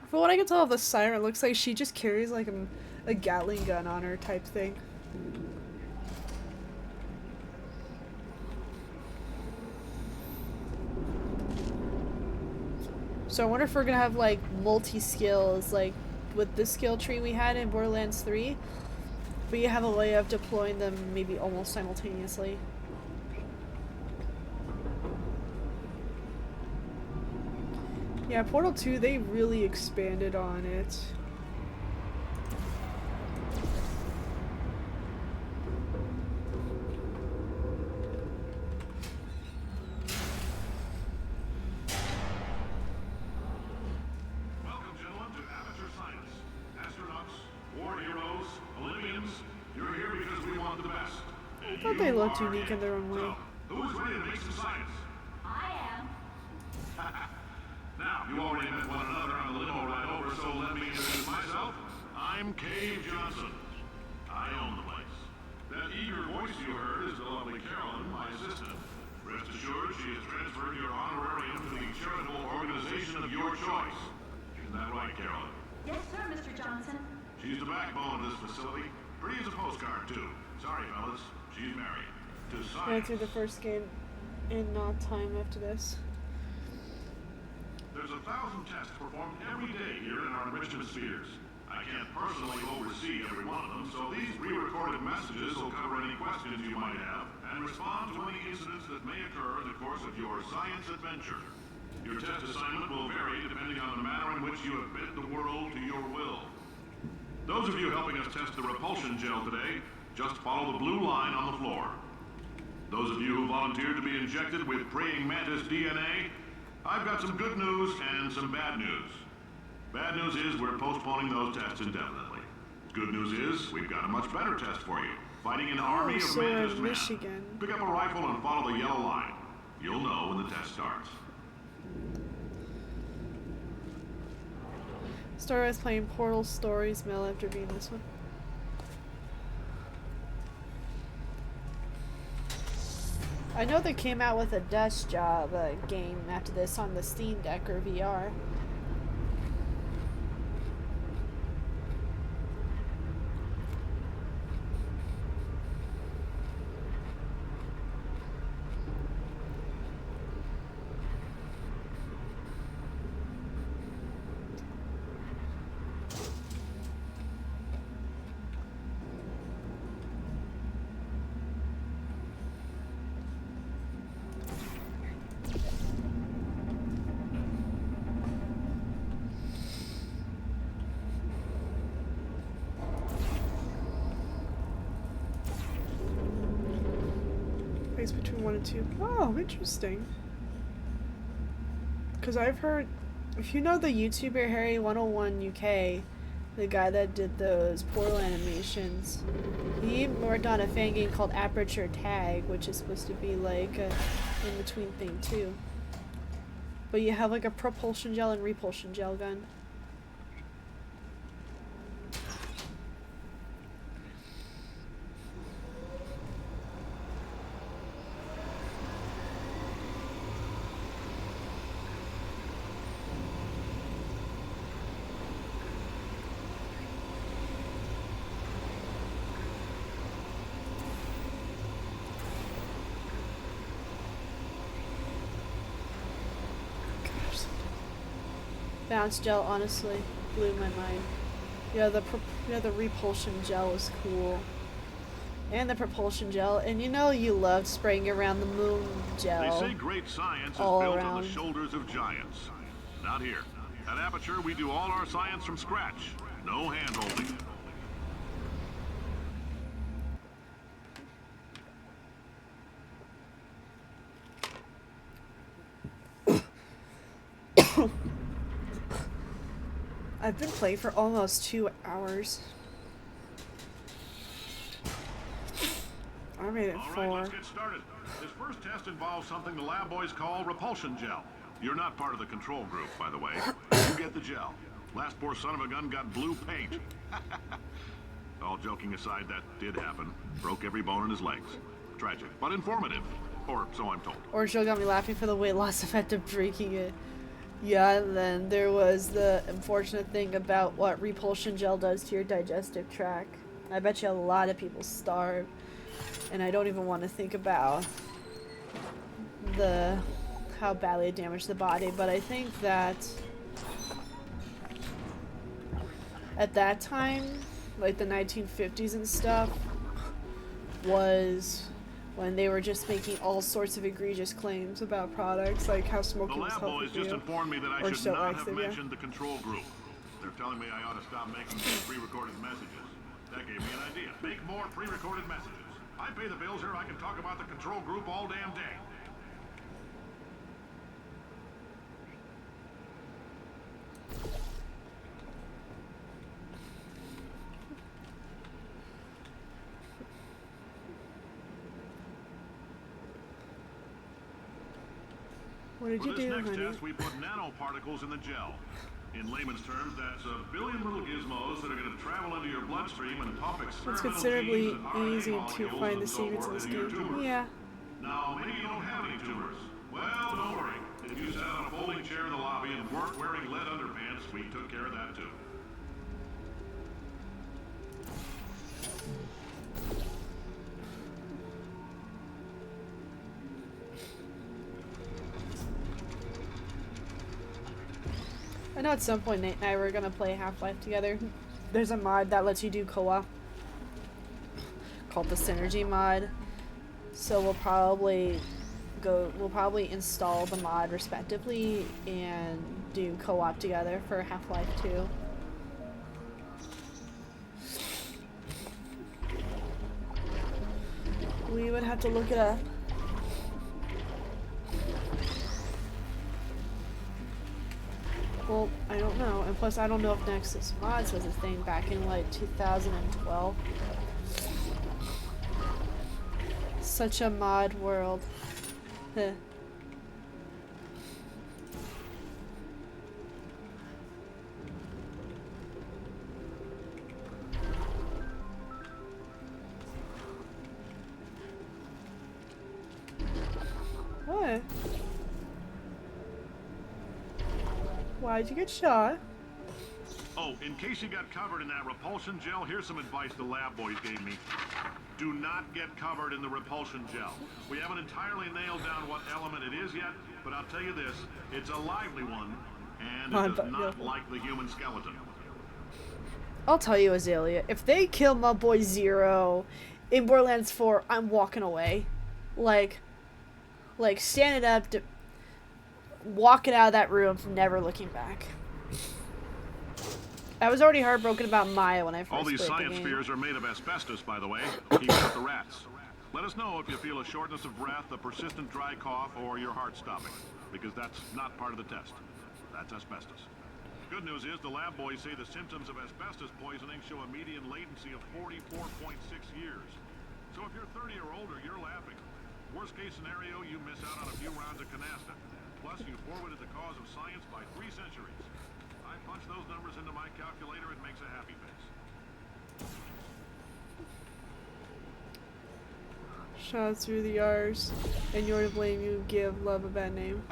From what I can tell of the siren, it looks like she just carries like a Gatling gun on her type thing. So I wonder if we're gonna have like multi-skills, like with the skill tree we had in Borderlands 3. We have a way of deploying them maybe almost simultaneously. Yeah, Portal 2, they really expanded on it. I thought they looked unique in their own way. Who's ready to make some science? I am. Now, you already met one another on the limo ride over, so let me introduce myself. I'm Cave Johnson. I own the place. That eager voice you heard is the lovely Carolyn, my assistant. Rest assured, she has transferred your honorarium to the charitable organization of your choice. Isn't that right, Carolyn? Yes, sir, Mr. Johnson. She's the backbone of this facility. Pretty as a postcard, too. Sorry, fellas. She's married. To I science. went through the first game in not time after this. There's 1,000 tests performed every day here in our enrichment spheres. I can't personally oversee every one of them, so these pre-recorded messages will cover any questions you might have and respond to any incidents that may occur in the course of your science adventure. Your test assignment will vary depending on the manner in which you have bent the world to your will. Those of you helping us test the repulsion gel today, just follow the blue line on the floor. Those of you who volunteered to be injected with praying mantis DNA, I've got some good news and some bad news. Bad news is we're postponing those tests indefinitely. Good news is we've got a much better test for you. Fighting an army of so we're Mantis in men. Michigan. Pick up a rifle and follow the yellow line. You'll know when the test starts. Started with playing Portal Stories Mill after being this one. I know they came out with a Desk Job game after this on the Steam Deck or VR. Place between 1 and 2. Oh, interesting. Because I've heard, if you know the YouTuber Harry101 UK, the guy that did those Portal animations, he worked on a fan game called Aperture Tag, which is supposed to be like a in-between thing too. But you have like a propulsion gel and repulsion gel gun. Bounce gel honestly blew my mind. Yeah, the repulsion gel was cool. And the propulsion gel, and you know you loved spraying around the moon gel. They say great science is all built around. on the shoulders of giants. Not here. At Aperture, we do all our science from scratch. No hand-holding. I've been playing for almost 2 hours. I made it All 4. right, let's get started. This first test involves something the lab boys call repulsion gel. You're not part of the control group, by the way. You get the gel. Last poor son of a gun got blue paint. All joking aside, that did happen. Broke every bone in his legs. Tragic, but informative. Or so I'm told. Or Joe got me laughing for the weight loss effect of breaking it. Yeah, and then there was the unfortunate thing about what repulsion gel does to your digestive tract. I bet you a lot of people starve. And I don't even want to think about how badly it damaged the body, but I think that at that time, like the 1950s and stuff, was when they were just making all sorts of egregious claims about products, like how The smoking was lab healthy boys for just you. informed me that I Or should so not I have said, yeah. mentioned the control group. They're telling me I ought to stop making these pre-recorded messages. That gave me an idea. Make more pre-recorded messages. I pay the bills here, I can talk about the control group all damn day. What did For you this do, next honey? test, we put nanoparticles in the gel. In layman's terms, that's a billion little gizmos that are going to travel into your bloodstream and pop It's experimental considerably genes and RNA easy to molecules find and the so secrets in forth this into your game. tumors. Yeah. Now, maybe you don't have any tumors. Well, don't worry. If you sat on a folding chair in the lobby and weren't wearing lead underpants, we took care of that too. I know at some point Nate and I were gonna play Half-Life together. There's a mod that lets you do co-op called the Synergy mod. So we'll probably install the mod respectively and do co-op together for Half-Life 2. We would have to look it up. Well, I don't know, and plus I don't know if Nexus Mods was a thing back in like 2012. such a mod world. Heh. What? Why'd you get shot? Oh, in case you got covered in that repulsion gel, here's some advice the lab boys gave me. Do not get covered in the repulsion gel. We haven't entirely nailed down what element it is yet, but I'll tell you this, it's a lively one, and it does not like the human skeleton. I'll tell you, Azalea, if they kill my boy Zero in Borderlands 4, I'm walking away. Like standing up, walking out of that room, never looking back. I was already heartbroken about Maya when I first All these played the science game. spheres are made of asbestos, by the way. Keep out the rats. Let us know if you feel a shortness of breath, a persistent dry cough, or your heart stopping, because that's not part of the test. That's asbestos. Good news is the lab boys say the symptoms of asbestos poisoning show a median latency of 44.6 years. So if you're 30 or older, you're laughing. Worst case scenario, you miss out on a few rounds of canasta. Plus, you forwarded the cause of science by 3 centuries. I punch those numbers into my calculator, it makes a happy face. Shot through the R's, and you're to blame. You give love a bad name.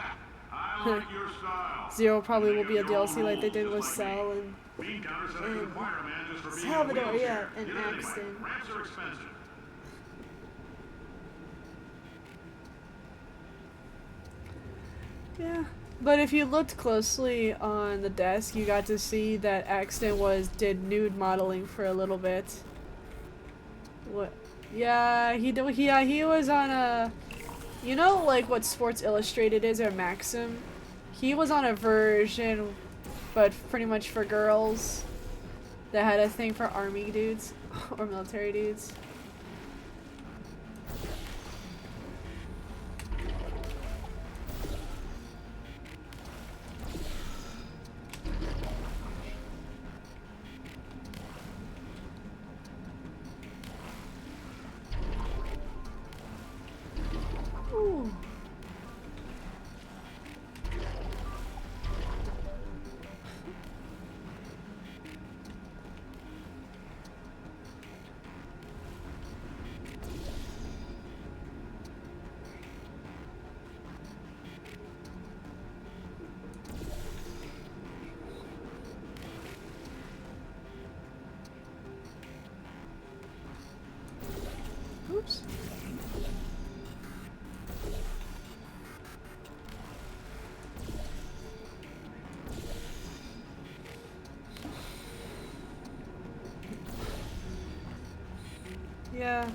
I like your style. Zero probably will be a Your own DLC like they did rules, with just like Cell me. and Bean counter said I could fire a man just for being in a Salvador, wheelchair. yeah, and Did it anyway. Axton. Ramps are expensive. Yeah. But if you looked closely on the desk, you got to see that Axton did nude modeling for a little bit. What? Yeah, he did. Yeah, he was on a. You know, like what Sports Illustrated is or Maxim. He was on a version, but pretty much for girls, that had a thing for army dudes or military dudes. Ooh. Oops. Yeah,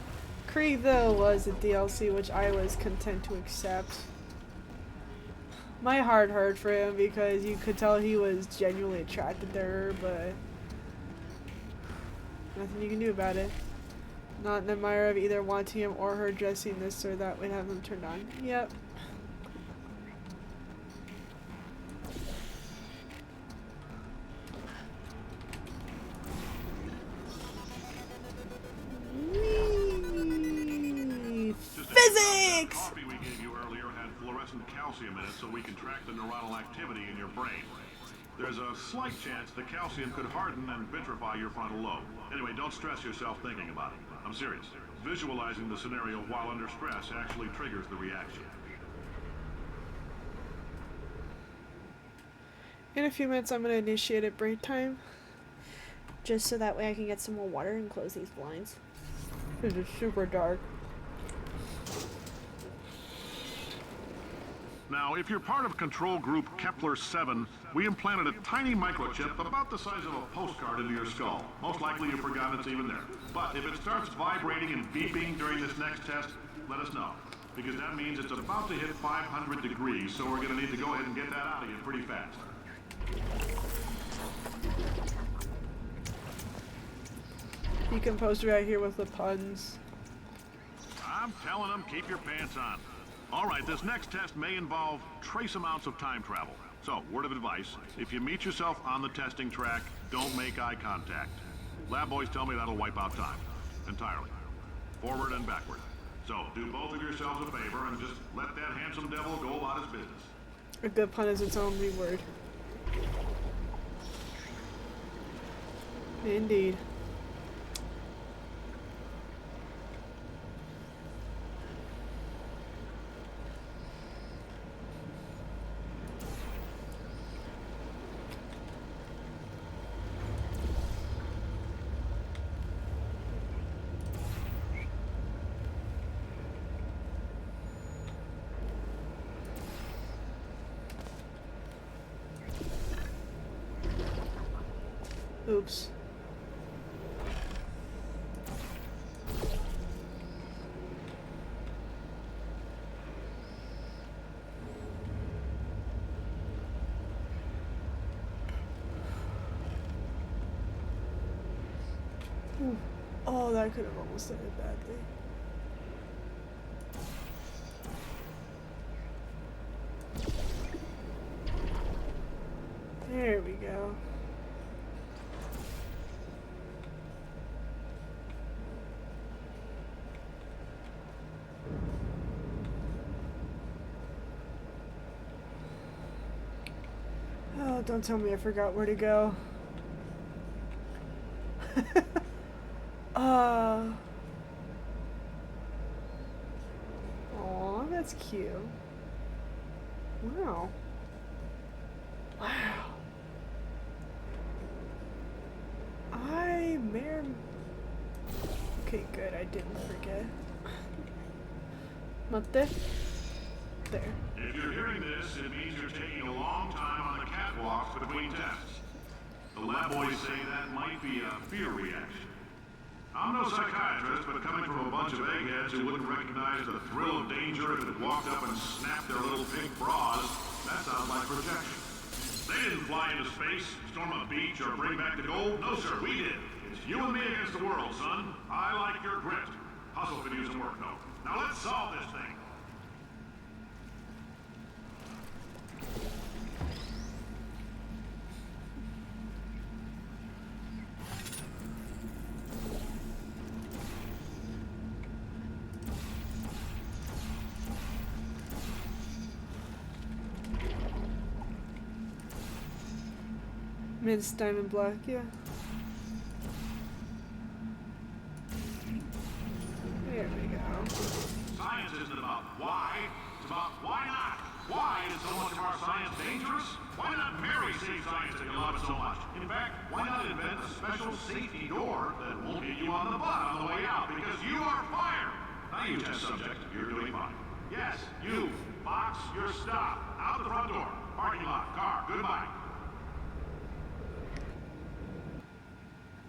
Krieg though was a DLC which I was content to accept. My heart hurt for him because you could tell he was genuinely attracted to her, but nothing you can do about it. Not an admirer of either wanting him or her dressing this or that would have them turned on. Yep. Physics! Coffee we gave you earlier had fluorescent calcium in it so we can track the neuronal activity in your brain. There's a slight chance the calcium could harden and vitrify your frontal lobe. Anyway, don't stress yourself thinking about it. I'm serious. Visualizing the scenario while under stress actually triggers the reaction. In a few minutes I'm going to initiate at break time. Just so that way I can get some more water and close these blinds. Because it's super dark. Now, if you're part of control group Kepler-7, we implanted a tiny microchip about the size of a postcard into your skull. Most likely you've forgotten it's even there. But if it starts vibrating and beeping during this next test, let us know. Because that means it's about to hit 500 degrees, so we're going to need to go ahead and get that out of you pretty fast. Decomposer right here with the puns. I'm telling them, keep your pants on. All right, this next test may involve trace amounts of time travel. So, word of advice, if you meet yourself on the testing track, don't make eye contact. Lab boys tell me that'll wipe out time. Entirely. Forward and backward. So, do both of yourselves a favor and just let that handsome devil go about his business. A good pun is its own reword. Indeed. Oops. Ooh. Oh, that could have almost ended badly. There we go. Oh, don't tell me I forgot where to go. Aw, that's cute. Wow. Wow. Okay, good, I didn't forget. Matte? There. If you're hearing this, it means you're taking a long time on the catwalks between tests. The lab boys say that might be a fear reaction. I'm no psychiatrist, but coming from a bunch of eggheads who wouldn't recognize the thrill of danger if it walked up and snapped their little pink bras, that sounds like projection. They didn't fly into space, storm a beach, or bring back the gold. No, sir, we did. It's you and me against the world, son. I like your grit. Hustle could use some work, though. Now let's solve this thing. Miss Diamond Black, yeah. There we go. Science isn't about why, it's about why not. Why is so much of our science dangerous? Why not marry safe science if you love it so much? In fact, why not invent a special safety door that won't hit you on the butt on the way out because you are fired? Now you test subject, you're doing fine. Yes, you, Fox, you're stopped. Out the front door. Parking lot, car, goodbye.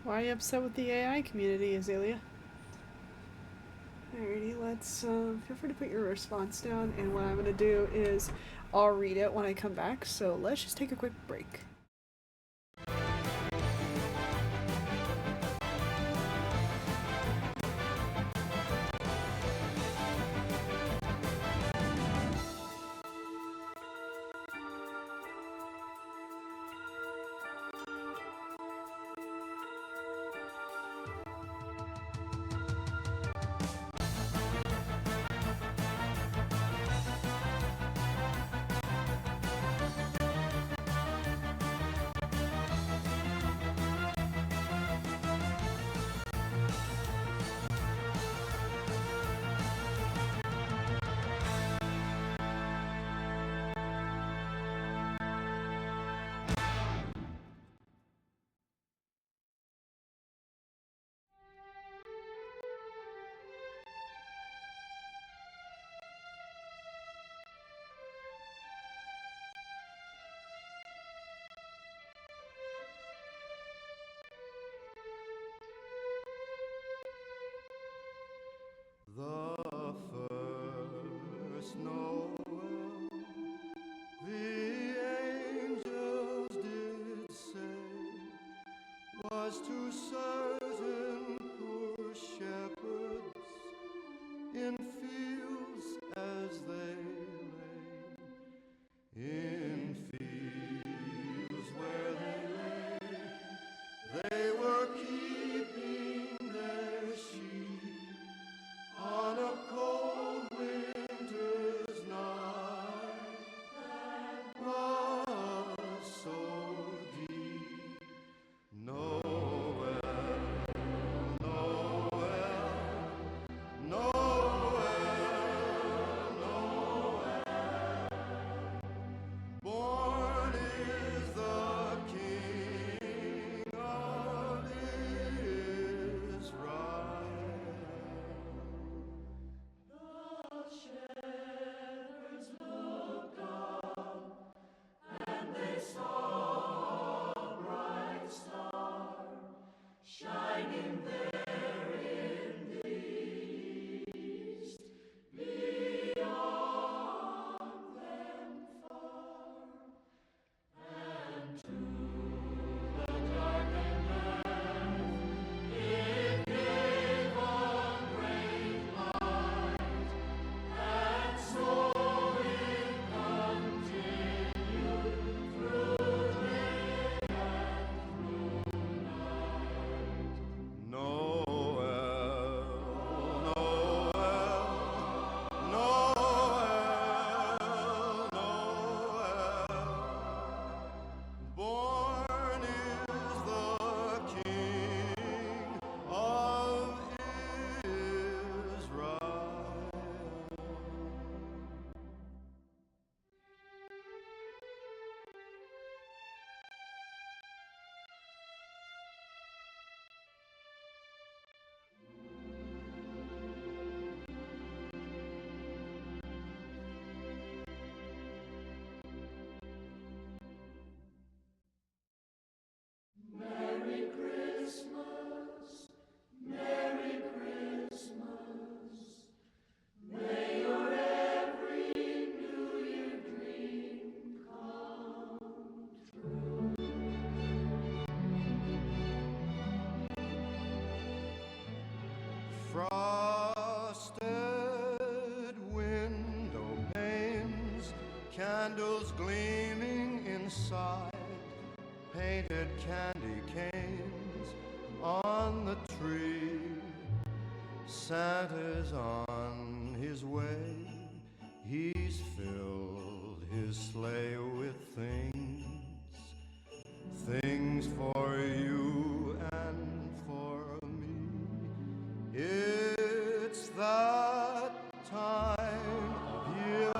Why are you upset with the AI community, Azalea? Alrighty, let's feel free to put your response down, and what I'm gonna do is I'll read it when I come back, so let's just take a quick break. The first Noel, the angels did say, was to certain poor shepherds in fields as they lay, in fields where they were keeping their sheep on a cold candles gleaming inside, painted candy canes on the tree. Santa's on his way, he's filled his sleigh with things for you and for me. It's that time of year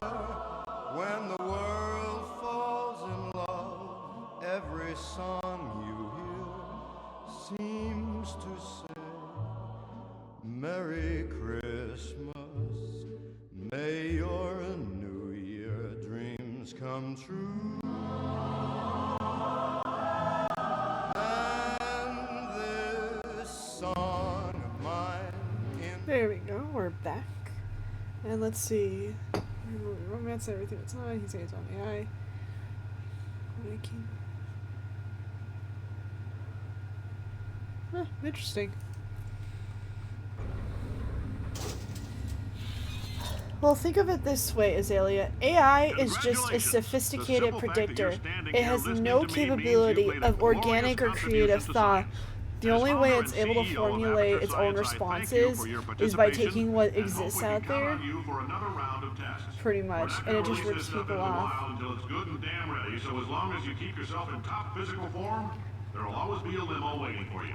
when the world falls in love. Every song you hear seems to say, Merry Christmas, may your New Year dreams come true. And this song of mine There we go, we're back. And let's see. Romance, everything that's on. He's saying it's on AI. Making. Huh, interesting. Well, think of it this way, Azalea. AI is just a sophisticated predictor. It has no capability of organic or creative thought. The only way it's able to formulate its own responses is by taking what exists out there, pretty much, and it just rips people off. Until it's good and damn ready, so as long as you keep yourself in top physical form, there'll always be a limo waiting for you.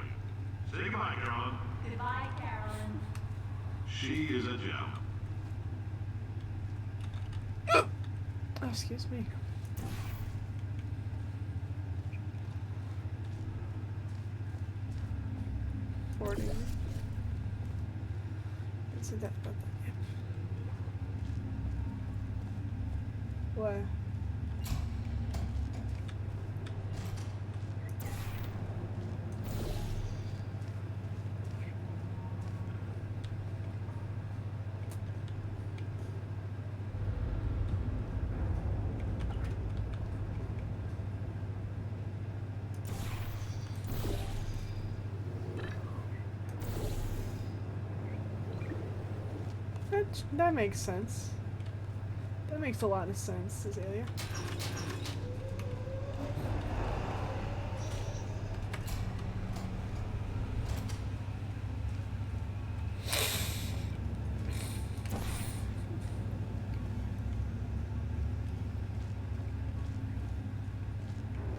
Say goodbye, Carolyn. Goodbye, Carolyn. She is a gem. Oh, excuse me. Forwarding. Let's see that about that. Yep. What? That makes sense. That makes a lot of sense, Azalea.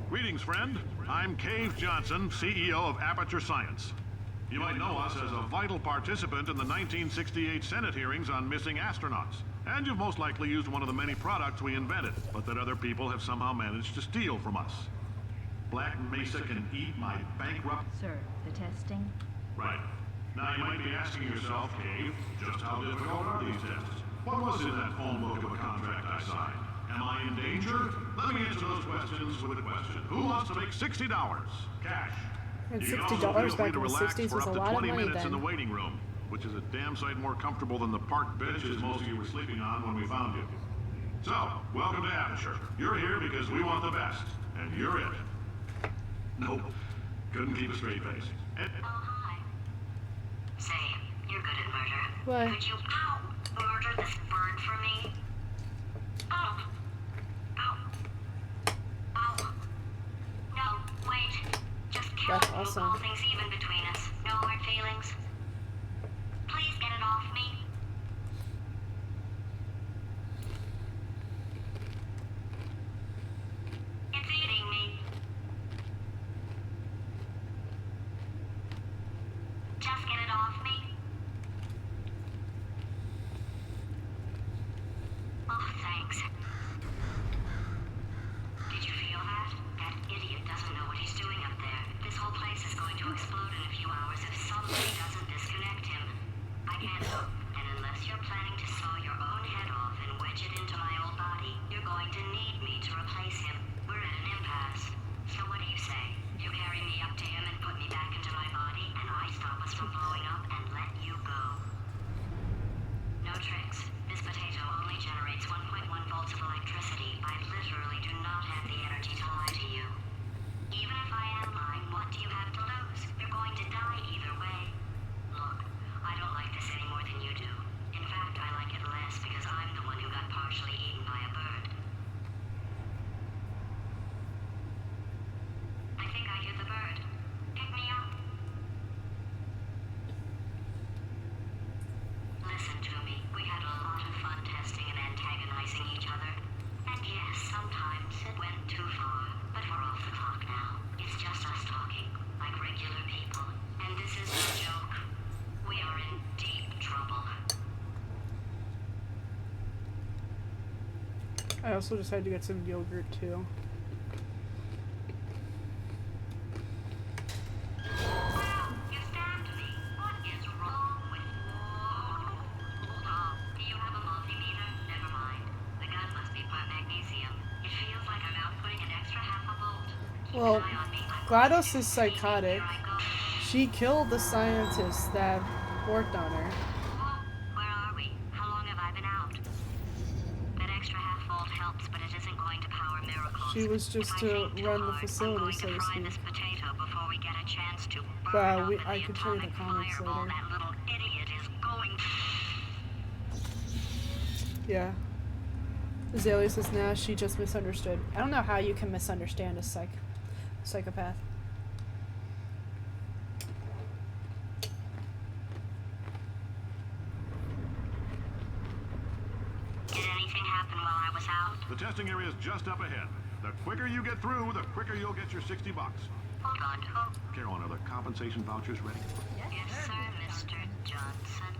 Greetings, friend. I'm Cave Johnson, CEO of Aperture Science. You might know us as a vital participant in the 1968 Senate hearings on missing astronauts. And you've most likely used one of the many products we invented, but that other people have somehow managed to steal from us. Black Mesa can eat my bankrupt... Sir, the testing? Right. Now you might be asking yourself, Cave, just how difficult are these tests? What was in that phone book of a contract I signed? Am I in danger? Let me answer those questions with a question. Who wants to make $60? Cash. And You can $60 also feel back free in to the relax 60s for was a up to lot of 20 money minutes in the then. waiting room, which is a damn sight more comfortable than the park benches most of you were sleeping on when we found you. So, welcome to Aperture. You're here because we want the best, and you're it. Nope. Couldn't keep a straight face. Oh, hi. Say, you're good at murder. What? Could you, murder this bird for me? Oh. No, wait. Just kill That's it and awesome. call things even between us. No hard feelings. Please get it off me. It's eating me. Just get it off me. Oh, thanks. Did you feel that? That idiot doesn't know what he's doing up there. This whole place is going to explode in a few hours if somebody doesn't I also decided to get some yogurt too. You stabbed me. What is wrong with you? Hold on. Do you have a multimeter? Never mind. The gun must be part magnesium. It feels like I'm outputting an extra half a volt. Keep Well, an eye on me. GLaDOS is psychotic. Here I go. She killed the scientists that worked on her. Whoa, where are we? How long have I been out? That extra half volt helps, but it isn't going to power miracles. She was just If I to think too run the hard, facility, I'm so going to to fry speak. this potato before we get a chance to burn Well, up in I the could show you the atomic comics fireball later. that little idiot is going. Yeah. Azalea says, nah, she just misunderstood. I don't know how you can misunderstand a psychopath. Did anything happen while I was out? The testing area is just up ahead. The quicker you get through, the quicker you'll get your $60. Hold on. Oh, Carolyn, are the compensation vouchers ready? yes, sir, Mr. Johnson.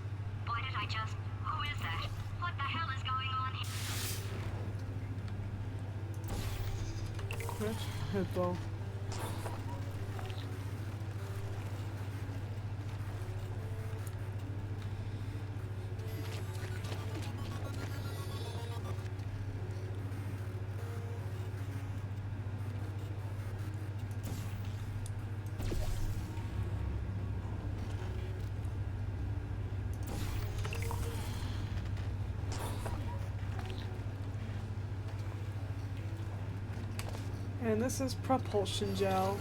Boy, did I just... Who is that? What the hell is going on here? Rich Hippo. And this is propulsion gel.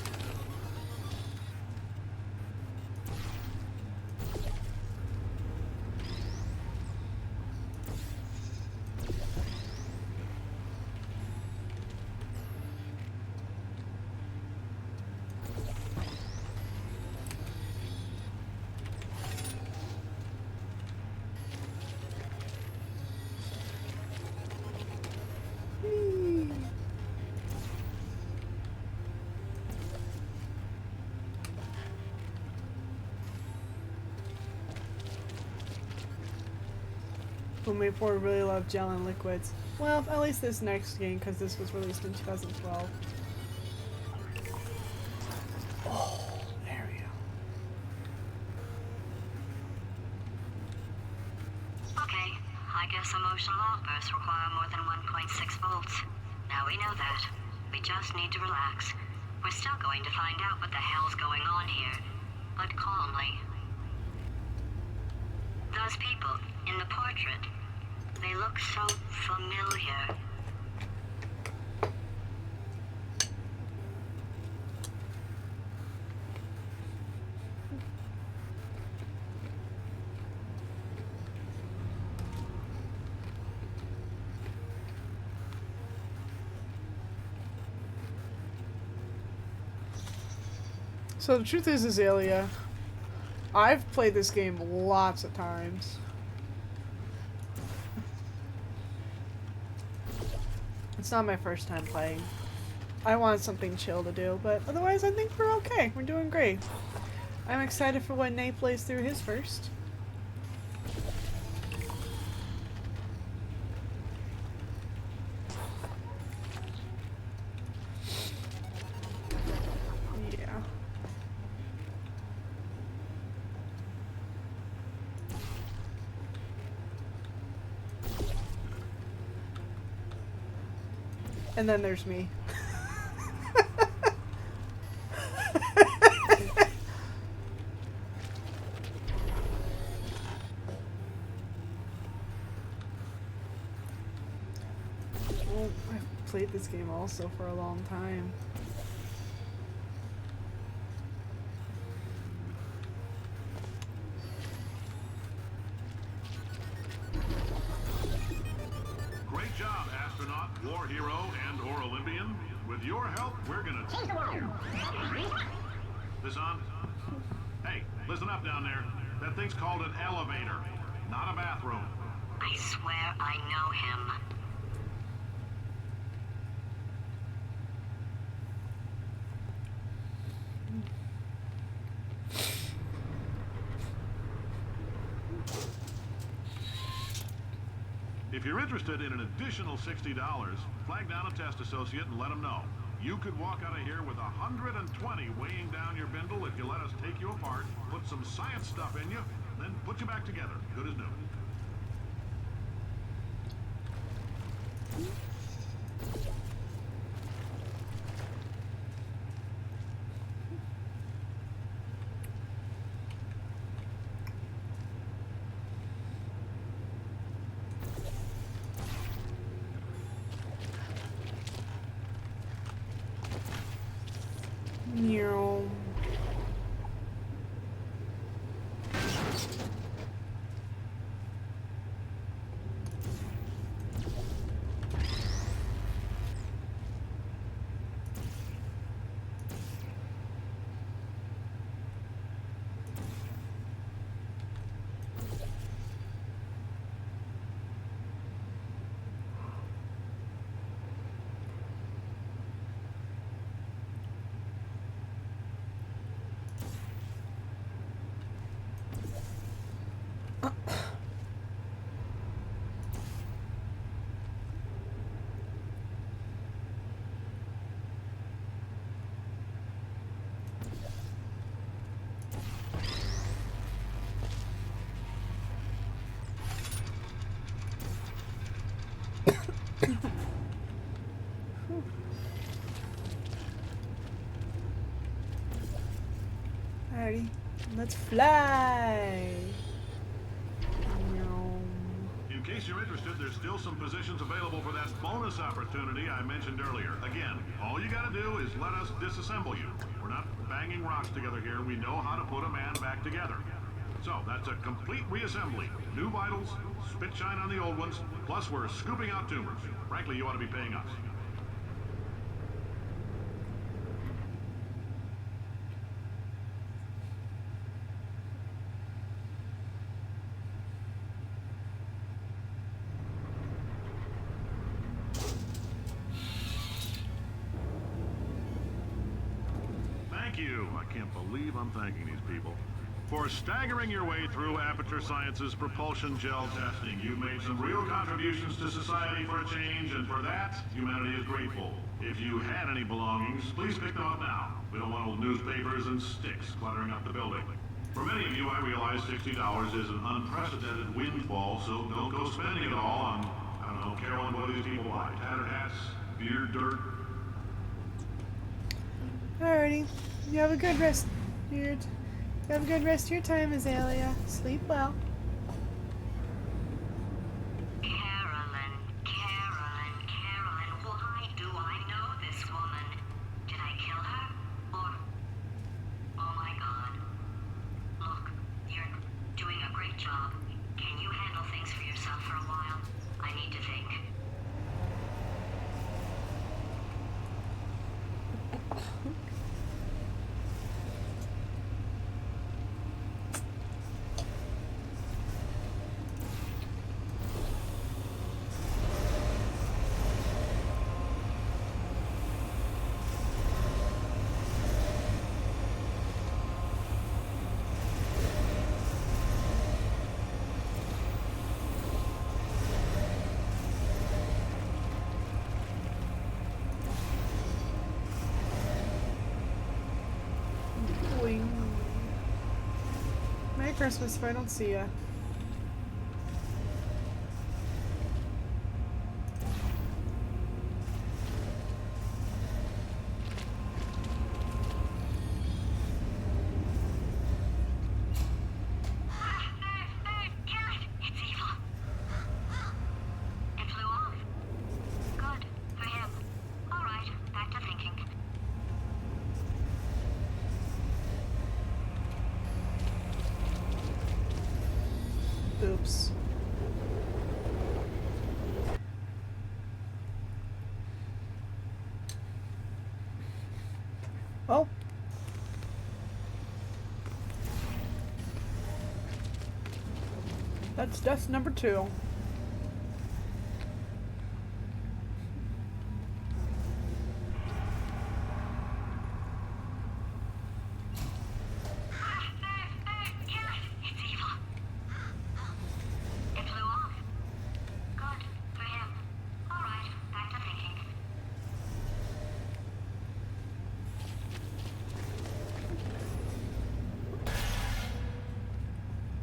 Whom Ford really loved gel and liquids. Well, at least this next game, because this was released in 2012. Oh, there we go. Okay, I guess emotional outbursts require more than 1.6 volts. Now we know that. We just need to relax. We're still going to find out what the hell's going on here, but calmly. Those people in the portrait, they look so familiar. So the truth is, Azalea, I've played this game lots of times. It's not my first time playing. I want something chill to do, but otherwise I think we're okay. We're doing great. I'm excited for when Nate plays through his first. Yeah. And then there's me. Well, I've played this game also for a long time. Great job, astronaut, war hero, and/or Olympian. With your help, we're gonna change the world. This on? Hey, listen up down there. That thing's called an elevator, not a bathroom. I swear I know him. If you're interested in an additional $60, flag down a test associate and let them know. You could walk out of here with 120 weighing down your bindle if you let us take you apart, put some science stuff in you, then put you back together, good as new. Meow. Alrighty, let's fly. In case you're interested, there's still some positions available for that bonus opportunity I mentioned earlier. Again, all you gotta do is let us disassemble you. We're not banging rocks together here. We know how to put a man back together. So, that's a complete reassembly. New vitals, spit shine on the old ones, plus we're scooping out tumors. Frankly, you ought to be paying us. Thank you. I can't believe I'm thanking these people. For staggering your way through Aperture Science's propulsion gel testing, you've made some real contributions to society for a change, and for that, humanity is grateful. If you had any belongings, please pick them up now. We don't want old newspapers and sticks cluttering up the building. For many of you, I realize $60 is an unprecedented windfall, so don't go spending it all on, I don't know, Carolyn, what do these people buy? Tattered hats, beard dirt. Alrighty, you have a good rest. You have a good rest of your time, Azalea. Sleep well. Carolyn, why do I know this woman? Did I kill her? Or... Oh my god. Look, you're doing a great job. Can you handle things for yourself for a while? I need to think. Merry Christmas if I don't see ya. It's evil. It flew off. Good. For him. Alright, back to thinking. Oops. Oh. That's number 2. It's evil. It flew off. Good.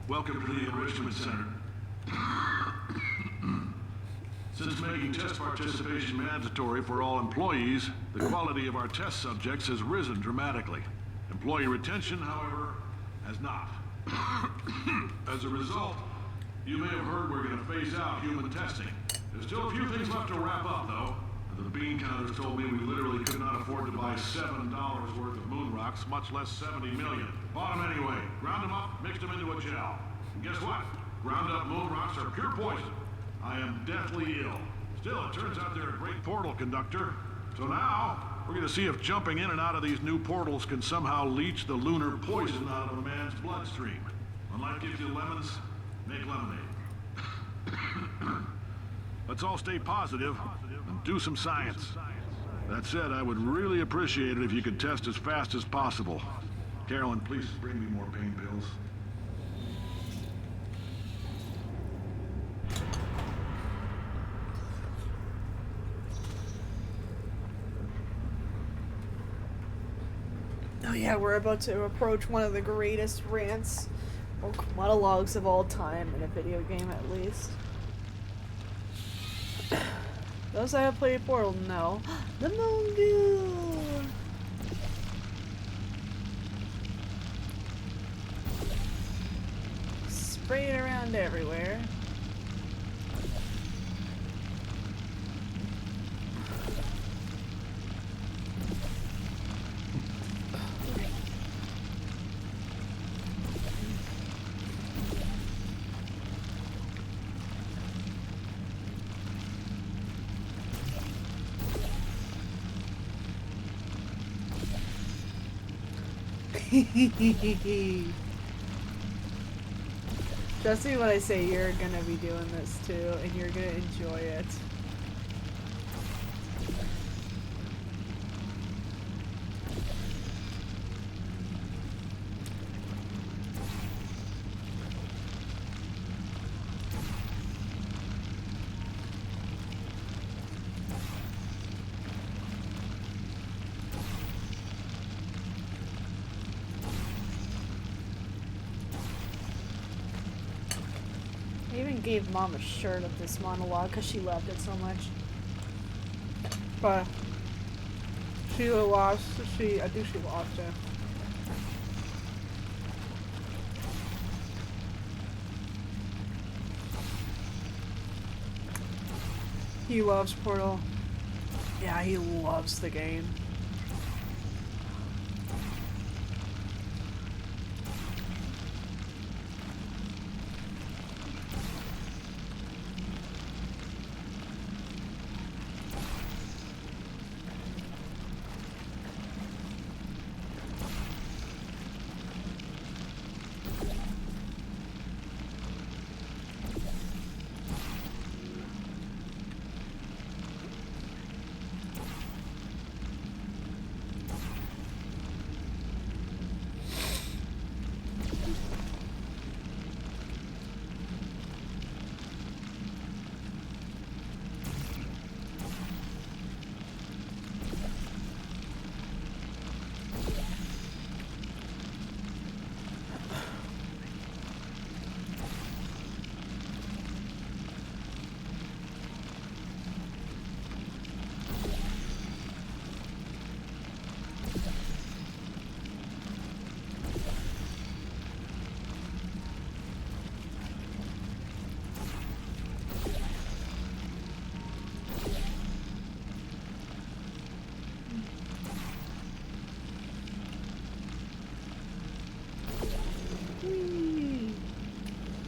Welcome to the Enrichment Center. Since making test participation mandatory for all employees, the quality of our test subjects has risen dramatically. Employee retention, however, has not. As a result, you may have heard we're going to phase out human testing. There's still a few things left to wrap up, though. The bean counters told me we literally could not afford to buy $7 worth of moon rocks, much less 70 million. Bought them anyway. Ground them up, mixed them into a gel. And guess what? Ground up moon rocks are pure poison. I am deathly ill. Still, it turns out they're a great portal conductor. So now, we're going to see if jumping in and out of these new portals can somehow leach the lunar poison out of a man's bloodstream. When life gives you lemons, make lemonade. Let's all stay positive and do some science. That said, I would really appreciate it if you could test as fast as possible. Carolyn, please bring me more pain pills. Oh yeah, we're about to approach one of the greatest rants or monologues of all time in a video game, at least. Those I have played Portal know. The Moon. Spray it around everywhere. Trust me when I say you're gonna be doing this too, and you're gonna enjoy it. I even gave Mom a shirt of this monologue because she loved it so much. But she lost. I think she lost it. He loves Portal. Yeah, he loves the game.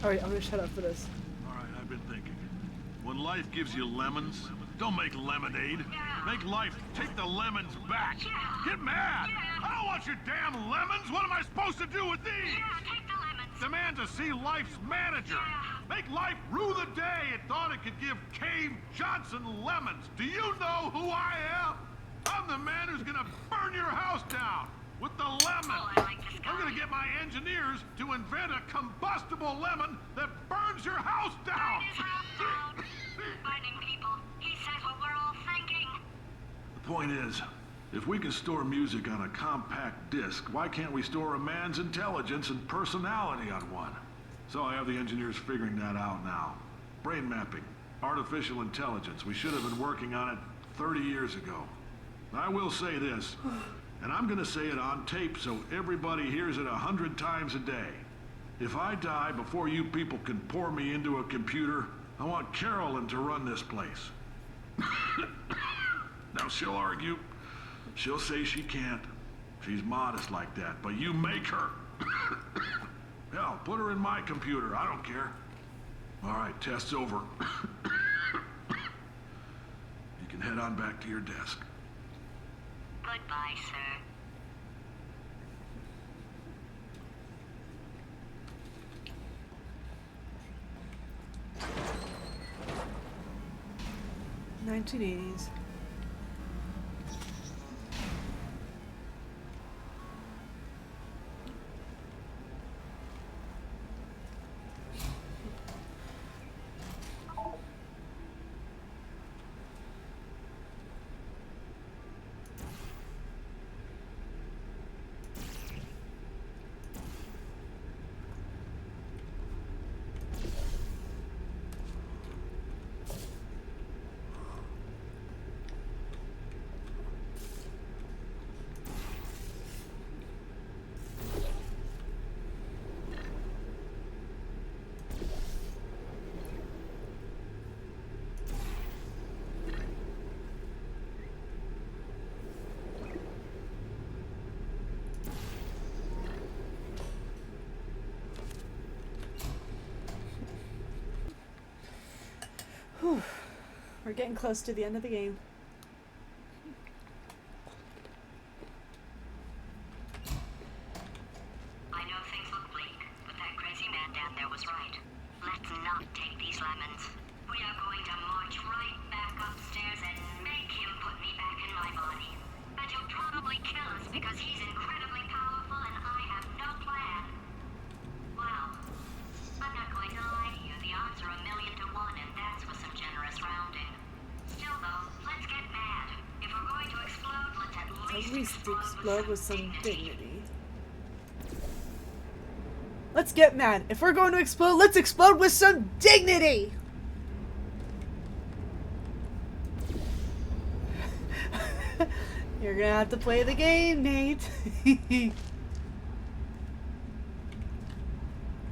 Alright, I'm gonna shut up for this. All right, I've been thinking. When life gives you lemons, don't make lemonade. Make life take the lemons back. Get mad! I don't want your damn lemons! What am I supposed to do with these? Take the lemons. Demand to see life's manager. Make life rue the day it thought it could give Cave Johnson lemons. Do you know who I am? I'm the man who's gonna burn your house down with the lemon. Oh, I like this guy. I'm gonna get my engineers to invent a combustible lemon that burns your house down. Burn his house down. Burning people. He says what we're all thinking. The point is, if we can store music on a compact disc, why can't we store a man's intelligence and personality on one? So I have the engineers figuring that out now. Brain mapping, artificial intelligence. We should have been working on it 30 years ago. I will say this, and I'm gonna say it on tape so everybody hears it 100 times a day. If I die before you people can pour me into a computer, I want Carolyn to run this place. Now she'll argue. She'll say she can't. She's modest like that, but you make her. Hell, put her in my computer. I don't care. All right, test's over. You can head on back to your desk. Goodbye, sir. $1980s. Whew. We're getting close to the end of the game. I know things look bleak, but that crazy man down there was right. Let's not take these lemons. We are going to march right back upstairs and make him put me back in my body. And he'll probably kill us because he's incredibly powerful and I have no plan. Well, I'm not going to lie to you. The odds are 1,000,000 to 1, and that's with some generous rounding. Still, though, let's get mad. If we're going to explode, let's at least Explode with some dignity. Let's get mad. If we're going to explode, let's explode with some dignity! You're gonna have to play the game, Nate.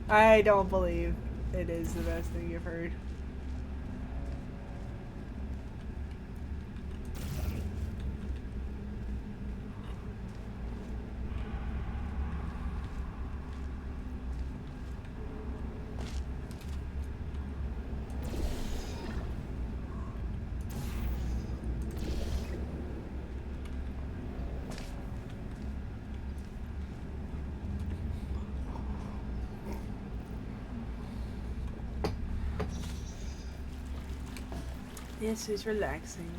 I don't believe it is the best thing you've heard. This is relaxing.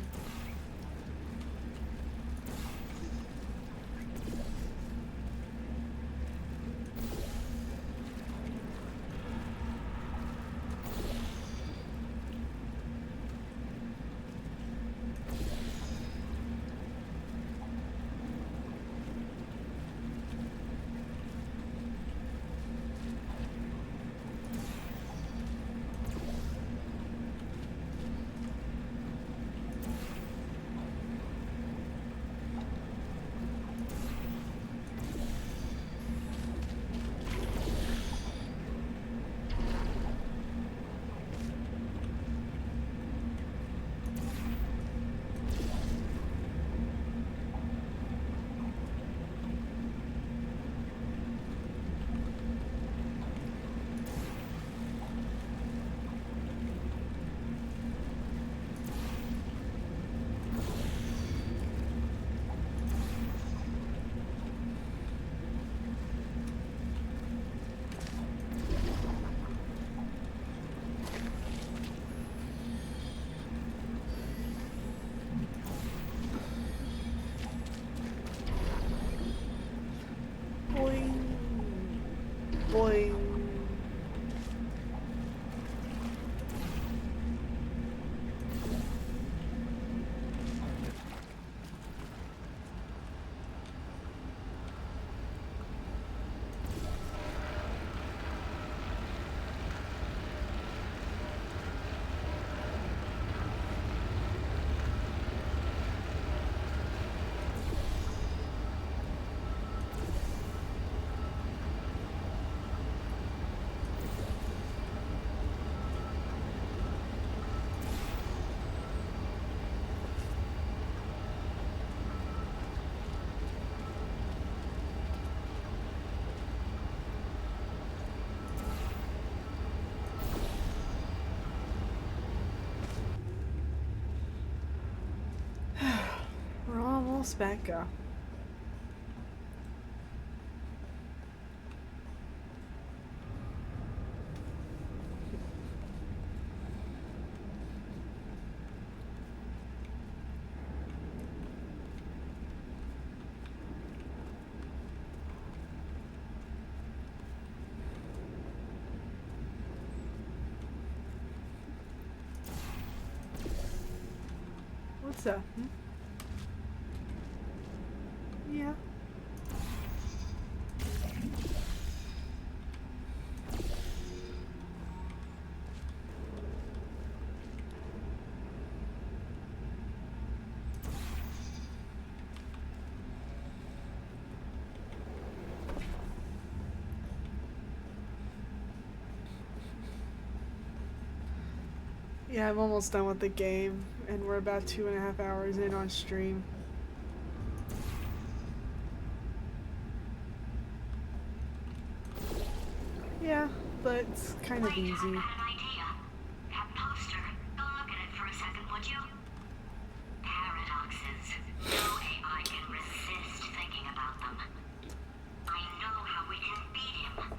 Boing. Boing. Where's Becca? What's up? Yeah. Yeah, I'm almost done with the game, and we're about 2.5 hours in on stream. Yeah, but it's kind of easy. Wait, I had an idea. That poster. Go look at it for a second, would you? Paradoxes. No AI can resist thinking about them. I know how we can beat him.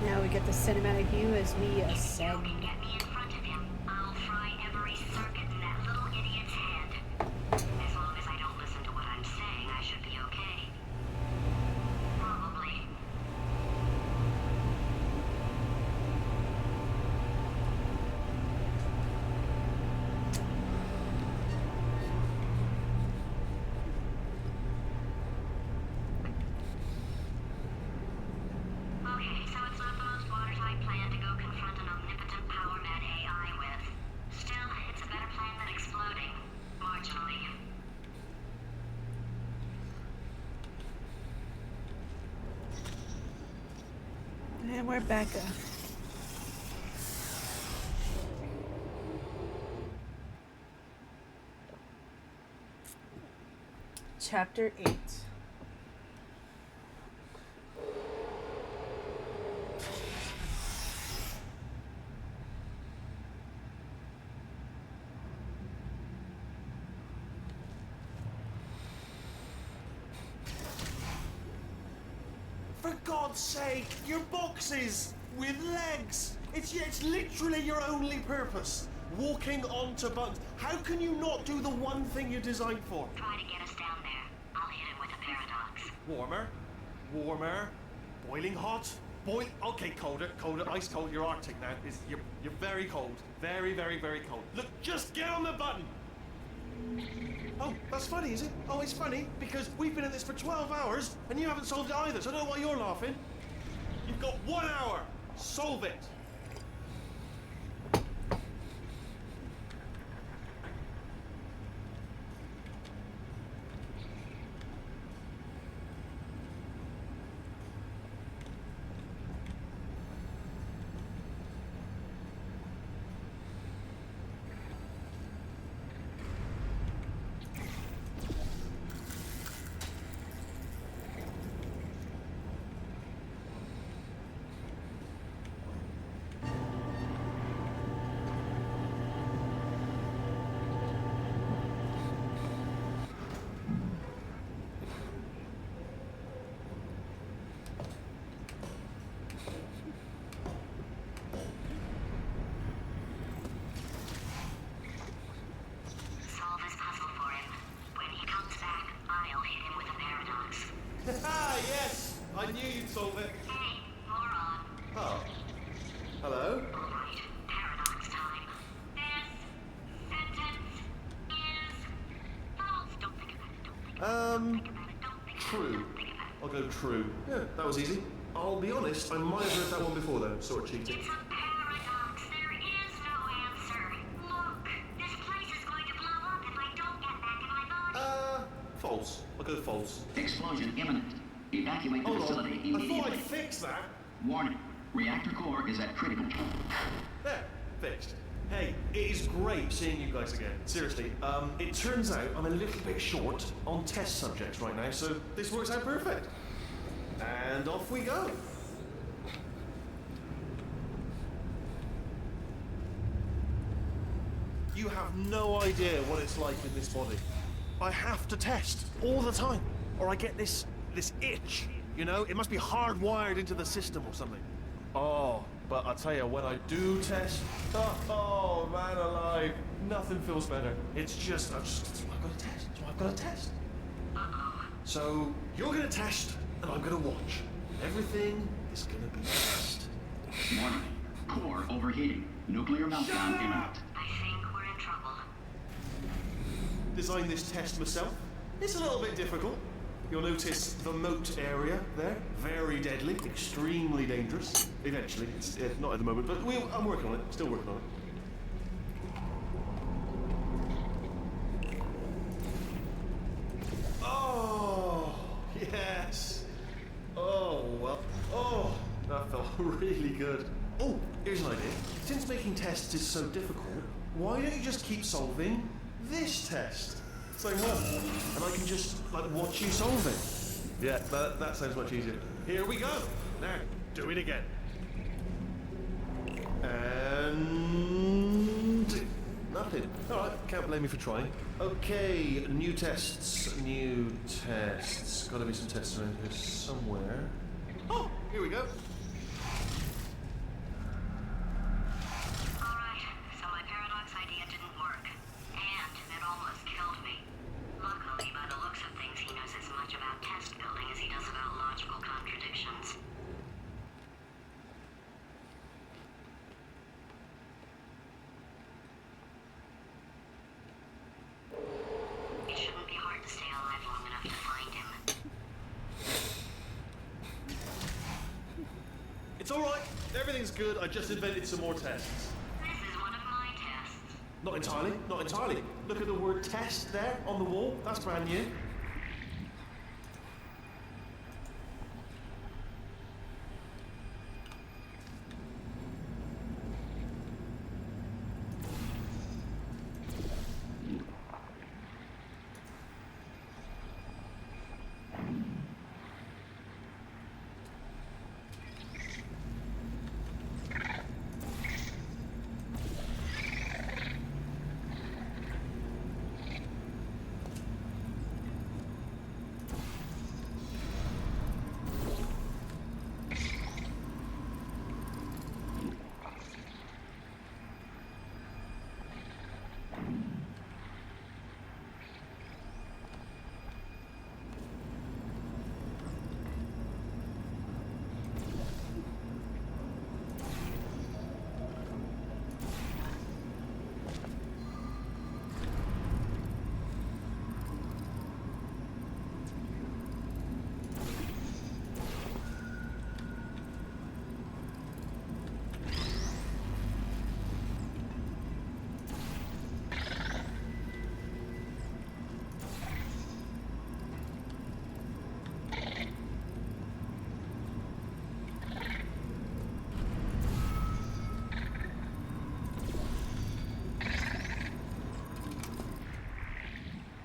Now we get the cinematic view as we ascend. You can get me in front of him. I'll fry every circuit in that little idiot's head. As long as I don't listen to what I'm saying, I should be okay. Probably. Okay, so it's not the most watertight plan to go confront an omnipotent power-mad AI with. Still, it's a better plan than exploding. Marginally. And we're Becca. Chapter 8. For God's sake, your boxes with legs. It's literally your only purpose. Walking onto buttons. How can you not do the one thing you're designed for? Try to get us down there. I'll hit him with a paradox. Warmer, warmer, boiling hot, Okay, colder, ice cold. You're Arctic now. You're very cold, very, very, very cold. Look, just get on the button. Oh, that's funny, is it? Oh, it's funny because we've been at this for 12 hours and you haven't solved it either. So I don't know why you're laughing. You've got 1 hour. Solve it. Ah, yes! I knew you'd solve it. Hey, moron. Oh. Hello? Alright, paradox time. This sentence is false. Don't think about it. Don't think about it. Don't think about it. Don't think about it. True. Don't think about it. I'll go true. Yeah, that was easy. I'll be honest, I might have heard that one before though. Sort of cheating. It's a paradox. There is no answer. Look, this place is going to blow up if I don't get back in my body. False. I'll go false. Explosion imminent. Evacuate the Hold facility on. I immediately. thought I'd fix that. Warning. Reactor core is at critical. There, fixed. Hey, it is great seeing you guys again. Seriously, it turns out I'm a little bit short on test subjects right now, so this works out perfect. And off we go. You have no idea what it's like in this body. I have to test all the time, or I get this itch. You know, it must be hardwired into the system or something. Oh, but I tell you, when I do test, oh man alive, nothing feels better. It's just, I've got to test. So I've got to test. So you're gonna test, and I'm gonna watch. Everything is gonna be test. Warning. Core overheating. Nuclear meltdown imminent. I think we're in trouble. Designed this test myself. It's a little bit difficult. You'll notice the moat area there. Very deadly, extremely dangerous. Eventually, it's not at the moment, but I'm working on it. Still working on it. Oh, yes. Oh, well. Oh, that felt really good. Oh, here's an idea. Since making tests is so difficult, why don't you just keep solving this test? Same one. And I can just, like, watch you solve it. Yeah, that sounds much easier. Here we go. Now, do it again. And... nothing. Alright, can't blame me for trying. Okay, new tests. New tests. Gotta be some tests around here somewhere. Oh, here we go. Alright, so my paradox idea didn't work. And it almost killed me. Luckily, by the looks of things, he knows as much about test building as he does about logical contradictions. It shouldn't be hard to stay alive long enough to find him. It's alright. Everything's good. I just invented some more tests. This is one of my tests. Not entirely. Not entirely. Look at the word test there on the wall. That's brand new.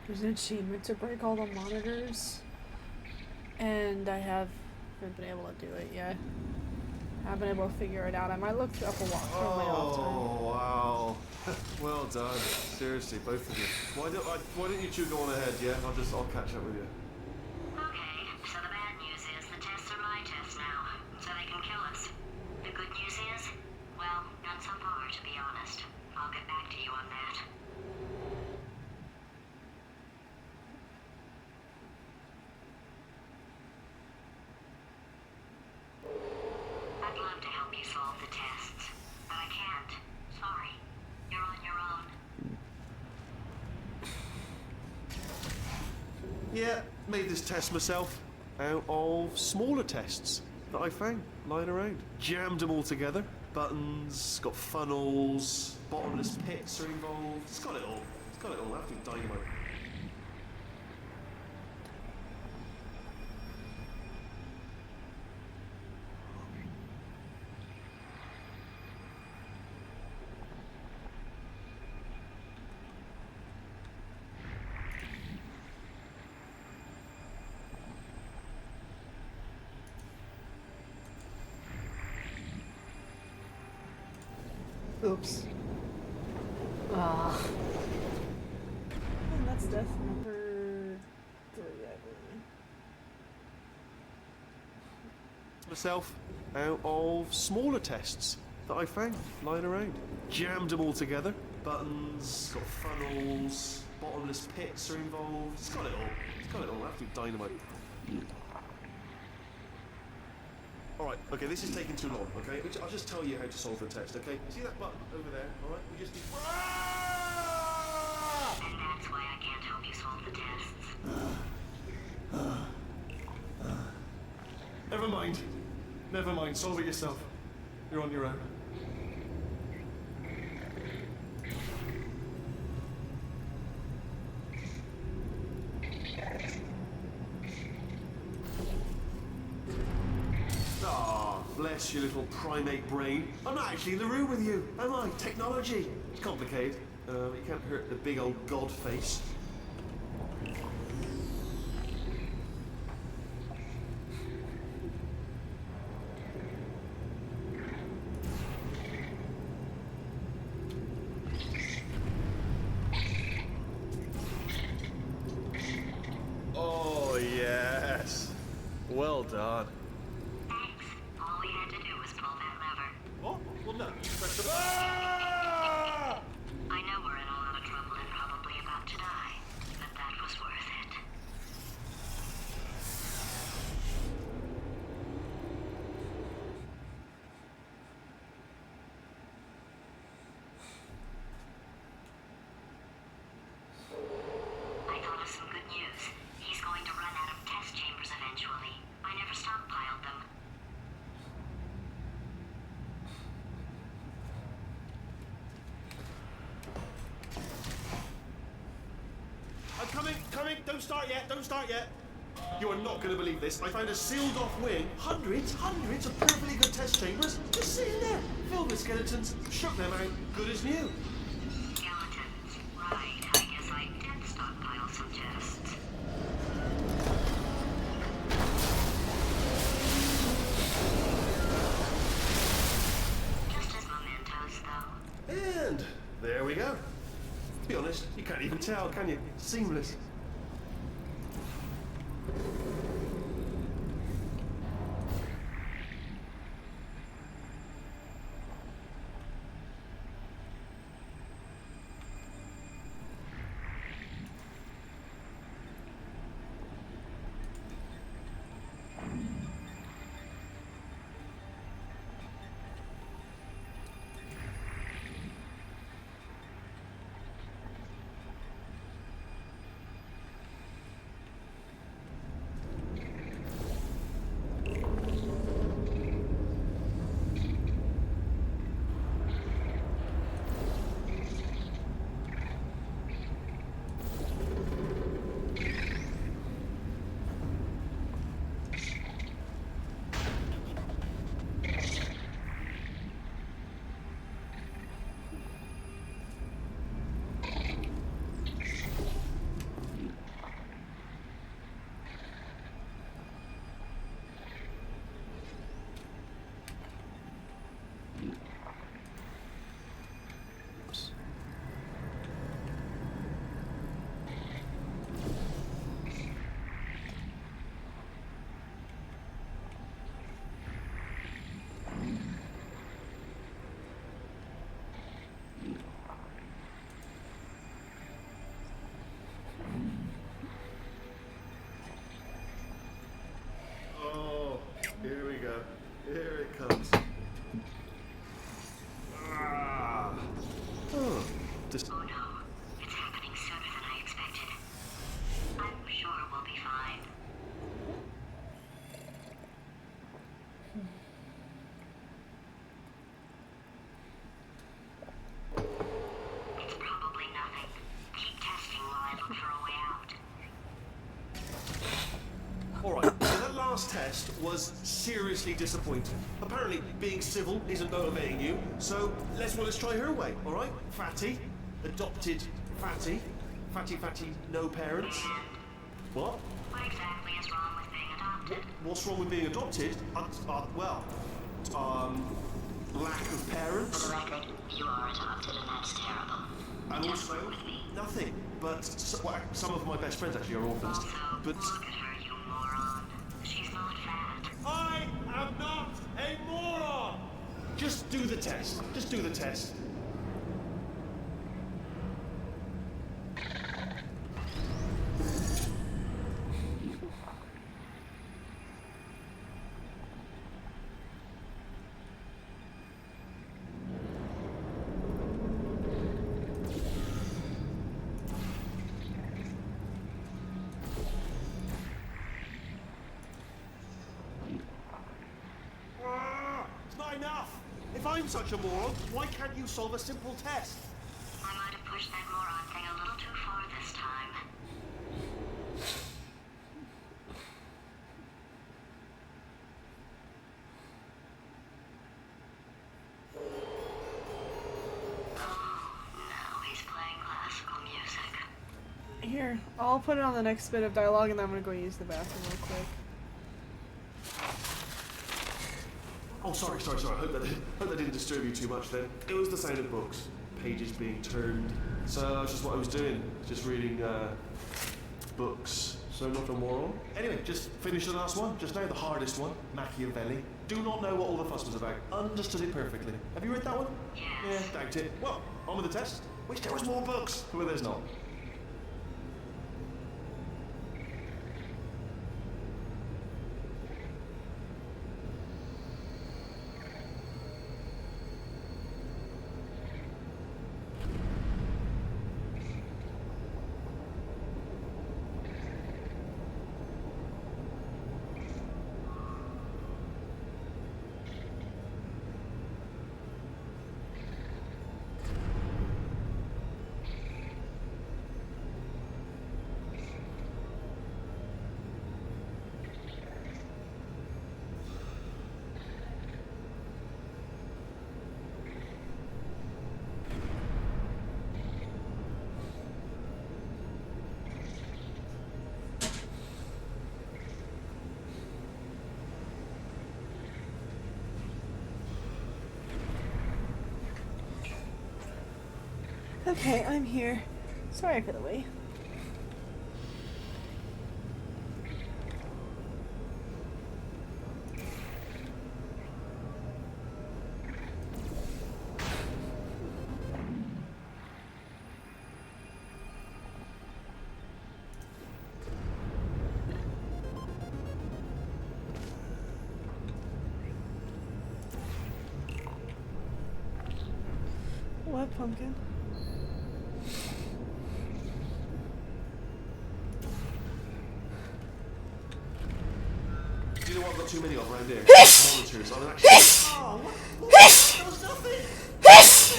There's an achievement to break all the monitors, and I haven't been able to do it yet. I haven't been able to figure it out. I might look up a walkthrough later on time. Oh, wow. Well done. Seriously, both of you. Why don't you two go on ahead, yeah? I'll catch up with you. Okay, so the bad news is the tests are my tests now, so they can kill us. The good news is, well, none so far, to be honest. I'll get back to you on that. Yeah, made this test myself out of smaller tests that I found lying around. Jammed them all together. Buttons, got funnels, bottomless pits are involved. It's got it all. It's got it all. Absolute dynamite. Oops. Ah. And that's death number 3, I believe. Myself out of smaller tests that I found lying around. Jammed them all together. Buttons, got funnels, bottomless pits are involved. It's got it all. It's got it all. Absolute dynamite. Alright, okay, this is taking too long, okay? I'll just tell you how to solve the test, okay? See that button over there, alright? We just need... And that's why I can't help you solve the tests. Never mind. Never mind, solve it yourself. You're on your own. Bless your little primate brain. I'm not actually in the room with you, am I? Technology. It's complicated. You can't hurt the big old god face. Oh, yes. Well done. All we had to do was pull that lever. Oh, well, no. Press the... I know we're in a lot of trouble and probably about to die, but that was worth it. I thought of some good news. He's going to run out of test chambers eventually. I never stockpiled them. I'm coming, coming. Don't start yet, don't start yet. You are not going to believe this. I found a sealed off wing. Hundreds of perfectly good test chambers just sitting there. Filled with skeletons. Shook them out. Good as new. Skeletons. Right, I guess I did stockpile some tests. Just as mementos, though. And there we go. To be honest, you can't even tell, can you? Seamless. Here we go. Here it comes. Oh no, it's happening sooner than I expected. I'm sure we'll be last test was seriously disappointing. Apparently, being civil isn't motivating you, so let's try her way, all right? Fatty, adopted Fatty, Fatty, no parents. What? What exactly is wrong with being adopted? What's wrong with being adopted? Lack of For parents. the record, you are adopted, and that's terrible. And Just also, work with me. nothing. But some of my best friends actually are orphans. Also, But look at her, you moron. She's not fat. I am not a moron. Just do the test. Just do the test. It's not enough. If I'm such a moron, why can't you solve a simple test? I might have pushed that moron thing a little too far this time. Now he's playing classical music. Here, I'll put it on the next bit of dialogue and then I'm gonna go use the bathroom real quick. Oh, sorry. I hope that didn't disturb you too much then. It was the sound of books, pages being turned. So that's just what I was doing, just reading books. So not a moron. Anyway, just finished the last one, just now the hardest one, Machiavelli. Do not know what all the fuss was about. Understood it perfectly. Have you read that one? Yes. Yeah, doubt it. Well, on with the test. Wish there was more books. Well, there's not. Okay, I'm here. Sorry for the wait. What, pumpkin? Do you know what I've got too many of around here? Monitors. I'm actually. Oh, what? That was nothing.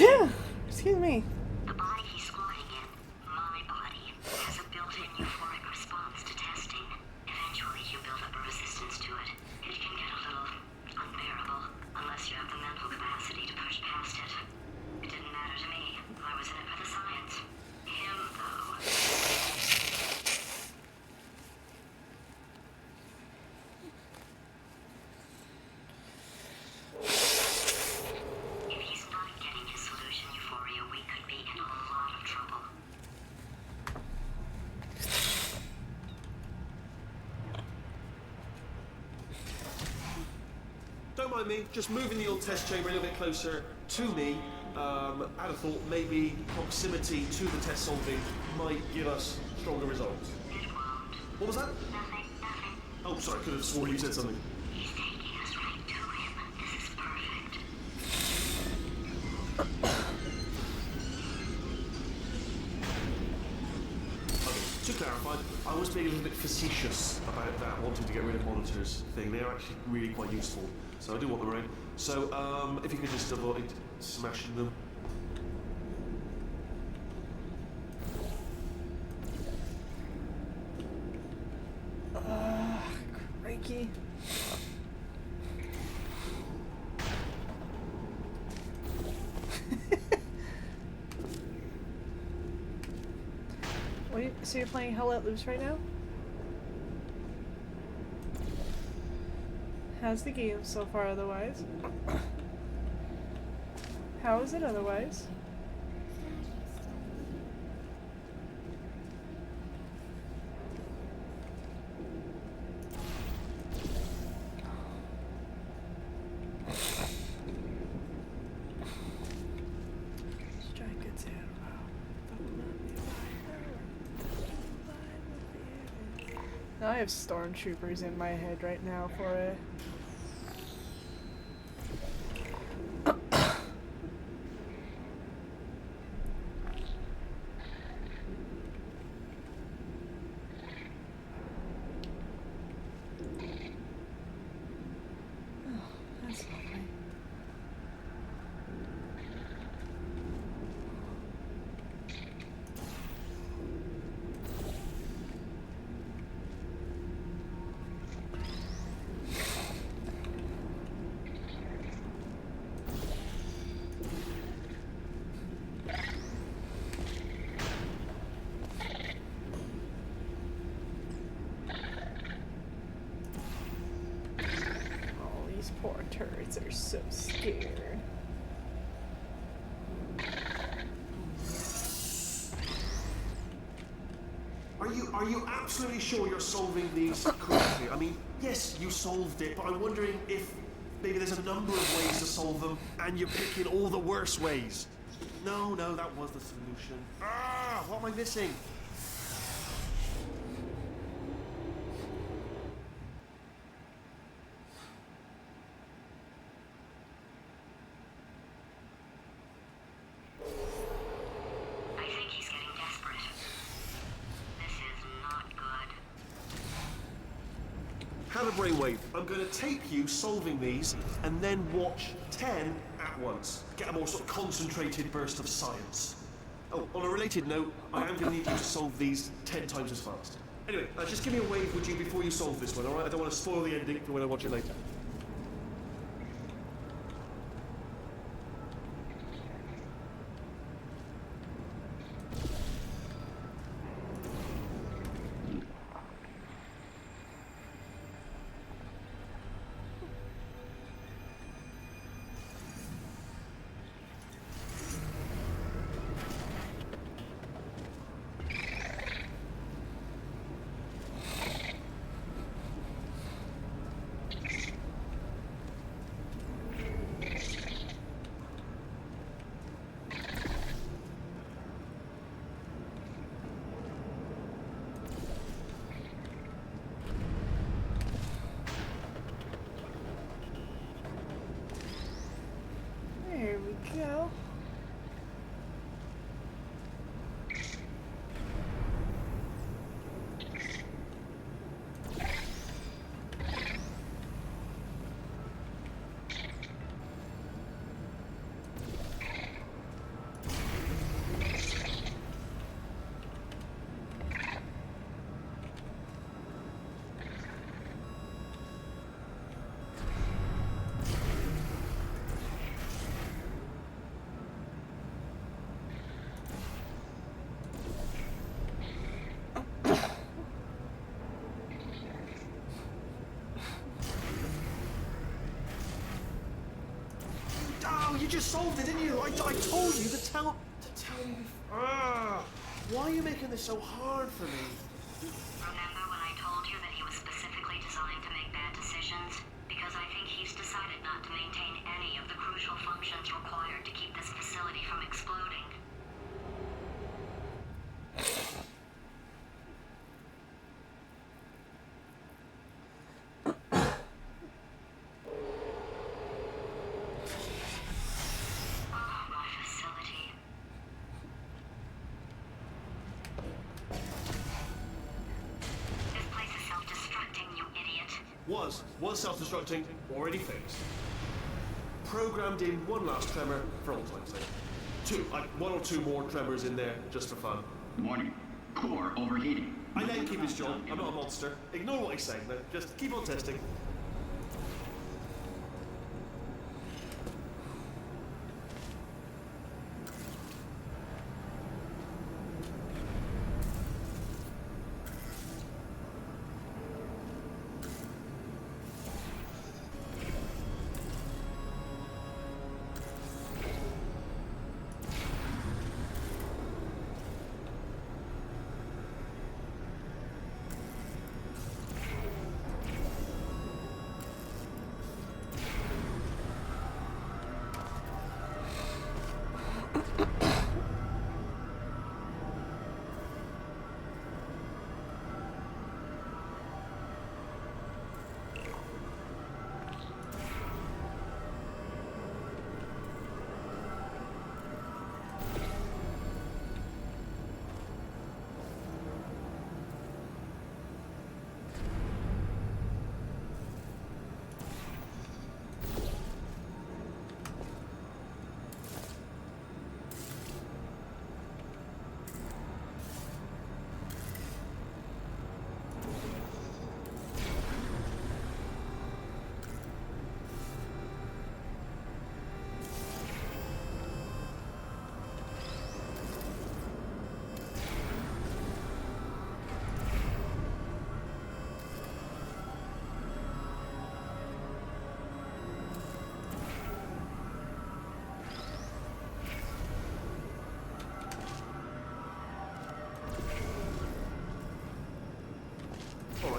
Yeah, excuse me. The body he's squatting in, my body, has a built-in euphoric response to testing. Eventually, you build up a resistance to it. It can get a little unbearable, unless you have the mental capacity to push past it. It didn't matter to me. I was in it for the science. Him, though. If he's not getting his solution euphoria, we could be in a lot of trouble. Don't mind me, just moving the old test chamber a little bit closer to me. I'd have thought maybe proximity to the test solving might give us stronger results. It won't. What was that? Nothing. Oh, sorry, I could have sworn you said something. He's taking us right to him. This is perfect. Okay, to clarify, I was being a little bit facetious about that wanting to get rid of monitors thing. They're actually really quite useful, so I do want them around. So, if you could just avoid smashing them. Crikey. so you're playing Hell Let Loose right now? How's the game so far otherwise? How is it otherwise? Now I have stormtroopers in my head right now for it. That's lovely. These poor turrets are so scared. Are you absolutely sure you're solving these correctly? I mean, yes, you solved it, but I'm wondering if maybe there's a number of ways to solve them, and you're picking all the worst ways. No, that was the solution. Ah, what am I missing? I think he's getting desperate. This is not good. Have a brainwave. I'm going to tape you solving these, and then watch 10 at once. Get a more sort of concentrated burst of science. Oh, on a related note, I am going to need you to solve these 10 times as fast. Anyway, just give me a wave, would you, before you solve this one, alright? I don't want to spoil the ending for when I watch it later. There we go. Oh, you just solved it, didn't you? I told you to tell me. Why are you making this so hard for me? Remember when I told you that he was specifically designed to make bad decisions? Because I think he's decided not to maintain any of the crucial functions required to keep this facility from exploding. Oh, my facility. This place is self-destructing, you idiot. Was self-destructing, already fixed. Programmed in one last tremor for old time's sake. One or two more tremors in there, just for fun. Warning. Core overheating. I let him keep his job. I'm not a monster. Ignore what he's saying, then. Just keep on testing.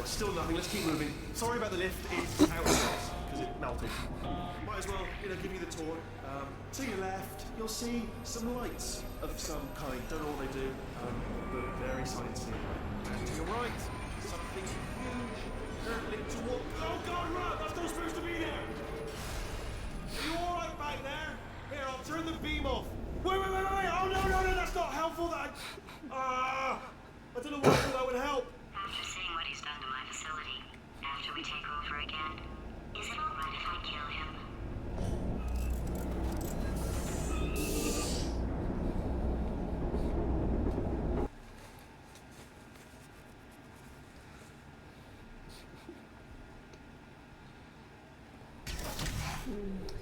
still nothing. Let's keep moving. Sorry about the lift. It's out of gas because it melted. Might as well, give you the tour. To your left, you'll see some lights of some kind. Don't know what they do, but very sciencey. And to your right, something huge, hurtling toward. Oh God, run! That's not supposed to be there. Are you all right back there? Here, I'll turn the beam off. Wait! Oh no! That's not helpful. I don't know why that would help. After seeing what he's done to my facility, after we take over again, is it alright if I kill him?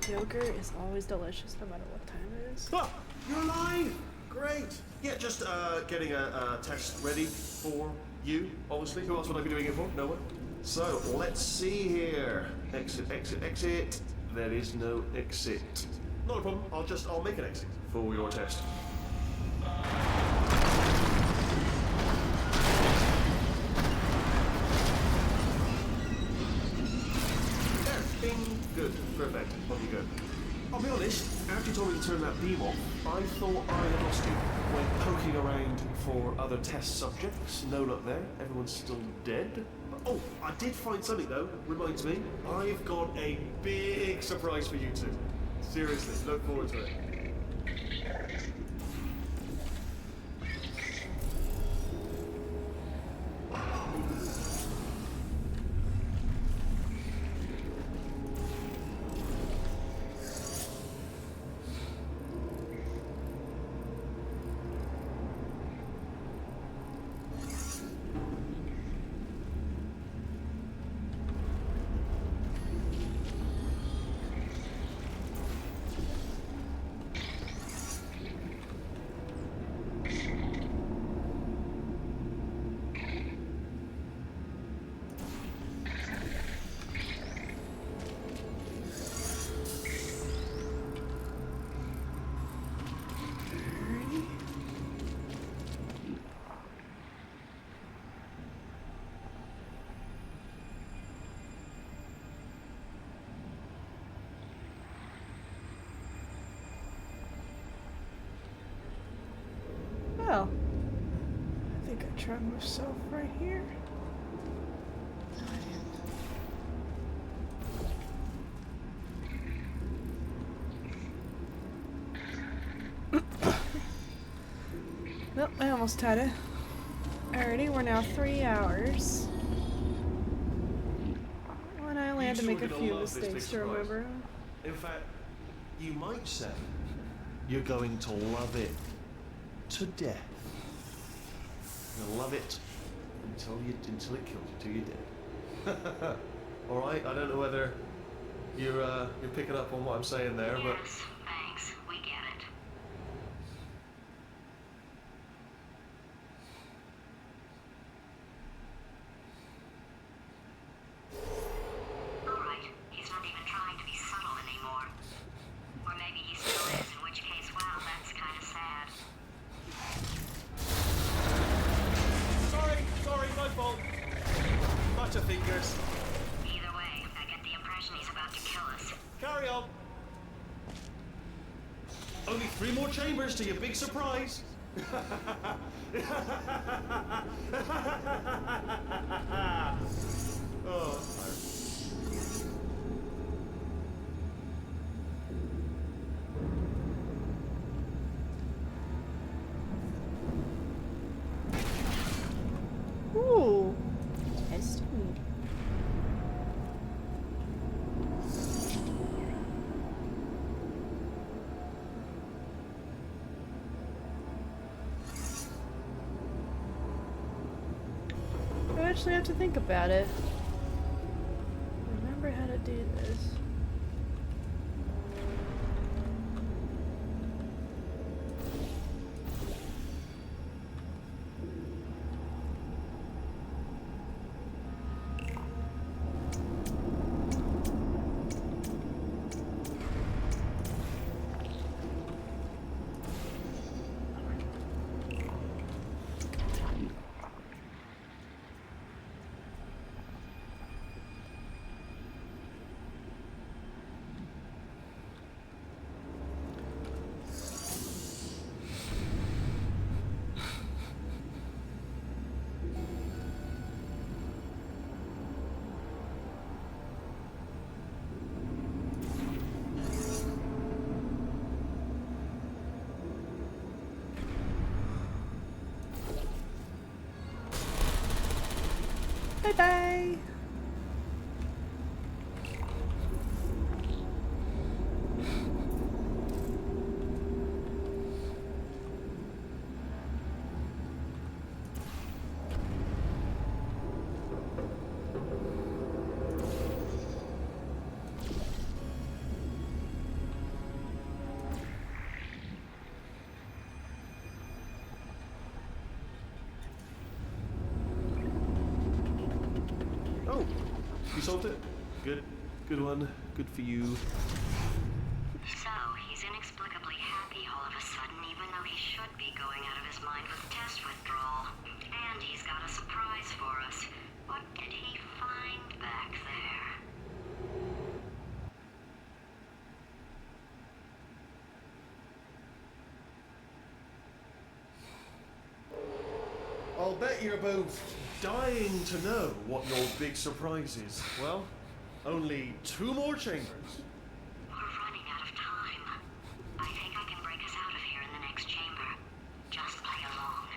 Yogurt is always delicious, no matter what time it is. Ah, you're alive! Great. Yeah, just getting a test ready for you, obviously. Who else would I be doing it for? No one. So, let's see here. Exit. There is no exit. Not a problem. I'll make an exit for your test. There. Bing. Good. Perfect. Off you go. I'll be honest, after you told me to turn that beam off, I thought I had lost you. Went poking around for other test subjects. No luck there. Everyone's still dead. Oh, I did find something though. Reminds me, I've got a big surprise for you two. Seriously, look forward to it. Well, I think I tried myself right here. No, I didn't. Nope, I almost had it. Alrighty, we're now 3 hours. When I land to make a few mistakes to remember. In fact, you might say you're going to love it to death. You'll love it until it kills you, till you're dead. All right. I don't know whether you're picking up on what I'm saying there, but. Yes, thanks. We get it. All right. He's not even trying to be subtle anymore. Or maybe he still is, in which case, wow, that's kind of sad. Sorry, my fault. Much of fingers. Either way, I get the impression he's about to kill us. Carry on. Only 3 more chambers to your big surprise. Oh, Ooh, testing. I actually have to think about it. Remember how to do this. solved it? Good. Good one. Good for you. So, he's inexplicably happy all of a sudden, even though he should be going out of his mind with test withdrawal. And he's got a surprise for us. What did he find back there? I'll bet you're both dying to know what your big surprise is. Well, only 2 more chambers. We're running out of time. I think I can break us out of here in the next chamber. Just play along.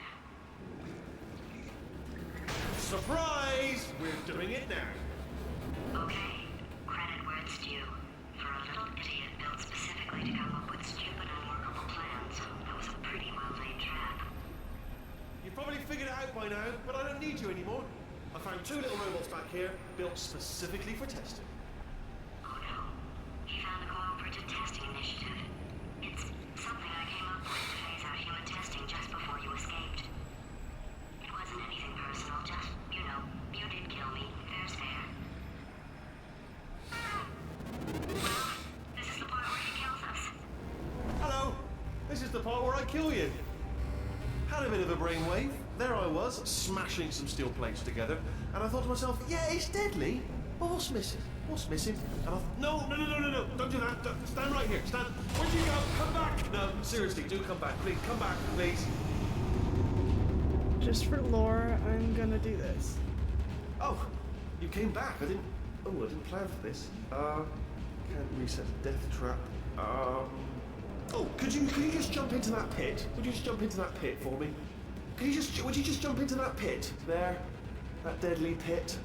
Surprise! We're doing it now. Okay, credit where it's due. For a little idiot built specifically to come up with stupid, unworkable plans, that was a pretty well-laid trap. You've probably figured it out by now, but I don't need you anymore. I found 2 little robots back here, built specifically for testing. Oh no, he found the Cooperative Testing Initiative. It's something I came up with to phase out human testing just before you escaped. It wasn't anything personal, just, you know, you did kill me. Fair's fair. Well, this is the part where he kills us. Hello! This is the part where I kill you. Had a bit of a brainwave. There I was, smashing some steel plates together, and I thought to myself, yeah, it's deadly, but what's missing? What's missing? And I thought, no, don't do that. Stand right here. Stand. Where'd you go? Come back. No, seriously, do come back. Please, come back, please. Just for lore, I'm gonna do this. Oh, you came back. I didn't plan for this. Can't reset the death trap. Oh, could you just jump into that pit? Would you just jump into that pit for me? Would you just jump into that pit? There. That deadly pit.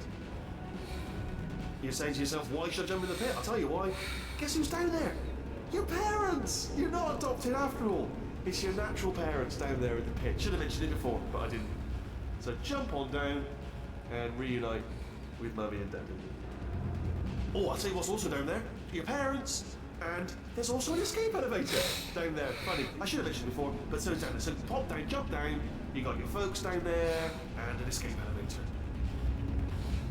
You're saying to yourself, why should I jump in the pit? I'll tell you why. Guess who's down there? Your parents! You're not adopted after all. It's your natural parents down there in the pit. Should have mentioned it before, but I didn't. So jump on down and reunite with Mummy and Daddy. Oh, I'll tell you what's also down there. Your parents. And there's also an escape elevator down there. Funny, I should have mentioned before, but so it's down there. So pop down, jump down, you got your folks down there, and an escape elevator.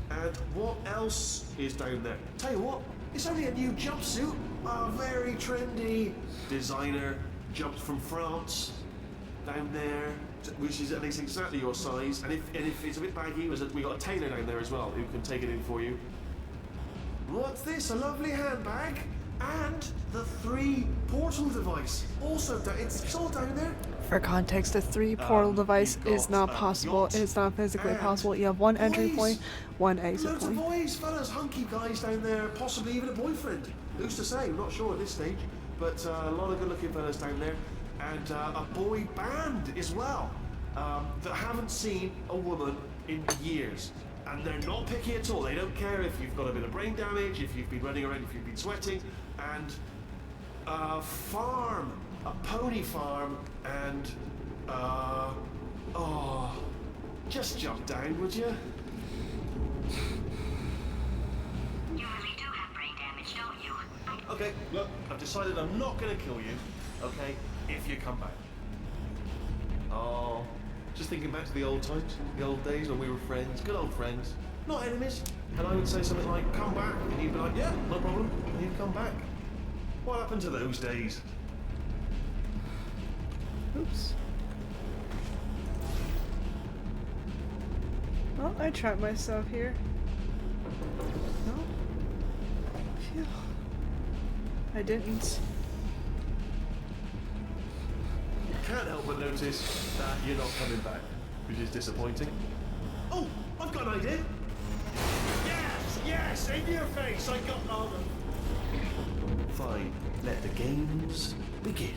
And what else is down there? Tell you what, it's only a new jumpsuit. A very trendy designer, jumped from France, down there, which is at least exactly your size. And if it's a bit baggy, we got a tailor down there as well who can take it in for you. What's this? A lovely handbag? And the 3 portal device. Also, it's all down there. For context, a 3 portal device is not possible. It's not physically possible. You have 1 entry point, 1 exit Loads point. of boys, fellas, hunky guys down there, possibly even a boyfriend. Who's to say? I'm not sure at this stage. But a lot of good-looking fellas down there. And a boy band as well, that haven't seen a woman in years. And they're not picky at all. They don't care if you've got a bit of brain damage, if you've been running around, if you've been sweating. And a farm, a pony farm, and just jump down, would you? You really do have brain damage, don't you? Okay, look, I've decided I'm not going to kill you, okay, if you come back. Oh, just thinking back to the old times, the old days when we were friends, good old friends, not enemies. And I would say something like, come back, and you'd be like, yeah, no problem, and you'd come back. What happened to those days? Oops. Well, I trapped myself here. No? Phew. I didn't. Can't help but notice that you're not coming back, which is disappointing. Oh, I've got an idea. Yes, in your face, I got armor. Fine, let the games begin.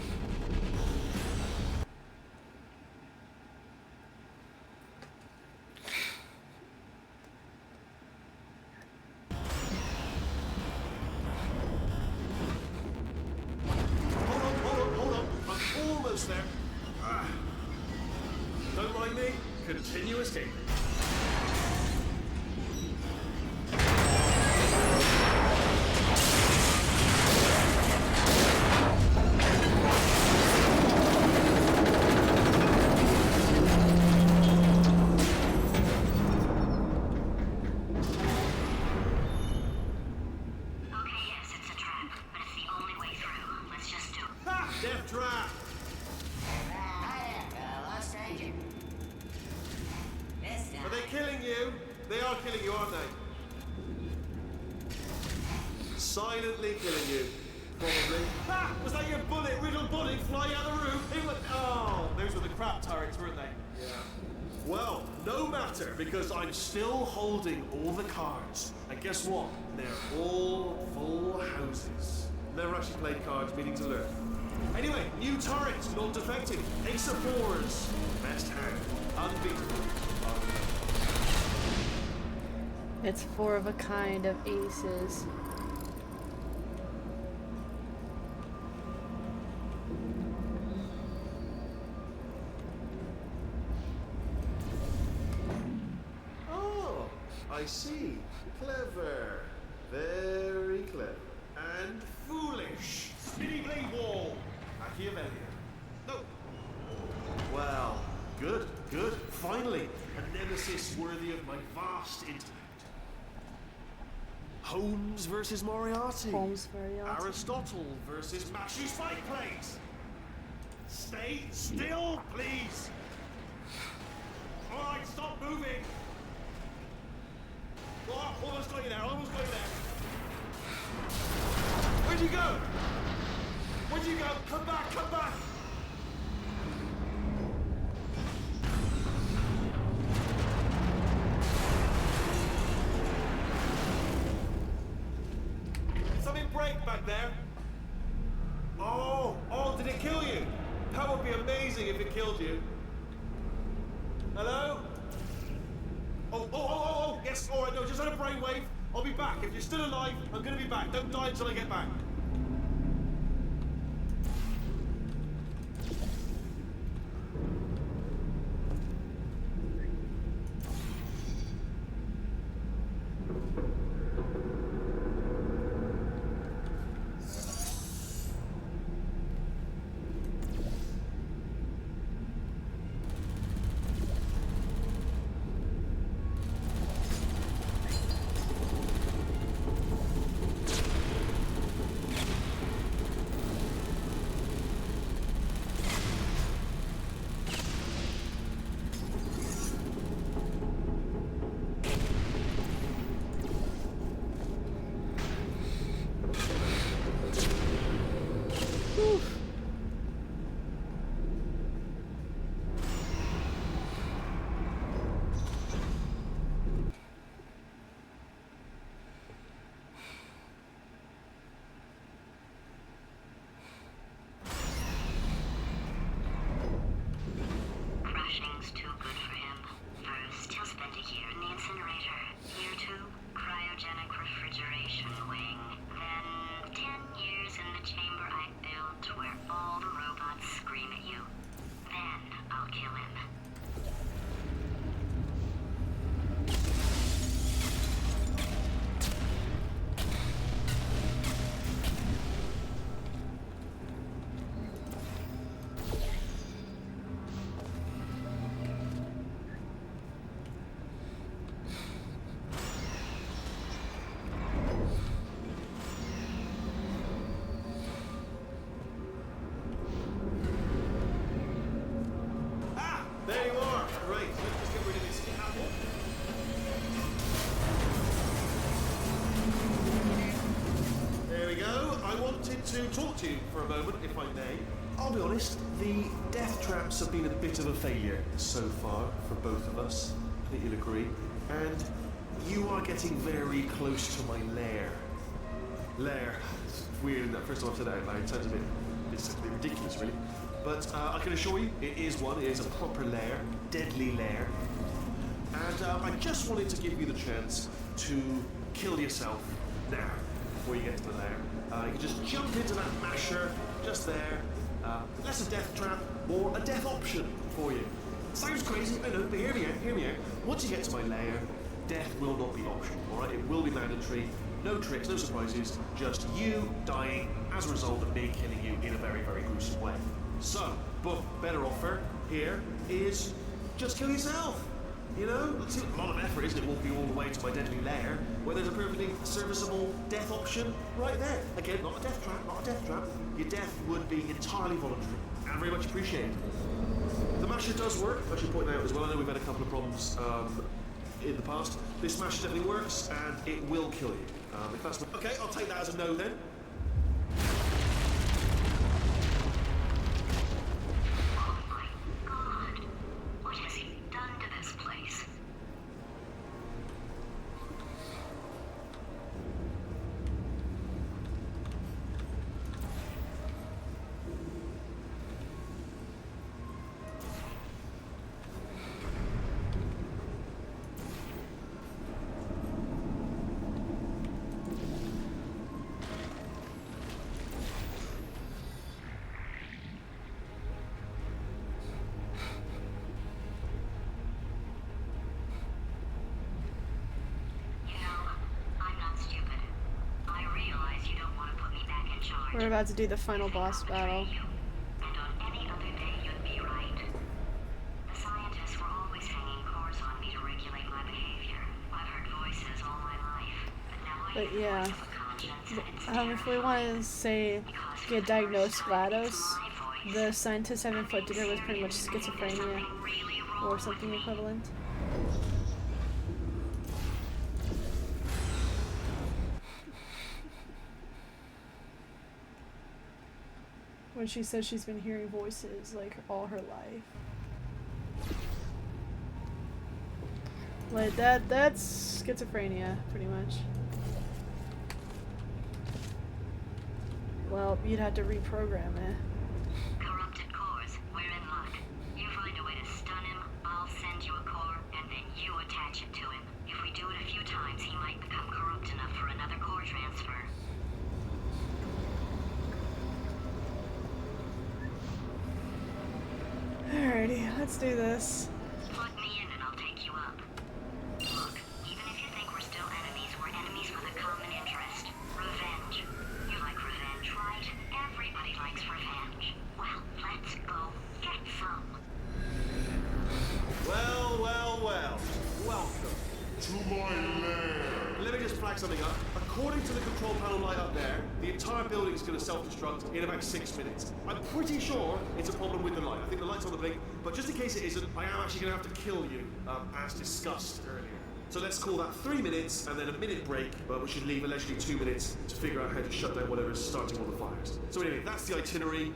Hold on. I'm almost there. Don't mind me. Continue escaping. trap! Hi there, hello, stranger. This Are they killing you? They are killing you, aren't they? Silently killing you. Probably. Ah! Was that your bullet-riddled body flying out the room? It was... Oh, those were the crap turrets, weren't they? Yeah. Well, no matter, because I'm still holding all the cards. And guess what? They're all full houses. Never actually played cards, meaning to learn. Anyway, new turret, not defective. Ace of fours. Best hand. Unbeatable. It's 4 of a kind of aces. Oh, I see. Clever. Very clever. And foolish. Spinny blade wall. Machiavellian. No. Well, good, good. Finally, a nemesis worthy of my vast intellect. Holmes versus Moriarty. Holmes Moriarty. Aristotle versus Mashy Spike Plates. Stay still, please. All right, stop moving. Oh, almost got you there, almost got you there. Where'd you go? Where'd you go? Come back, come back. Something break back there. Oh, did it kill you? That would be amazing if it killed you. Hello? Oh, yes, all right, no, just had a brainwave. I'll be back. If you're still alive, I'm gonna be back. Don't die until I get back. Crushing's too good for him. First, he'll spend a year in the incinerator. Year 2, cryogenic refrigeration wing. Then 10 years in the chamber I built where all the robots scream at you. Then I'll kill him. There you are. Right, let's just get rid of this apple. There we go. I wanted to talk to you for a moment, if I may. I'll be honest, the death traps have been a bit of a failure so far for both of us. I think you'll agree. And you are getting very close to my lair. Lair. It's weird that first time I've said that out loud. It sounds a bit ridiculous, really. But I can assure you, it is one. It is a proper lair, deadly lair. And I just wanted to give you the chance to kill yourself now, before you get to the lair. You can just jump into that masher, just there. Less a death trap, more a death option for you. Sounds crazy, I know, but hear me out. Once you get to my lair, death will not be optional, alright? It will be mandatory. No tricks, no surprises, just you dying as a result of me killing you in a very, very gruesome way. So, but better offer here is just kill yourself. You know, it's a lot of effort, isn't it, walking all the way to my deadly lair, where there's a perfectly serviceable death option right there. Again, not a death trap, not a death trap. Your death would be entirely voluntary and very much appreciated. The masher does work, I should point out as well. I know we've had a couple of problems in the past. This masher definitely works, and it will kill you. If that's not... Okay, I'll take that as a no then. Oh my God. What has he done to this place? We're about to do the final boss battle. And on any other day, you'd be right. The scientists were always hanging cores on me to regulate my behavior. I've heard voices all my life, but now I But hear yeah, voice of a conscience, and it's if we want to say get diagnosed GLaDOS, the scientists have inflicted her with pretty much schizophrenia or something equivalent. When she says she's been hearing voices like all her life. Like that's schizophrenia, pretty much. Well, you'd have to reprogram it. corrupted cores. We're in luck. You find a way to stun him, I'll send you a core, and then you attach it to him. If we do it a few times, he might become corrupt enough for another core transfer. Alrighty, let's do this. Plug me in and I'll take you up. Look, even if you think we're still enemies, we're enemies with a common interest. Revenge. You like revenge, right? Everybody likes revenge. Well, let's go get some. Well, well, well. Welcome. To my lair. Let me just flag something up. According to the control panel light up there, the entire building is going to self-destruct in about 6 minutes. I'm pretty sure it's a problem with the light. I think the light's on the blink, but just in case it isn't, I am actually going to have to kill you, as discussed earlier. So let's call that 3 minutes and then a minute break, but we should leave allegedly 2 minutes to figure out how to shut down whatever is starting all the fires. So anyway, that's the itinerary.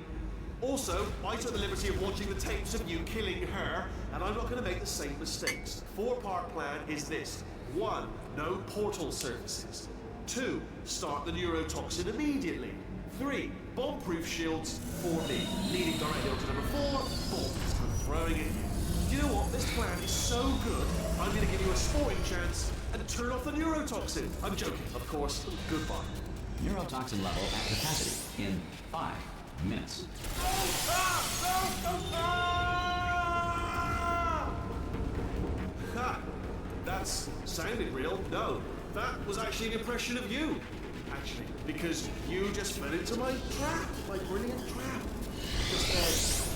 Also, I took the liberty of watching the tapes of you killing her, and I'm not going to make the same mistakes. The 4-part plan is this. 1. No portal surfaces. 2. Start the neurotoxin immediately. 3. Bomb-proof shields for me. Leading directly on to number 4. Boom. I'm throwing it in. Do you know what? This plan is so good, I'm going to give you a sporting chance and turn off the neurotoxin. I'm joking, of course. Goodbye. Neurotoxin level at capacity in 5 minutes. Ha! That's sounded real. No, that was actually an impression of you. Actually, because you just fell into my trap, my brilliant trap. Just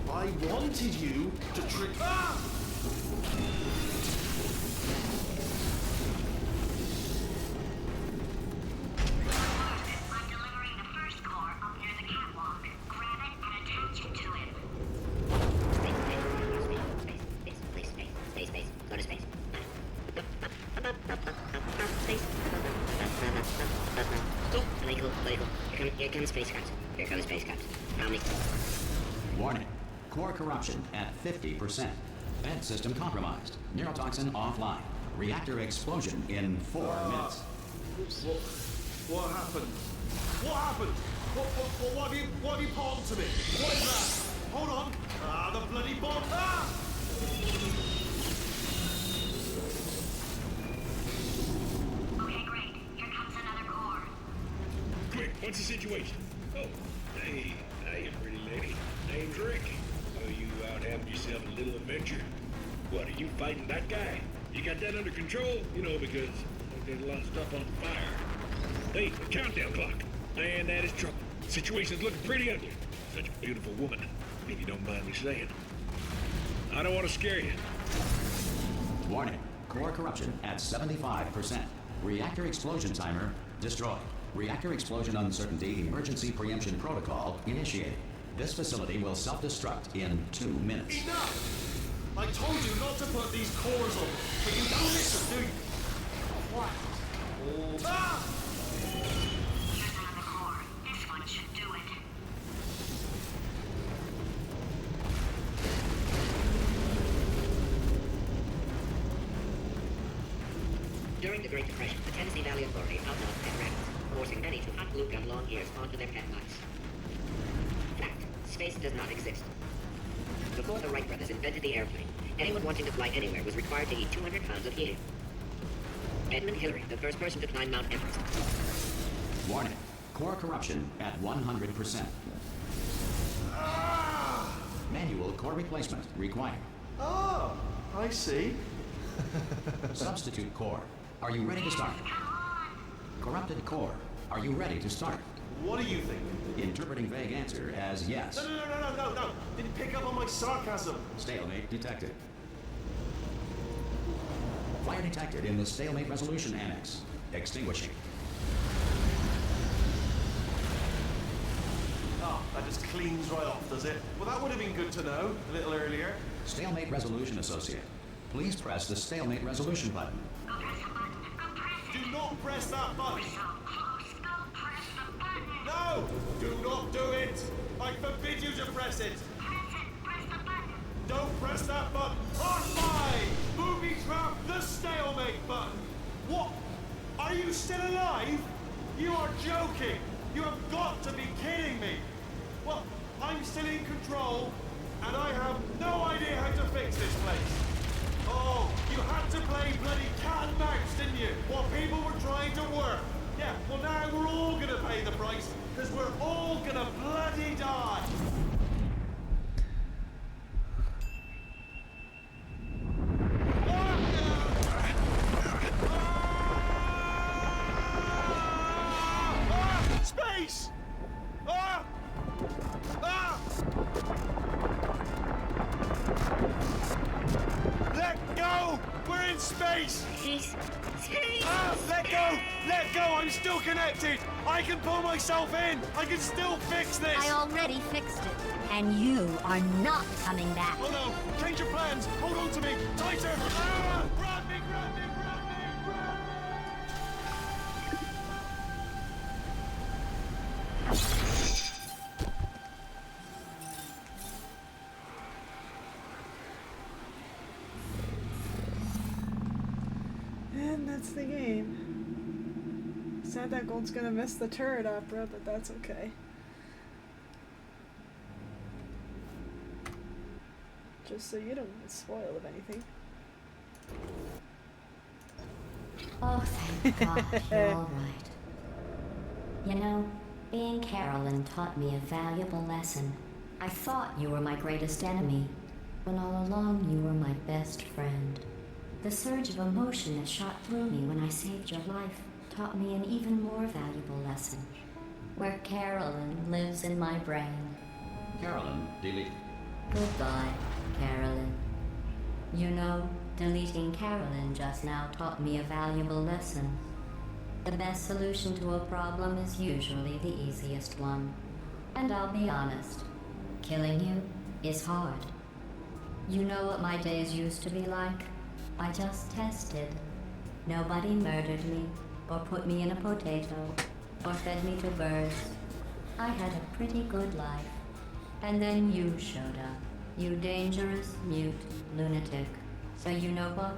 I wanted you to trick. Ah! I'm delivering the first core up near the catwalk. Grab it and attach it to him. Space. Go to space. Let go. Here comes space caps. How many? Warning. Core corruption at 50%. Vent system compromised. Neurotoxin offline. Reactor explosion in 4 minutes. What happened? What happened? What have you palmed to me? What is that? Hold on. Ah, the bloody bomb. Ah! Okay, great. Here comes another core. Quick, what's the situation? Oh, hey, pretty lady. Name's Rick. Oh, you out having yourself a little adventure? What, are you fighting that guy? You got that under control? You know, because there's a lot of stuff on fire. Hey, the countdown clock. Man, that is trouble. Situation's looking pretty ugly. Such a beautiful woman, if you don't mind me saying. I don't want to scare you. Warning, core corruption at 75%. Reactor explosion timer destroyed. Reactor explosion uncertainty emergency preemption protocol initiated. This facility will self-destruct in 2 minutes. Enough! I told you not to put these cores on, but you don't listen, do you? What? Ah! Here's another core. This one should do it. During the Great Depression, the Tennessee Valley Authority outlawed pet rabbits, forcing many to hunt blue gun long ears onto their pet mice. Fact: space does not exist. Before the Wright brothers invented the airplane, anyone wanting to fly anywhere was required to eat 200 pounds of helium. Edmund Hillary, the first person to climb Mount Everest. Warning, core corruption at 100%. Manual core replacement required. Oh, I see. Substitute core. Are you ready to start? Corrupted core. Are you ready to start? What do you think? Interpreting vague answer as yes. No. Didn't pick up on my sarcasm. Stalemate detected. Fire detected in the stalemate resolution annex. Extinguishing. Oh, that just cleans right off, does it? Well, that would have been good to know a little earlier. Stalemate resolution associate. Please press the stalemate resolution button. Go press the button. Go press it. Do not press that button. So close. Go press the button. No! Do not do it! I forbid you to press it! Press it. Press the button. Don't press that button! R5! Booby trap the stalemate button! What? Are you still alive? You are joking! You have got to be kidding me! Well, I'm still in control, and I have no idea how to fix this place. Oh, you had to play bloody cat and mouse, didn't you? While people were trying to work. Yeah, well now we're all gonna pay the price, because we're all gonna bloody die. Space! Ah! Ah! Let go! We're in space! Space! Ah! Let go! Let go! I'm still connected! I can pull myself in! I can still fix this! I already fixed it, and you are not coming back. Oh no! Change your plans! Hold on to me! Tighter! Ah! Grab me! Grab me! Grab me! Grab me! And that's the game. Sad that Gold's gonna miss the turret opera, but that's okay. Just so you don't get spoiled of anything. Oh, thank God, you're all right. You know, being Carolyn taught me a valuable lesson. I thought you were my greatest enemy, when all along you were my best friend. The surge of emotion that shot through me when I saved your life taught me an even more valuable lesson. Where Carolyn lives in my brain. Carolyn, delete. Goodbye, Carolyn. You know, deleting Carolyn just now taught me a valuable lesson. The best solution to a problem is usually the easiest one. And I'll be honest, killing you is hard. You know what my days used to be like? I just tested. Nobody murdered me, or put me in a potato, or fed me to birds. I had a pretty good life. And then you showed up. You dangerous, mute lunatic. So you know what?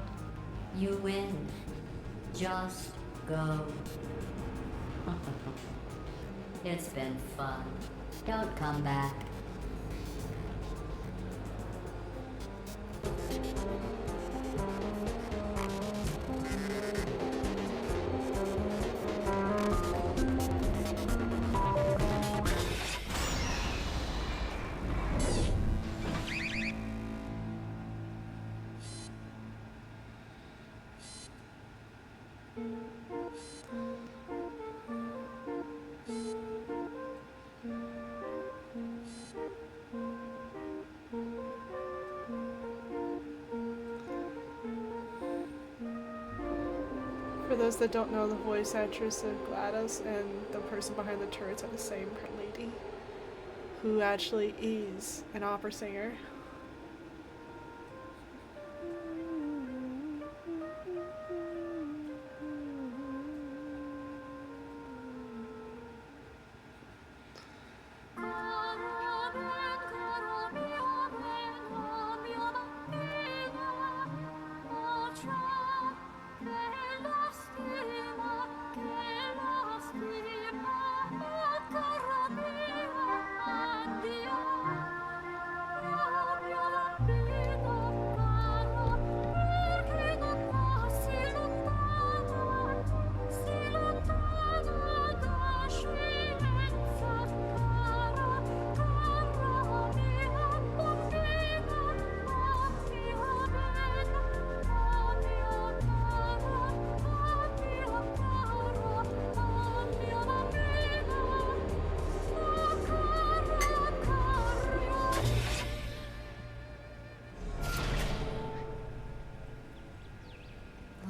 You win. Just go. It's been fun. Don't come back. For those that don't know, the voice actress of GLaDOS and the person behind the turrets are the same lady, who actually is an opera singer.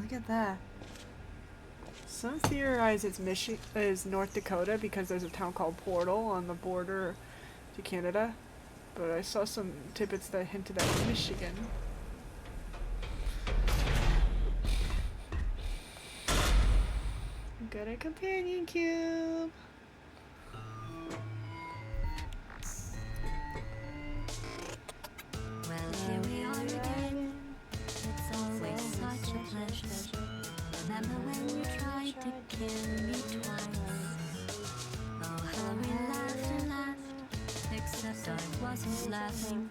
Look at that. Some theorize it's is North Dakota because there's a town called Portal on the border to Canada, but I saw some tidbits that hinted at Michigan. Got a companion cube. Well, here we are again. It's always such a pleasure. Remember when you tried to kill me twice? Oh, how we laughed and laughed. Except I wasn't laughing.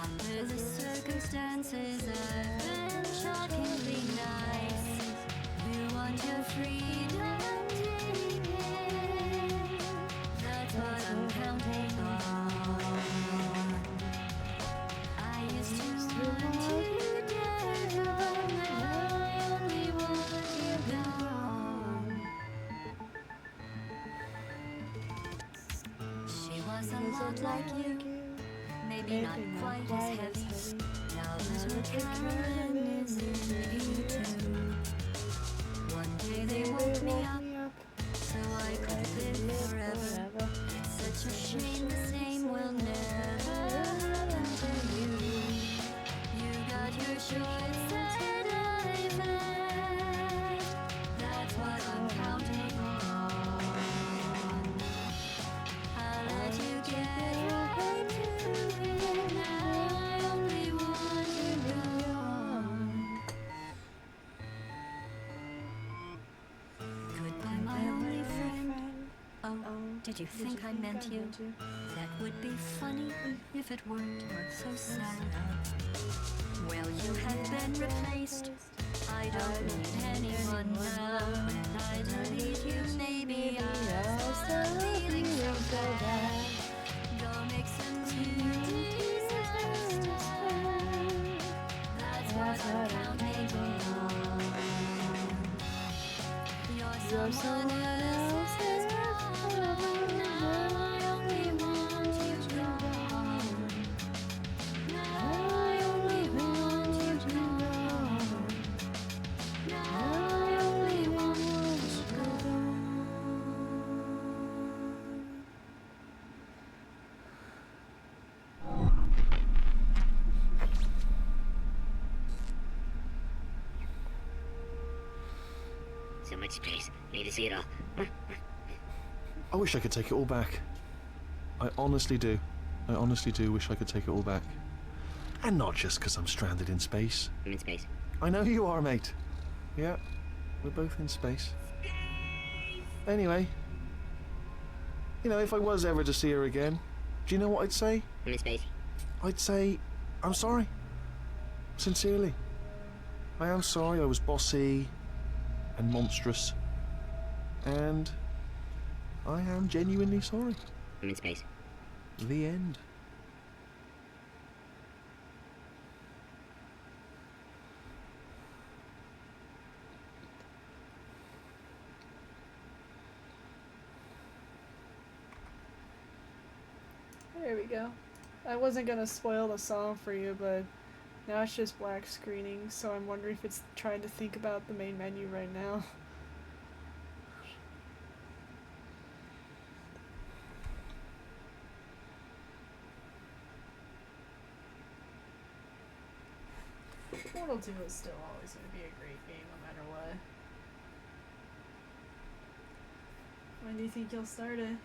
Under the circumstances, I've been shockingly nice. You want your freedom, take it. That's what I'm counting on. I used to want you dead, but I only want you gone. She was a lot like you, maybe not quite as heavy. Now that Carolyn is in you too. One day they woke me up, so I could live forever. It's such a shame the same will never happen to you. You got your choice and I've had. That's what I'm counting on. I'll let you get right to it. I only want you gone. Goodbye, my only friend. Oh, did you think I meant you? That would be funny if it weren't so sad. Well, you have been replaced. I don't need anyone now. When I delete you, maybe I'll start feeling so bad. Go make some new disaster. That's what I'm counting on. You're someone else's problem. I only want you gone. I only want you gone. I only want you gone. So much space. Need to see it all. I wish I could take it all back. I honestly do. I honestly do wish I could take it all back. And not just because I'm stranded in space. I'm in space. I know you are, mate. Yeah, we're both in space. Anyway, you know, if I was ever to see her again, do you know what I'd say? I'm in space. I'd say, I'm sorry. Sincerely. I am sorry I was bossy and monstrous. And I am genuinely sorry. I'm in space. The end. There we go. I wasn't gonna spoil the song for you, but now it's just black screening, so I'm wondering if it's trying to think about the main menu right now. Portal 2 is still always going to be a great game no matter what. When do you think you'll start it?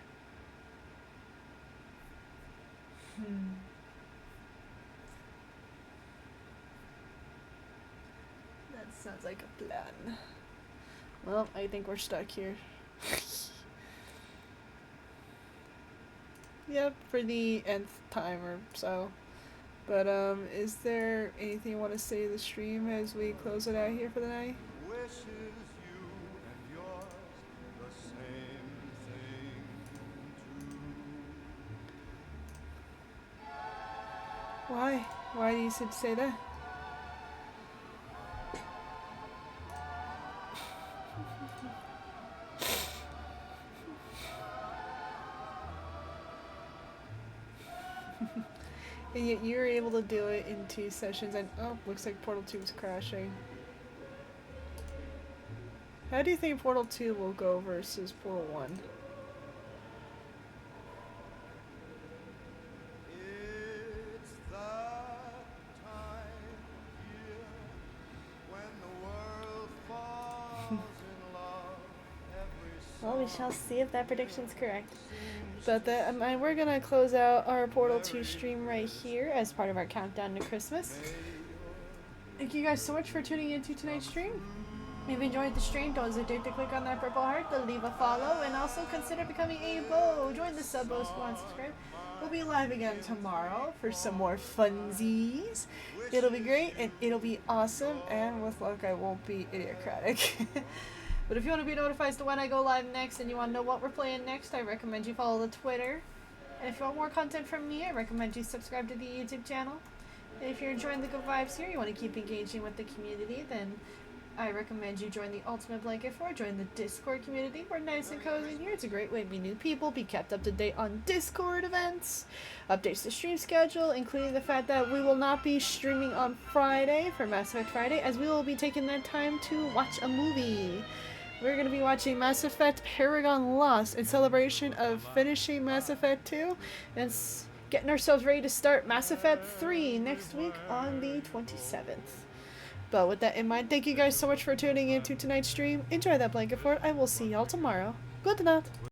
That sounds like a plan. Well, I think we're stuck here. Yep, for the nth time or so. But, is there anything you want to say to the stream as we close it out here for the night? Wishes you and yours the same thing too. Why? Why do you say that? And yet you were able to do it in 2 sessions and oh, looks like Portal 2 is crashing. How do you think Portal 2 will go versus Portal 1? It's that time here when the world falls in love every Well, we shall see if that prediction's correct. But we're gonna close out our Portal 2 stream right here as part of our countdown to Christmas. Thank you guys so much for tuning into tonight's stream. If you enjoyed the stream, don't hesitate to click on that purple heart to leave a follow, and also consider becoming a beau. Join the sub host and subscribe. We'll be live again tomorrow for some more funsies. It'll be great and it'll be awesome, and with luck, I won't be idiocratic. But if you want to be notified as to when I go live next and you want to know what we're playing next, I recommend you follow the Twitter. And if you want more content from me, I recommend you subscribe to the YouTube channel. And if you're enjoying the good vibes here, you want to keep engaging with the community, then I recommend you join the Ultimate Blanket Fort, join the Discord community. We're nice and cozy in here. It's a great way to meet new people, be kept up to date on Discord events, updates to stream schedule, including the fact that we will not be streaming on Friday for Mass Effect Friday, as we will be taking that time to watch a movie. We're going to be watching Mass Effect Paragon Lost in celebration of finishing Mass Effect 2 and getting ourselves ready to start Mass Effect 3 next week on the 27th. But with that in mind, thank you guys so much for tuning in to tonight's stream. Enjoy that blanket fort. I will see y'all tomorrow. Good night.